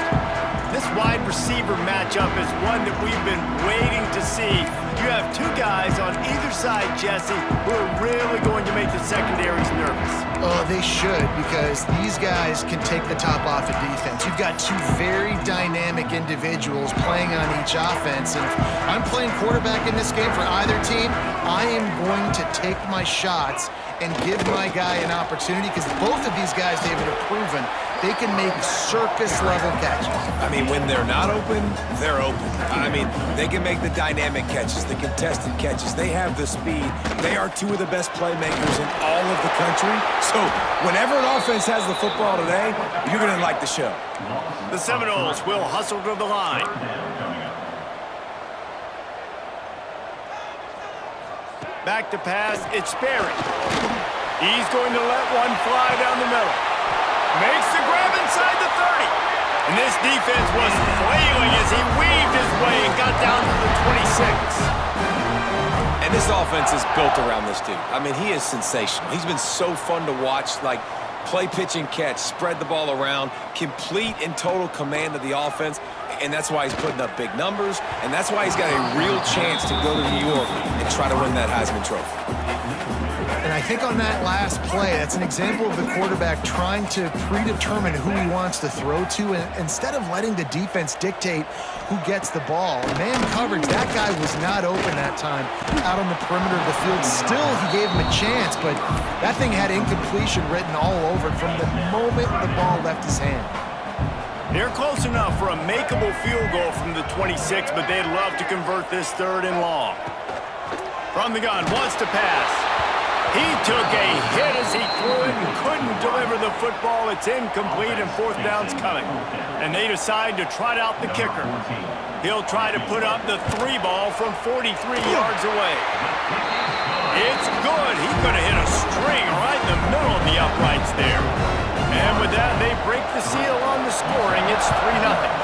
This wide receiver matchup is one that we've been waiting to see. You have two guys on either side, Jesse, who are really going to make the secondaries nervous. Oh, they should, because these guys can take the top off of defense. You've got two very dynamic individuals playing on each offense, and if I'm playing quarterback in this game for either team, I am going to take my shots and give my guy an opportunity, because both of these guys, David, have proven they can make circus-level catches. I mean, when they're not open, they're open. I mean, they can make the dynamic catches, the contested catches. They have the speed. They are two of the best playmakers in all of the country. So whenever an offense has the football today, you're going to like the show. The Seminoles will hustle to the line. Back to pass, it's Sperry. He's going to let one fly down the middle. Makes the grab inside the 30. And this defense was flailing as he weaved his way and got down to the 26. And this offense is built around this dude. I mean, he is sensational. He's been so fun to watch, like play, pitch, and catch, spread the ball around, complete and total command of the offense. And that's why he's putting up big numbers, and that's why he's got a real chance to go to New York and try to win that Heisman Trophy. And I think on that last play, that's an example of the quarterback trying to predetermine who he wants to throw to, and instead of letting the defense dictate who gets the ball. Man coverage, that guy was not open that time out on the perimeter of the field. Still, he gave him a chance, but that thing had incompletion written all over it from the moment the ball left his hand. They're close enough for a makeable field goal from the 26, but they'd love to convert this 3rd and long. From the gun, wants to pass. He took a hit as he threw it and couldn't deliver the football. It's incomplete and 4th down's coming. And they decide to trot out the kicker. He'll try to put up the 3 ball from 43 yards away. It's good. He could have hit a string right in the middle of the uprights there. And with that, they break the seal on the scoring. It's 3-0.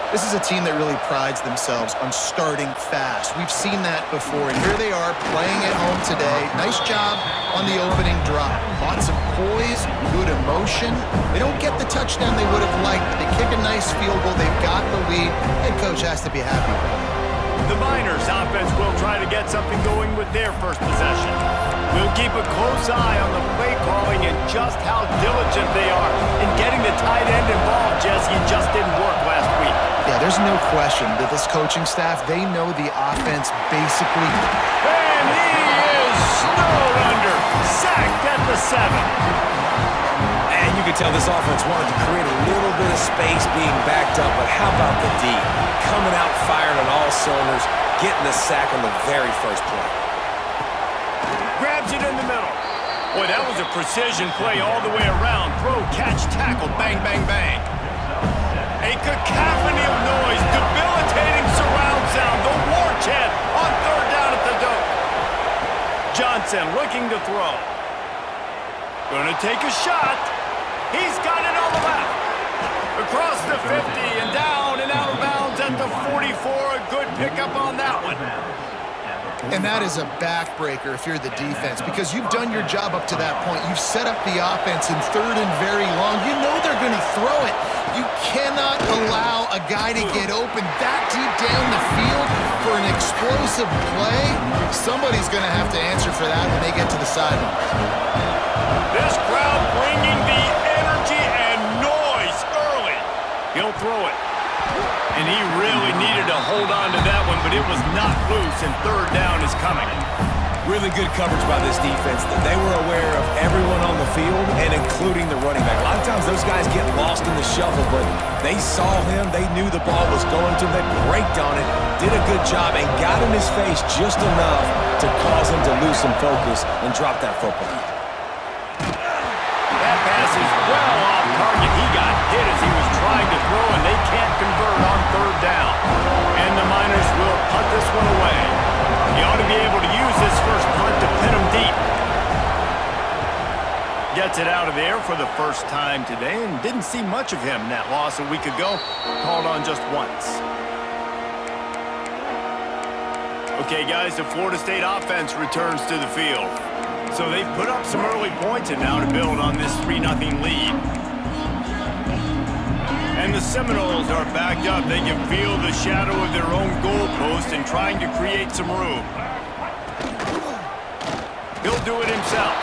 This is a team that really prides themselves on starting fast. We've seen that before, and here they are playing at home today. Nice job on the opening drive. Lots of poise, good emotion. They don't get the touchdown they would have liked. They kick a nice field goal. They've got the lead. Head coach has to be happy. The Miners offense will try to get something going with their first possession. We'll keep a close eye on the play calling and just how diligent they are in getting the tight end involved, Jesse. It just didn't work last week. Yeah, there's no question that this coaching staff, they know the offense basically. And he is snowed under. Sacked at the 7. And you can tell this offense wanted to create a little bit of space being backed up, but how about the D? Coming out firing on all cylinders, getting the sack on the very first play. Grabs it in the middle. Boy, that was a precision play all the way around. Throw, catch, tackle, bang, bang, bang. A cacophony of noise, debilitating surround sound. The war chant on 3rd down at the Doak. Johnson looking to throw. Gonna take a shot. He's got it on the left. Across the 50 and down and out of bounds at the 44. A good pickup on that one. And that is a backbreaker if you're the defense, because you've done your job up to that point. You've set up the offense in 3rd and very long. You know they're going to throw it. You cannot allow a guy to get open that deep down the field for an explosive play. Somebody's going to have to answer for that when they get to the sidelines. This crowd bringing the energy and noise early. He'll throw it. And he really needed to hold on to that one, but it was not loose, and 3rd down is coming. Really good coverage by this defense. They were aware of everyone on the field, and including the running back. A lot of times those guys get lost in the shuffle, but they saw him. They knew the ball was going to him. They braked on it, did a good job, and got in his face just enough to cause him to lose some focus and drop that football. That pass is well off target. He got hit as he was trying to throw, and they can't convert on 3rd down. And the Miners will punt this one away. He ought to be able to use this first punt to pin him deep. Gets it out of there for the first time today, and didn't see much of him in that loss a week ago. Called on just once. Okay, guys, the Florida State offense returns to the field. So they've put up some early points, and now to build on this 3-0 lead. And the Seminoles are backed up. They can feel the shadow of their own goalpost and trying to create some room. He'll do it himself.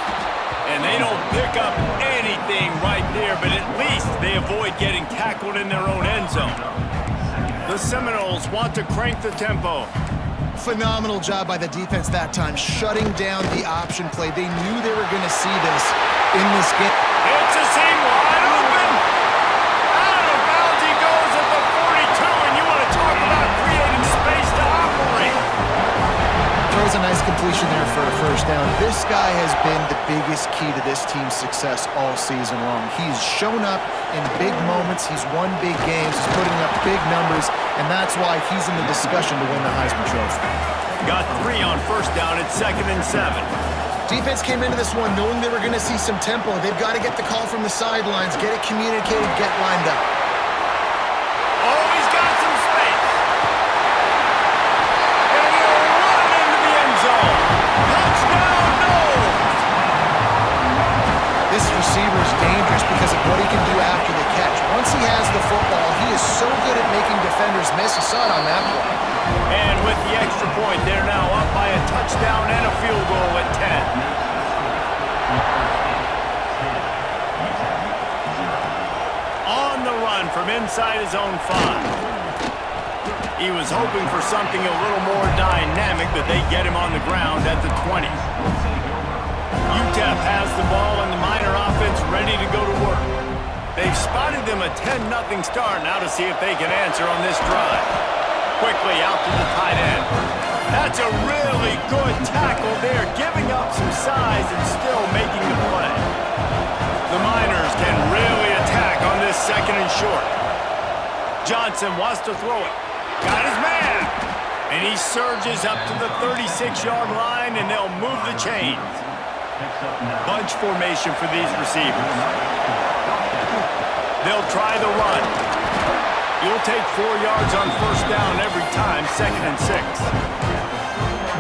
And they don't pick up anything right there, but at least they avoid getting tackled in their own end zone. The Seminoles want to crank the tempo. Phenomenal job by the defense that time, shutting down the option play. They knew they were going to see this in this game. It's a seam wide open. Out of bounds he goes at the 42, and you want to talk about creating space to operate. Throws a nice completion there for a 1st down. This guy has been the biggest key to this team's success all season long. He's shown up in big moments. He's won big games. He's putting up big numbers, and that's why he's in the discussion to win the Heisman Trophy. Got 3 on 1st down at 2nd and 7. Defense came into this one knowing they were going to see some tempo. They've got to get the call from the sidelines, get it communicated, get lined up. Oh, he's got some space. And he'll run into the end zone. Touchdown, no! This receiver is dangerous because of what he can do after the catch. Once he has the football, he is so good at making defenders miss. You saw it on that play. And with the extra point, they're now up by a touchdown and a field goal at 10. On the run from inside his own 5. He was hoping for something a little more dynamic, but they get him on the ground at the 20. UTEP has the ball and the Miner offense ready to go to work. They've spotted them a 10-0 start. Now to see if they can answer on this drive. Quickly out to the tight end. That's a really good tackle there, giving up some size and still making the play. The Miners can really attack on this 2nd and short. Johnson wants to throw it. Got his man. And he surges up to the 36-yard line, and they'll move the chains. Bunch formation for these receivers. They'll try the run. You'll take 4 yards on 1st down every time, 2nd and 6.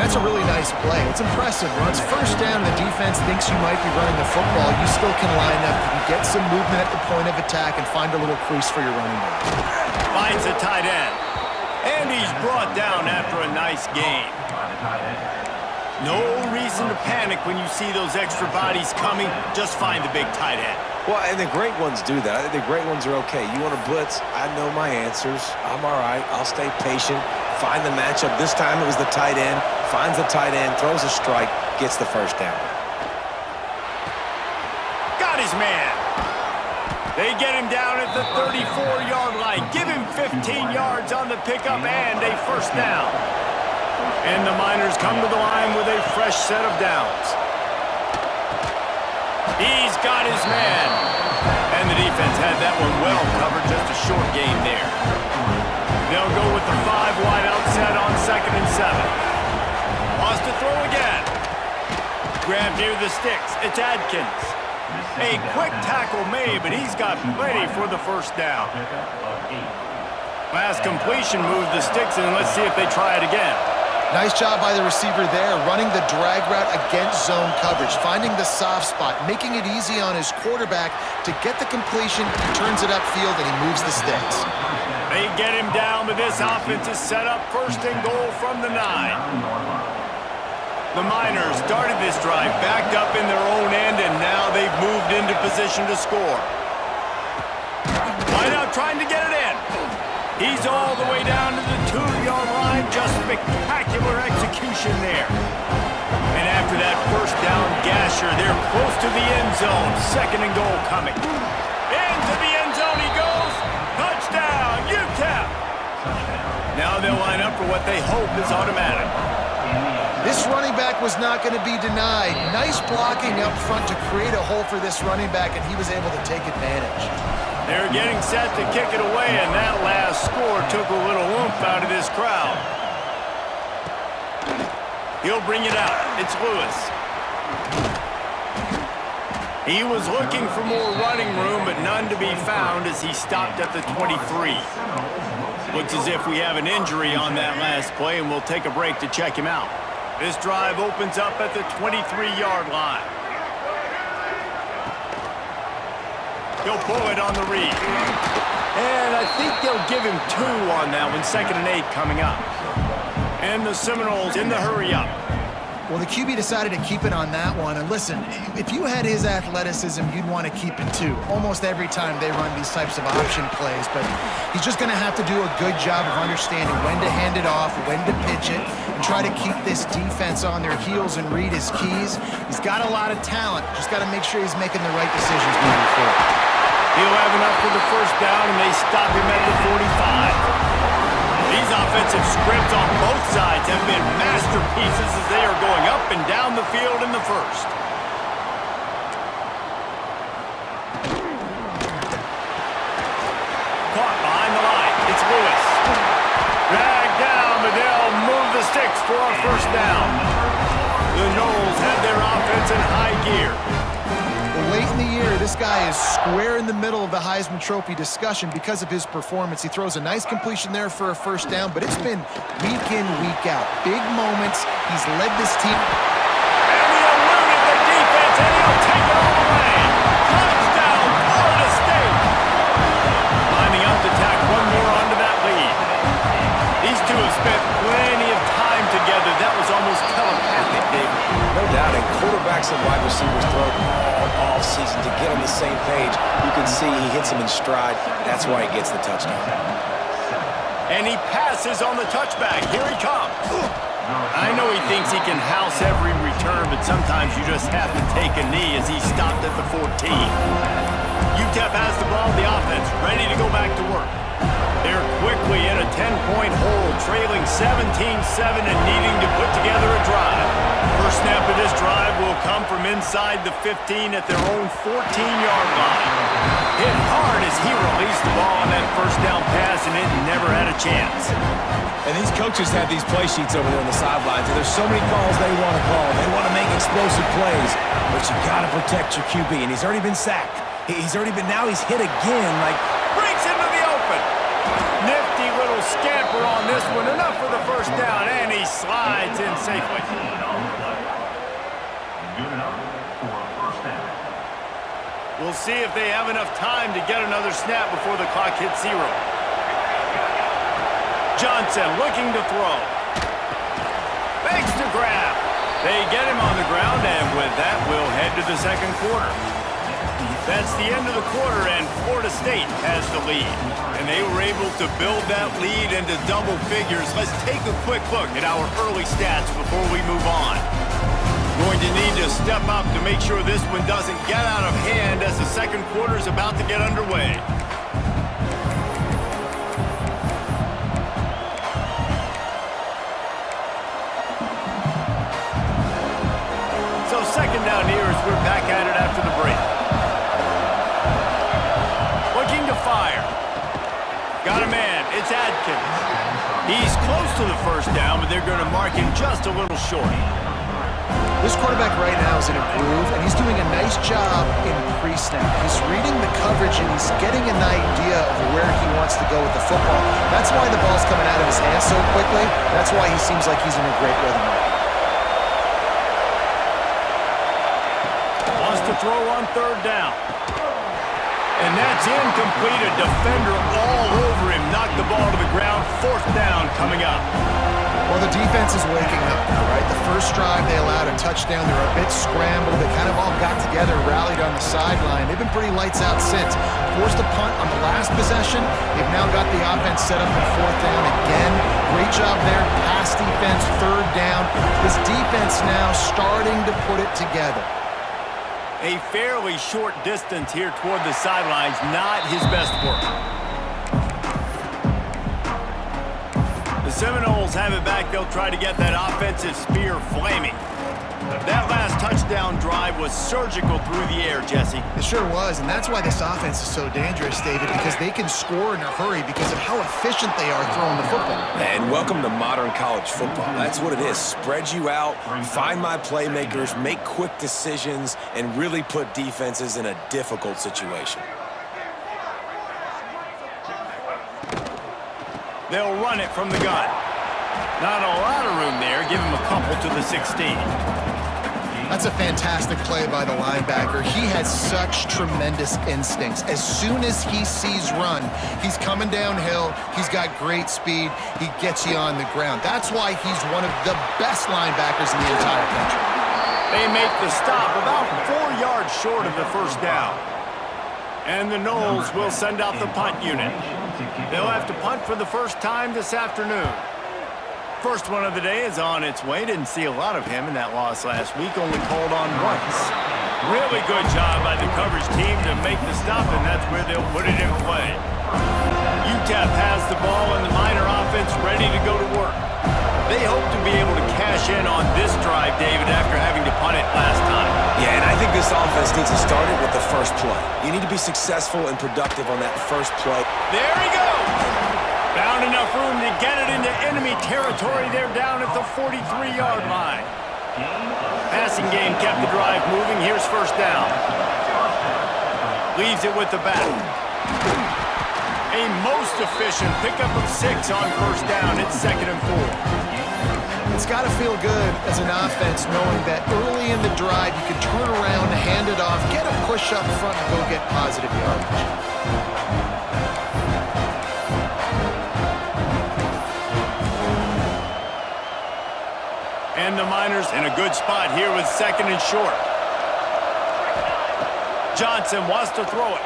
That's a really nice play. It's impressive. Once 1st down, the defense thinks you might be running the football. You still can line up. You can get some movement at the point of attack and find a little crease for your running back. Finds a tight end. And he's brought down after a nice gain. No reason to panic when you see those extra bodies coming. Just find the big tight end. Well, and the great ones do that. I think the great ones are okay. You want to blitz? I know my answers. I'm all right. I'll stay patient. Find the matchup. This time it was the tight end. Finds the tight end, throws a strike, gets the 1st down. Got his man. They get him down at the 34-yard line. Give him 15 yards on the pickup and a 1st down. And the Miners come to the line with a fresh set of downs. He's got his man. And the defense had that one well covered, just a short gain there. They'll go with the 5 wide outset on 2nd and 7. Wants to throw again. Grab near the sticks. It's Adkins. A quick tackle made, but he's got plenty for the 1st down. Last completion moved the sticks, and let's see if they try it again. Nice job by the receiver there, running the drag route against zone coverage, finding the soft spot, making it easy on his quarterback to get the completion. He turns it upfield, and he moves the sticks. They get him down, but this offense is set up first and goal from the 9. The Miners started this drive backed up in their own end, and now they've moved into position to score. Wide out trying to get it in. He's all the way down to the 2-yard line. Just spectacular execution there. And after that first down gasher, they're close to the end zone. Second and goal coming. Into the end zone he goes. Touchdown, UTEP. Now they'll line up for what they hope is automatic. This running back was not going to be denied. Nice blocking up front to create a hole for this running back, and he was able to take advantage. They're getting set to kick it away, and that last score took a little oomph out of this crowd. He'll bring it out. It's Lewis. He was looking for more running room, but none to be found as he stopped at the 23. Looks as if we have an injury on that last play, and we'll take a break to check him out. This drive opens up at the 23-yard line. He'll pull it on the read. And I think they'll give him 2 on that one. 2nd and 8 coming up. And the Seminoles in the hurry up. Well, the QB decided to keep it on that one. And listen, if you had his athleticism, you'd want to keep it too. Almost every time they run these types of option plays. But he's just going to have to do a good job of understanding when to hand it off, when to pitch it, and try to keep this defense on their heels and read his keys. He's got a lot of talent. Just got to make sure he's making the right decisions moving forward. He'll have enough for the first down, and they stop him at the 45. These offensive scripts on both sides have been masterpieces as they are going up and down the field in the first. Caught behind the line. It's Lewis. Dragged down, but they'll move the sticks for a first down. The Noles have their offense in high gear. Late in the year, this guy is square in the middle of the Heisman Trophy discussion because of his performance. He throws a nice completion there for a first down, but it's been week in, week out. Big moments. He's led this team. And he eluded the defense, and he'll take it all the way. Touchdown, Florida State. Lining up to tack one more onto that lead. These two have spent plenty of time together. That was almost telepathic, David. No doubt, and quarterbacks and wide receivers throw all season to get on the same page. You can see he hits him in stride. That's why he gets the touchdown. And he passes on the touchback. Here he comes. I know he thinks he can house every return, but sometimes you just have to take a knee as he stopped at the 14. UTEP has the ball, the offense, ready to go back to work. They're quickly in a 10-point hole, trailing 17-7 and needing to put together a drive. First snap of this drive will come from inside the 15 at their own 14-yard line. Hit hard as he released the ball on that first down pass, and it never had a chance. And these coaches have these play sheets over there on the sidelines, and there's so many calls they want to call. They want to make explosive plays, but you got to protect your QB, and he's already been sacked. Now he's hit again, like... Breaks into the open. Nifty little scamper on this one. Enough for the first down, and he slides in safely. Good enough for a first down. We'll see if they have enough time to get another snap before the clock hits 0. Johnson looking to throw. Fakes to grab. They get him on the ground, and with that, we'll head to the second quarter. That's the end of the quarter, and Florida State has the lead. And they were able to build that lead into double figures. Let's take a quick look at our early stats before we move on. Going to need to step up to make sure this one doesn't get out of hand as the second quarter is about to get underway. So second down here as we're back at it after the break. Looking to fire. Got a man. It's Adkins. He's close to the first down, but they're going to mark him just a little short. This quarterback right now is in a groove, and he's doing a nice job in pre-snap. He's reading the coverage, and he's getting an idea of where he wants to go with the football. That's That's why the ball's coming out of his hands so quickly. That's why he seems like he's in a great rhythm right now. Wants to throw on third down. And that's incomplete. A defender all over him. Knocked the ball to the ground. Fourth down coming up. Well, the defense is waking up now, right? The first drive, they allowed a touchdown. They were a bit scrambled. They kind of all got together, rallied on the sideline. They've been pretty lights out since. Forced a punt on the last possession. They've now got the offense set up in fourth down again. Great job there. Pass defense, third down. This defense now starting to put it together. A fairly short distance here toward the sidelines. Not his best work. The Seminoles have it back. They'll try to get that offensive spear flaming. That last touchdown drive was surgical through the air, Jesse. It sure was, and that's why this offense is so dangerous, David, because they can score in a hurry because of how efficient they are throwing the football. And welcome to modern college football. That's what it is. Spread you out, find my playmakers, make quick decisions, and really put defenses in a difficult situation. They'll run it from the gun. Not a lot of room there. Give him a couple to the 16. That's a fantastic play by the linebacker. He has such tremendous instincts. As soon as he sees run, he's coming downhill. He's got great speed. He gets you on the ground. That's why he's one of the best linebackers in the entire country. They make the stop about 4 yards short of the first down. And the Noles will send out the punt unit. They'll have to punt for the first time this afternoon. First one of the day is on its way. Didn't see a lot of him in that loss last week. Only called on once. Really good job by the coverage team to make the stop, and that's where they'll put it in play. UTEP has the ball, and the Miner offense ready to go to work. They hope to be able to cash in on this drive, David, after having to punt it last time. Yeah, and I think this offense needs to start it with the first play. You need to be successful and productive on that first play. There he goes! Found enough room to get it into enemy territory. They're down at the 43-yard line. Passing game kept the drive moving. Here's first down. Leaves it with the back. A most efficient pickup of 6 on first down. It's 2nd and 4. It's got to feel good as an offense knowing that early in the drive you can turn around, hand it off, get a push up front, and go get positive yardage. And the Miners in a good spot here with 2nd and short. Johnson wants to throw it.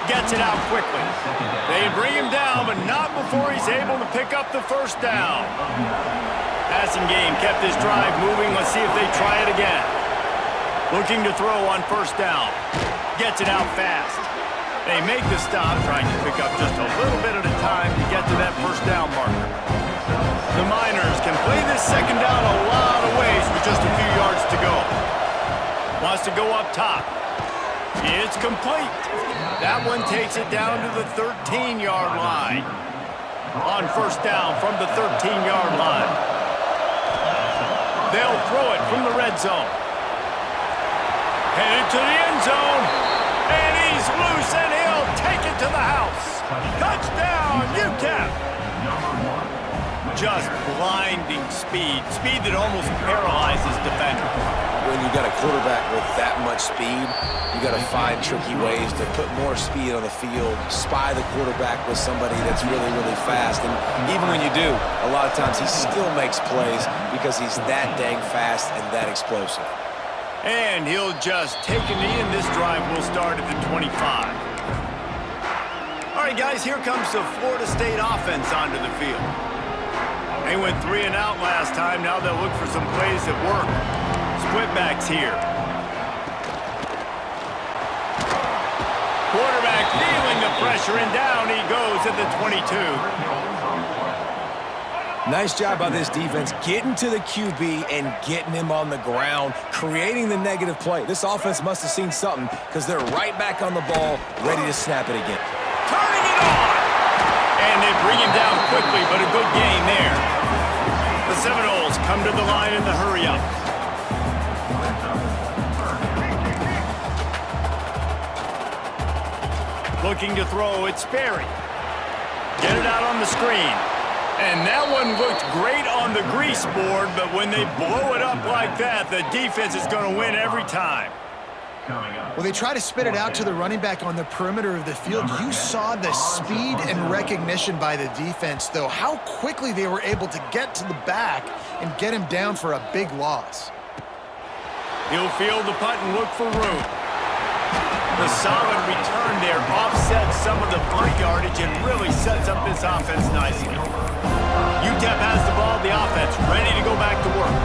Gets it out quickly. They bring him down, but not before he's able to pick up the first down. Passing game kept this drive moving. Let's see if they try it again. Looking to throw on first down. Gets it out fast. They make the stop, trying to pick up just a little bit at a time to get to that first down marker. The Miners can play this second down a lot of ways with just a few yards to go. Wants to go up top. It's complete. That one takes it down to the 13-yard line. On first down from the 13-yard line. They'll throw it from the red zone. Headed to the end zone. And he's loose, and he'll take it to the house. Touchdown, UTEP. Just blinding speed. Speed that almost paralyzes defenders. When you got a quarterback with that much speed, you got to find tricky ways to put more speed on the field, spy the quarterback with somebody that's really, really fast. And even when you do, a lot of times he still makes plays because he's that dang fast and that explosive. And he'll just take a knee, and this drive will start at the 25. All right, guys, here comes the Florida State offense onto the field. They went 3 and out last time. Now they'll look for some plays that work. Split backs here. Quarterback feeling the pressure, and down he goes at the 22. Nice job by this defense getting to the QB and getting him on the ground, creating the negative play. This offense must have seen something because they're right back on the ball, ready to snap it again. Turning it on! And they bring him down quickly, but a good gain there. The Seminoles come to the line in the hurry-up. Looking to throw, it's Sperry. Get it out on the screen. And that one looked great on the grease board, but when they blow it up like that, the defense is going to win every time. Well, they try to spit it out to the running back on the perimeter of the field. You saw the speed and recognition by the defense, though, how quickly they were able to get to the back and get him down for a big loss. He'll field the punt and look for room. The solid return there offsets some of the punt yardage and really sets up this offense nicely. UTEP has the ball, the offense ready to go back to work.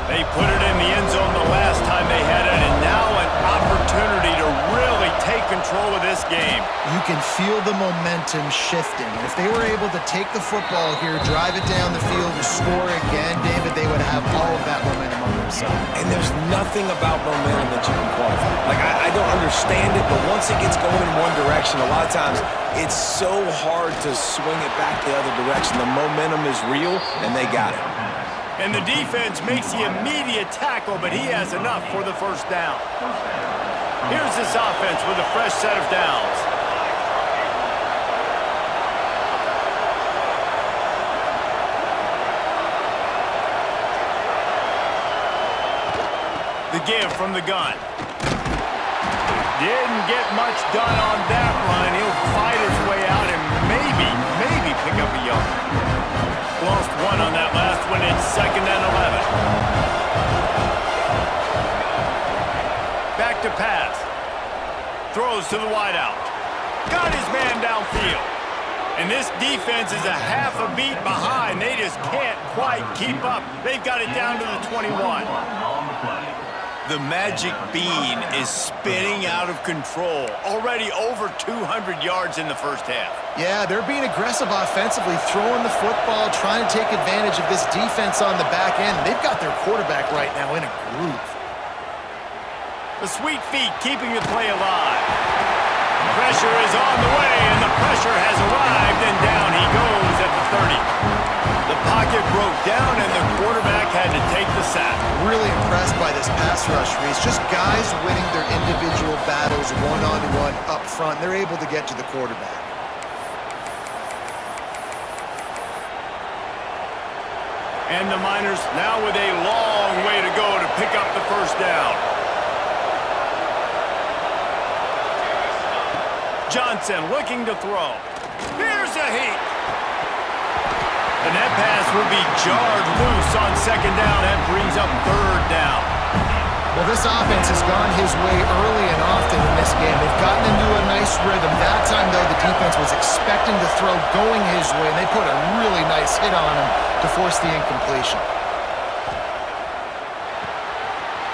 They put it in the end zone the last time they had it, and now an opportunity to really take control of this game. You can feel the momentum shifting. If they were able to take the football here, drive it down the field, and score again, David, they would have all of that momentum on their side. And there's nothing about momentum that you can quantify. Like, I don't understand it, but once it gets going in one direction, a lot of times it's so hard to swing it back the other direction. The momentum is real, and they got it. And the defense makes the immediate tackle, but he has enough for the first down. Here's this offense with a fresh set of downs. The give from the gun. Didn't get much done on that run. He'll fight his way out and maybe pick up a yard. Lost one on that last one. It's 2nd and 11. Back to pass. Throws to the wideout. Got his man downfield. And this defense is a half a beat behind. They just can't quite keep up. They've got it down to the 21. The magic bean is spinning out of control. Already over 200 yards in the first half. Yeah, they're being aggressive offensively, throwing the football, trying to take advantage of this defense on the back end. They've got their quarterback right now in a groove. The sweet feet keeping the play alive. Pressure is on the way, and the pressure has arrived, and down he goes at the 30. The pocket broke down, and the quarterback had to take the sack. Really impressed by this pass rush, Reese. Just guys winning their individual battles one-on-one up front. They're able to get to the quarterback. And the Miners now with a long way to go to pick up the first down. Johnson looking to throw. Here's a heat. And that pass will be jarred loose on 2nd down. That brings up 3rd down. Well, this offense has gone his way early and often in this game. They've gotten into a nice rhythm. That time, though, the defense was expecting the throw going his way, and they put a really nice hit on him to force the incompletion.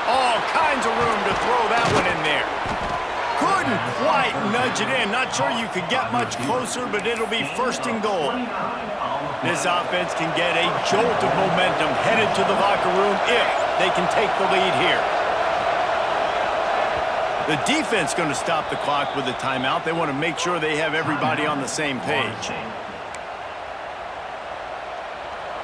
All kinds of room to throw that one in there. Couldn't quite nudge it in. Not sure you could get much closer, but it'll be 1st and goal. This offense can get a jolt of momentum headed to the locker room if they can take the lead here. The defense going to stop the clock with a timeout. They want to make sure they have everybody on the same page.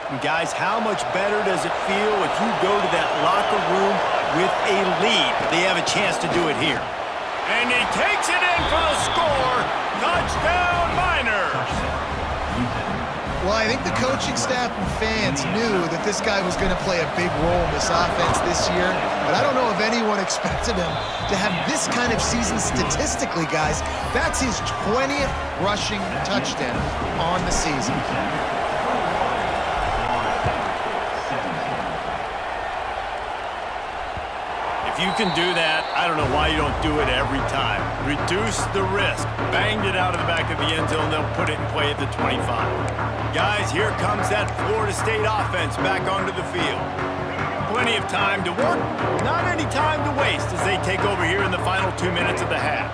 And guys, how much better does it feel if you go to that locker room with a lead? They have a chance to do it here. And he takes it in for the score. Touchdown, Miners. Well, I think the coaching staff and fans knew that this guy was going to play a big role in this offense this year, but I don't know if anyone expected him to have this kind of season statistically, guys. That's his 20th rushing touchdown on the season. If you can do that, I don't know why you don't do it every time. Reduce the risk. Banged it out of the back of the end zone. They'll put it in play at the 25. Guys, here comes that Florida State offense back onto the field. Plenty of time to work. Not any time to waste as they take over here in the final 2 minutes of the half.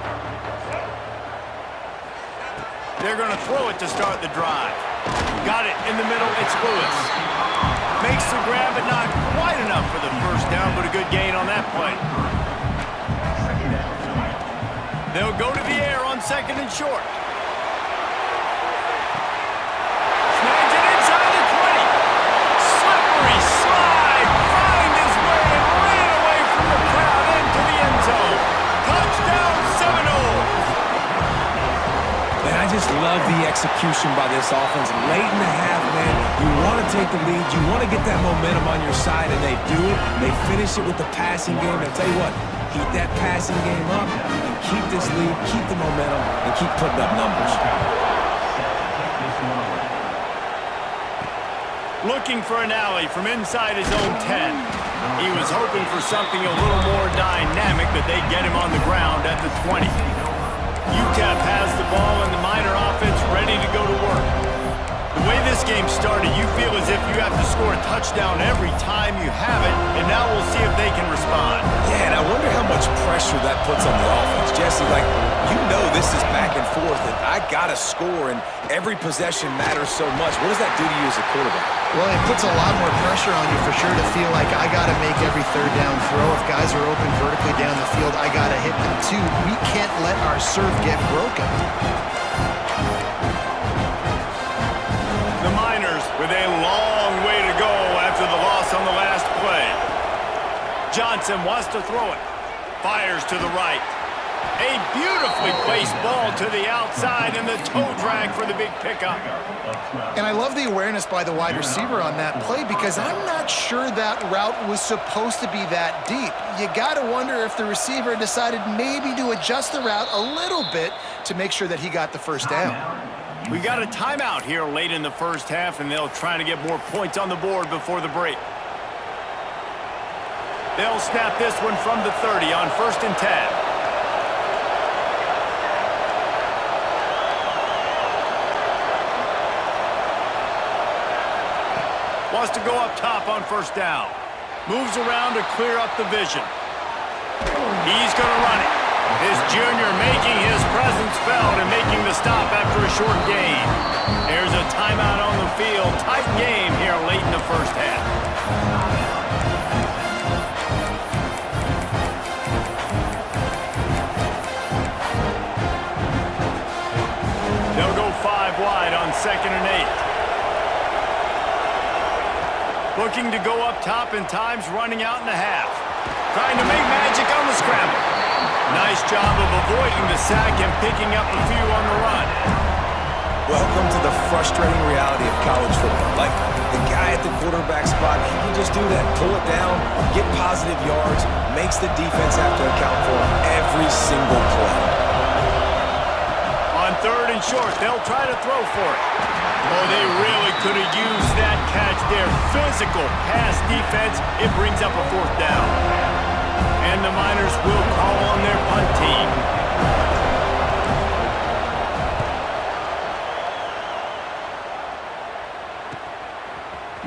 They're going to throw it to start the drive. Got it in the middle. It's Lewis. Makes the grab, but not quite enough for the first down, but a good gain on that play. They'll go to the air on 2nd and short. Snags it inside the 20. Slippery slide. Find his way and ran away from the crowd into the end zone. Touchdown, Seminoles. Man, I just love the execution by this offense. Late in the half, man, you want to take the lead. You want to get that momentum on your side, and they do it. They finish it with the passing game. And I'll tell you what, keep that passing game up and keep this lead, keep the momentum, and keep putting up numbers. Looking for an alley from inside his own 10. He was hoping for something a little more dynamic, but they get him on the ground at the 20. UTEP has the ball and the Miner offense ready to go to work. The way this game started, you feel as if you have to score a touchdown every time you have it, and now we'll see if they can respond. Yeah, and I wonder how much pressure that puts on the offense. Jesse, like, you know this is back and forth, and I got to score, and every possession matters so much. What does that do to you as a quarterback? Well, it puts a lot more pressure on you for sure to feel like I got to make every third down throw. If guys are open vertically down the field, I got to hit them too. We can't let our serve get broken. The Miners with a long way to go after the loss on the last play. Johnson wants to throw it. Fires to the right. A beautifully placed ball to the outside and the toe drag for the big pickup. And I love the awareness by the wide receiver on that play because I'm not sure that route was supposed to be that deep. You got to wonder if the receiver decided maybe to adjust the route a little bit to make sure that he got the first down. We got a timeout here late in the first half, and they'll try to get more points on the board before the break. They'll snap this one from the 30 on 1st and 10. Wants to go up top on 1st down. Moves around to clear up the vision. He's going to run it. His junior making his presence felt and making the stop after a short gain. There's a timeout on the field. Tight game here late in the first half. They'll go 5 wide on 2nd and 8. Looking to go up top, and time's running out in the half. Trying to make magic on the scramble. Nice job of avoiding the sack and picking up a few on the run. Welcome to the frustrating reality of college football. Like, the guy at the quarterback spot, he can just do that. Pull it down, get positive yards, makes the defense have to account for him every single play. On 3rd and short, they'll try to throw for it. Oh, they really could have used that catch there. Physical pass defense. It brings up a 4th down. And the Miners will call on their punt team.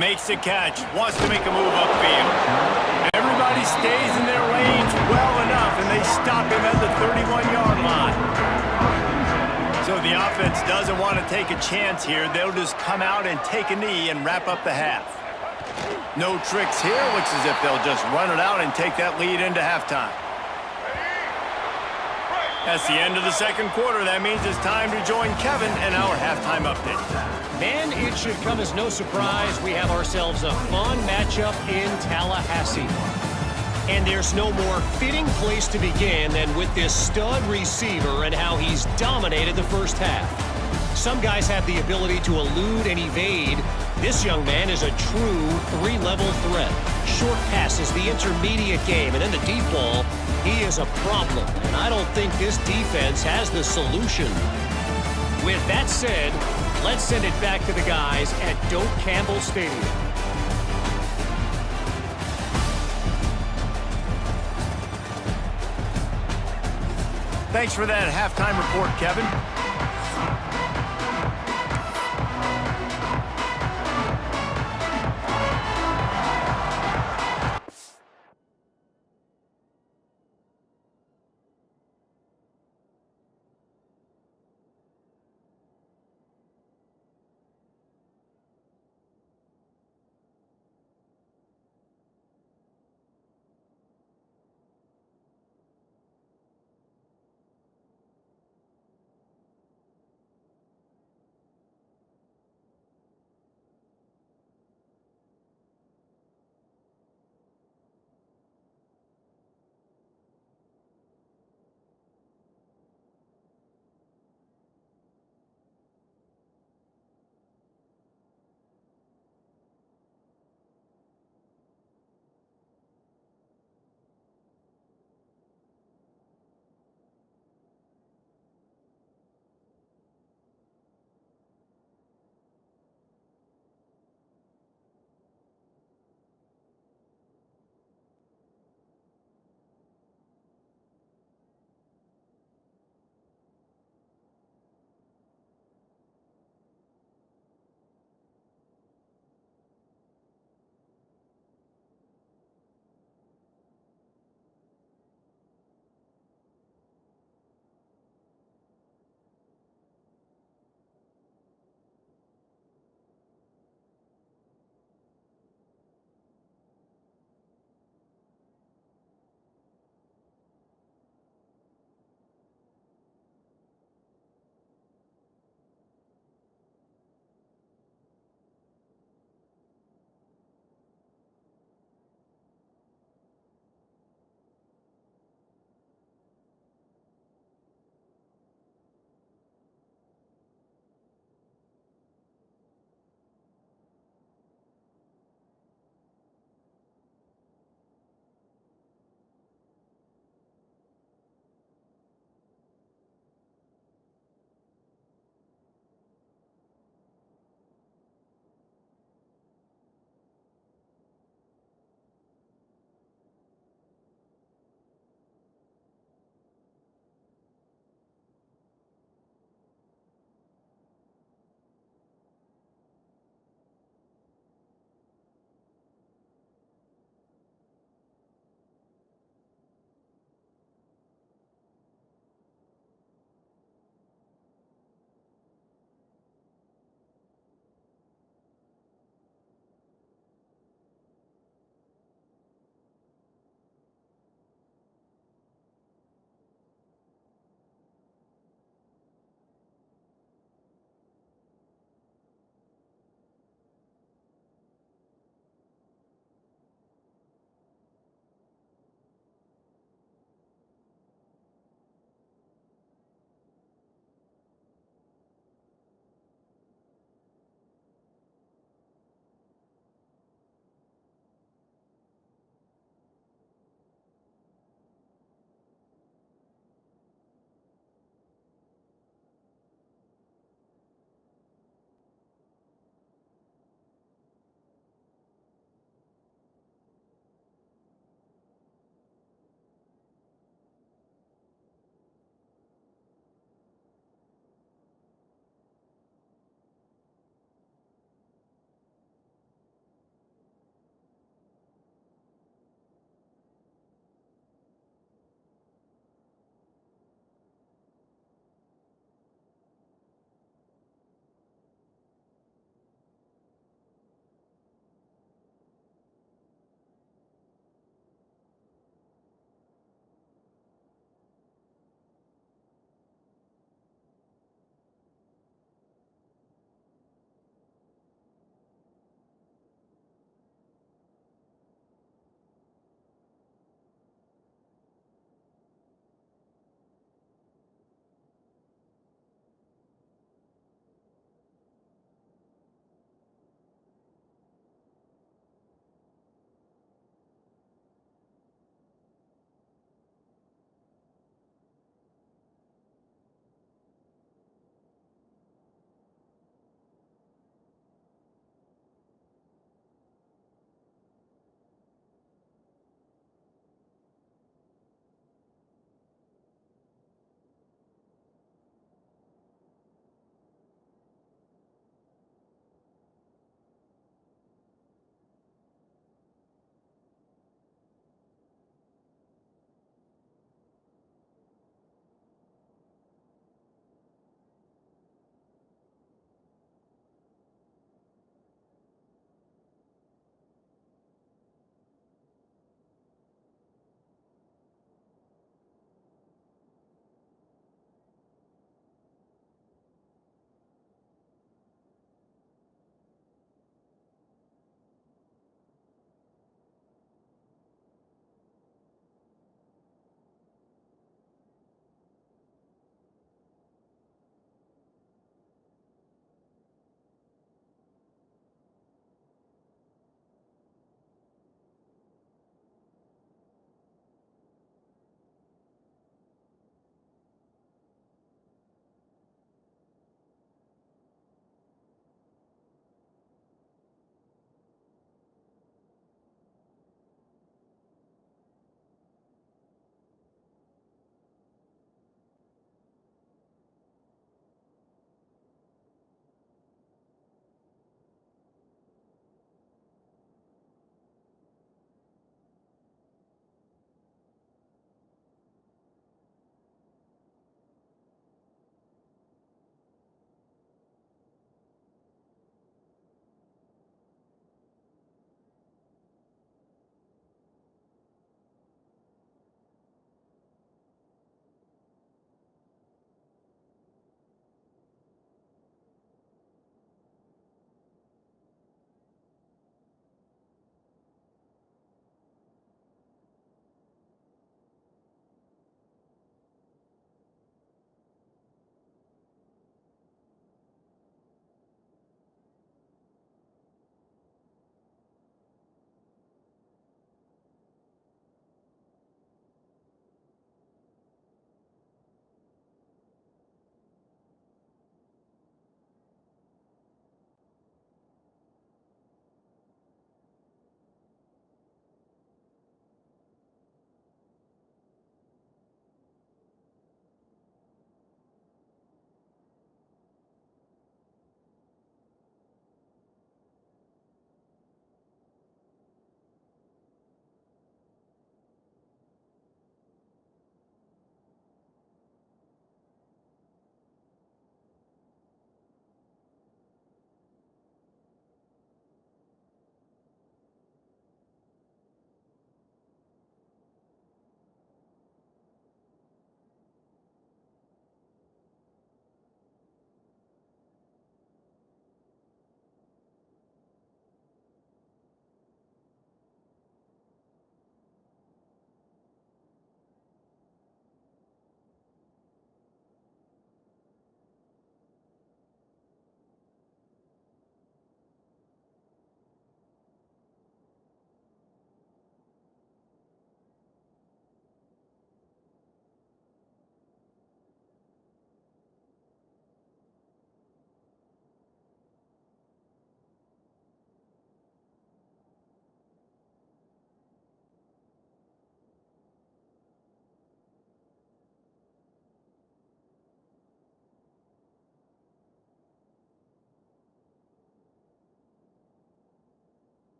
Makes the catch. Wants to make a move upfield. Everybody stays in their lanes well enough, and they stop him at the 31-yard line. So the offense doesn't want to take a chance here. They'll just come out and take a knee and wrap up the half. No tricks here. Looks as if they'll just run it out and take that lead into halftime. That's the end of the 2nd quarter. That means it's time to join Kevin and our halftime update. Man, it should come as no surprise we have ourselves a fun matchup in Tallahassee. And there's no more fitting place to begin than with this stud receiver and how he's dominated the first half. Some guys have the ability to elude and evade. This young man is a true 3-level threat. Short passes, the intermediate game, and then the deep ball. He is a problem, and I don't think this defense has the solution. With that said, let's send it back to the guys at Doak Campbell Stadium. Thanks for that halftime report, Kevin.